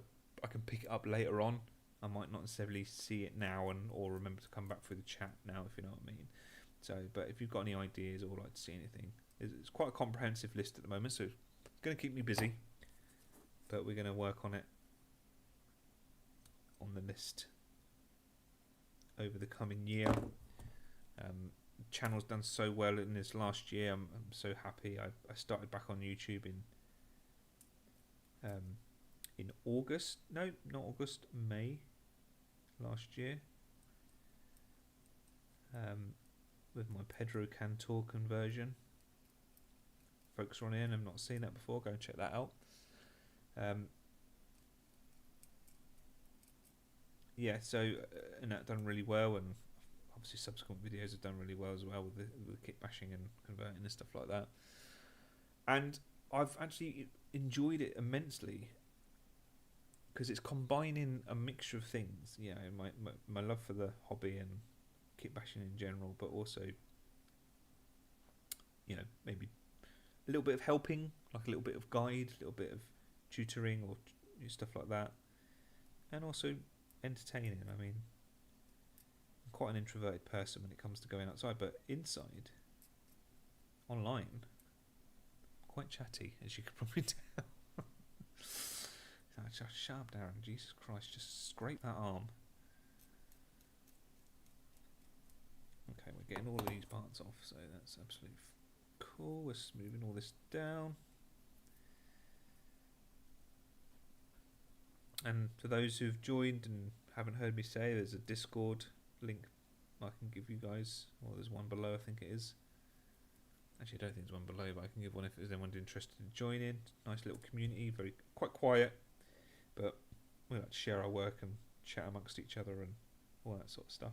can pick it up later on. I might not necessarily see it now or remember to come back through the chat now, if you know what I mean. So, but if you've got any ideas or would like to see anything, it's quite a comprehensive list at the moment, so it's going to keep me busy. But we're going to work on it, on the list, over the coming year. Channel's done so well in this last year. I'm so happy. I started back on YouTube in August. No, not August. May last year. With my Pedro Cantor conversion. Folks are on in. I've not seen that before. Go and check that out. Yeah, so and that done really well, and obviously subsequent videos have done really well as well with kitbashing and converting and stuff like that. And I've actually enjoyed it immensely because it's combining a mixture of things. You know, my love for the hobby and kitbashing in general, but also, you know, maybe a little bit of helping, like a little bit of guide, a little bit of tutoring or stuff like that, and also entertaining. I mean, I'm quite an introverted person when it comes to going outside, but inside, online, quite chatty, as you could probably tell. Just shut up, Darren. Jesus Christ, just scrape that arm. Okay, we're getting all of these parts off, so that's absolutely cool. We're smoothing all this down. And for those who've joined and haven't heard me say, there's a Discord link I can give you guys. Well, there's one below, I think it is. Actually, I don't think there's one below, but I can give one if there's anyone interested in joining. Nice little community, quite quiet, but we like to share our work and chat amongst each other and all that sort of stuff.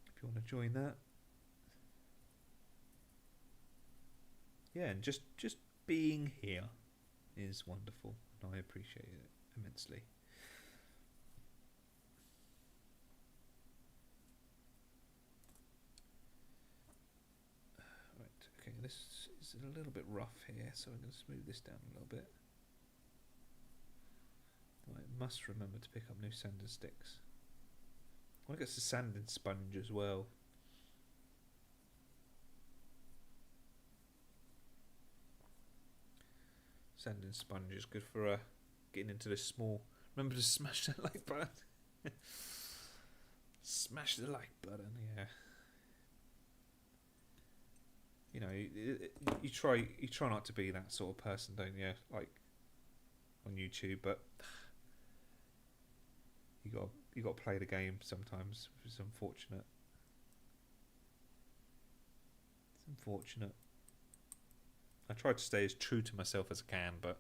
If you want to join that. Yeah, and just being here is wonderful, and I appreciate it immensely. Right, okay, this is a little bit rough here, so I'm going to smooth this down a little bit. I must remember to pick up new sanding sticks. I want to get some sanding sponge as well. Sanding sponge is good for getting into this small. Remember to smash that like button. Smash the like button, yeah. You know, you try not to be that sort of person, don't you? Like on YouTube, but you got to play the game sometimes. It's unfortunate. It's unfortunate. I try to stay as true to myself as I can, but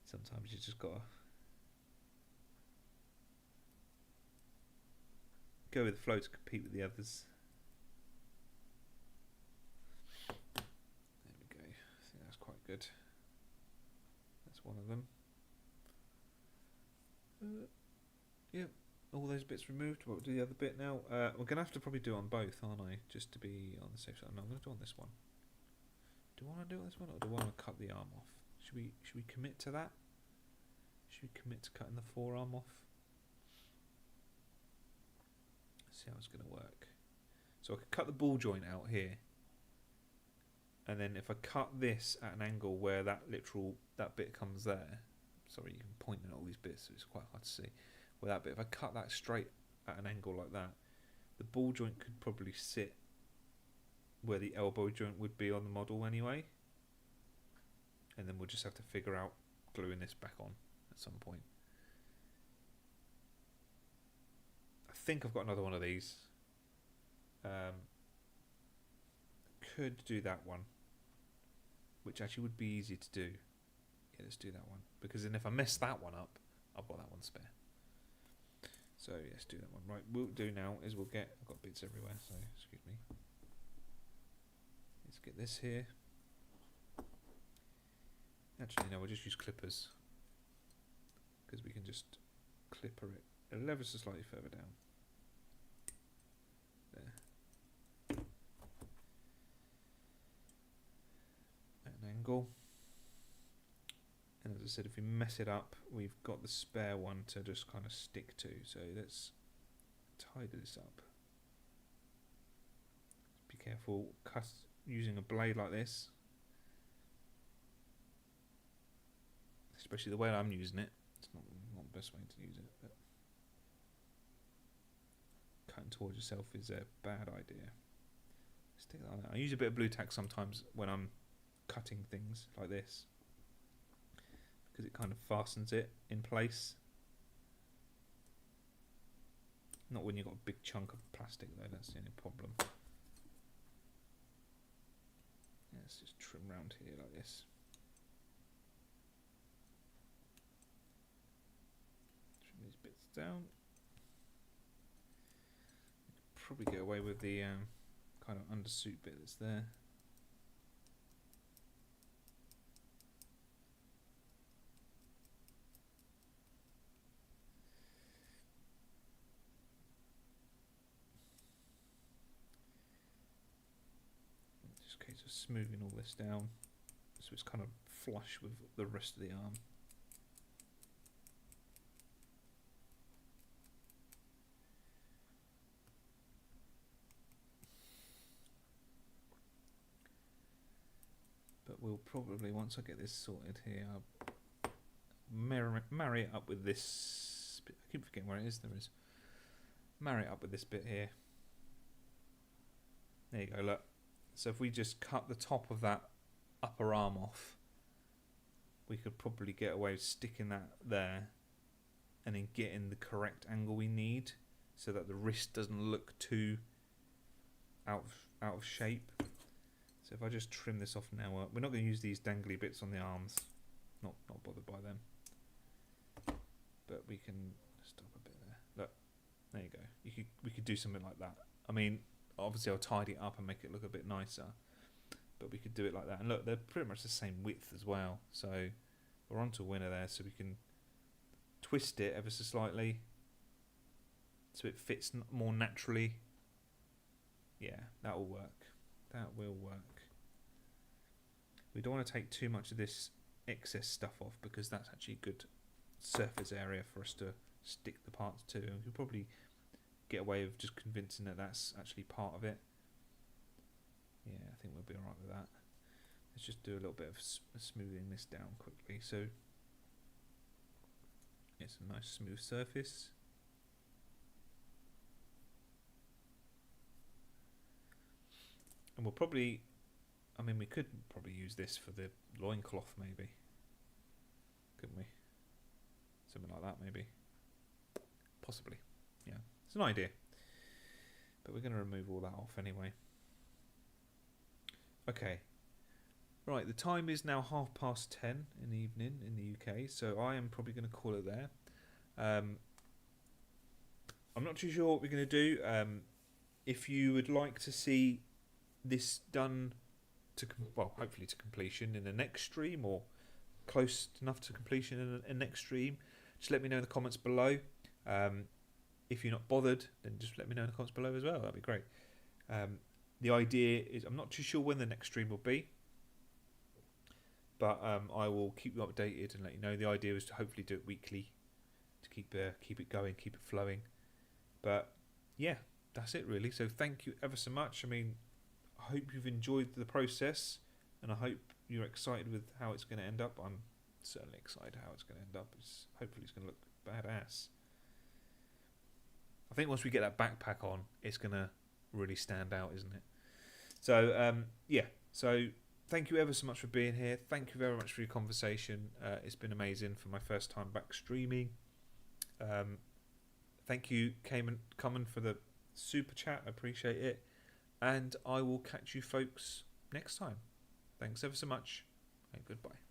sometimes you just gotta go with the flow to compete with the others. There we go. I think that's quite good. That's one of them. Yep, all those bits removed. We'll do the other bit now. We're gonna have to probably do it on both, aren't I? Just to be on the safe side. No, I'm gonna do it on this one. Do I want to do this one, or do I want to cut the arm off? Should we commit to that? Should we commit to cutting the forearm off? Let's see how it's going to work. So I could cut the ball joint out here, and then if I cut this at an angle where that bit comes there. Sorry, you can point at all these bits, so it's quite hard to see. Where that bit, if I cut that straight at an angle like that, the ball joint could probably sit where the elbow joint would be on the model anyway, and then we'll just have to figure out gluing this back on at some point. I think I've got another one of these, could do that one, which actually would be easy to do. Yeah, let's do that one, because then if I mess that one up, I've got that one spare. So yeah, let's do that one. Right, what we'll do now is I've got bits everywhere, so excuse me. Let's get this here. Actually, no, we'll just use clippers, because we can just clipper it ever so slightly further down. There. At an angle. And as I said, if we mess it up, we've got the spare one to just kind of stick to. So let's tidy this up. Be careful using a blade like this. Especially the way I'm using it. It's not the best way to use it. But cutting towards yourself is a bad idea. Stick that on there. I use a bit of blue tack sometimes when I'm cutting things like this, because it kind of fastens it in place. Not when you've got a big chunk of plastic though, that's the only problem. Yeah, let's just trim round here like this. Trim these bits down. Probably get away with the kind of undersuit bit that's there. Just a case of smoothing all this down so it's kind of flush with the rest of the arm. But we'll probably, once I get this sorted here, I'll marry it up with this bit. I keep forgetting where it is. There is. Marry it up with this bit here. There you go, look. So if we just cut the top of that upper arm off, we could probably get away with sticking that there and then getting the correct angle we need so that the wrist doesn't look too out of shape. So if I just trim this off now, we're not going to use these dangly bits on the arms. Not bothered by them. But we can stop a bit there. Look, there you go. We could do something like that. I mean, obviously I'll tidy it up and make it look a bit nicer, but we could do it like that. And look, they're pretty much the same width as well. So we're on to a winner there. So we can twist it ever so slightly so it fits more naturally. Yeah, that will work. That will work. We don't want to take too much of this excess stuff off, because that's actually a good surface area for us to stick the parts to, and we could probably get away with just convincing that that's actually part of it. Yeah, I think we'll be alright with that. Let's just do a little bit of smoothing this down quickly. So it's a nice smooth surface. And we'll probably, I mean, we could probably use this for the loincloth maybe. Couldn't we? Something like that maybe. Possibly. Yeah, it's an idea. But we're going to remove all that off anyway. Okay. Right, the time is now 10:30 in the evening in the UK, so I am probably going to call it there. I'm not too sure what we're going to do. If you would like to see this done to, well, hopefully to completion in the next stream, or close enough to completion in the next stream, just let me know in the comments below. If you're not bothered, then just let me know in the comments below as well. That'd be great. The idea is, I'm not too sure when the next stream will be, but I will keep you updated and let you know. The idea is to hopefully do it weekly to keep it going, keep it flowing. But yeah, that's it really. So thank you ever so much. I mean, I hope you've enjoyed the process, and I hope you're excited with how it's going to end up. I'm certainly excited how it's going to end up. Hopefully it's going to look badass. I think once we get that backpack on, it's going to really stand out, isn't it? So yeah, so thank you ever so much for being here. Thank you very much for your conversation. It's been amazing for my first time back streaming. Thank you, Kamen, for the super chat. I appreciate it. and I will catch you folks next time. Thanks ever so much, and goodbye.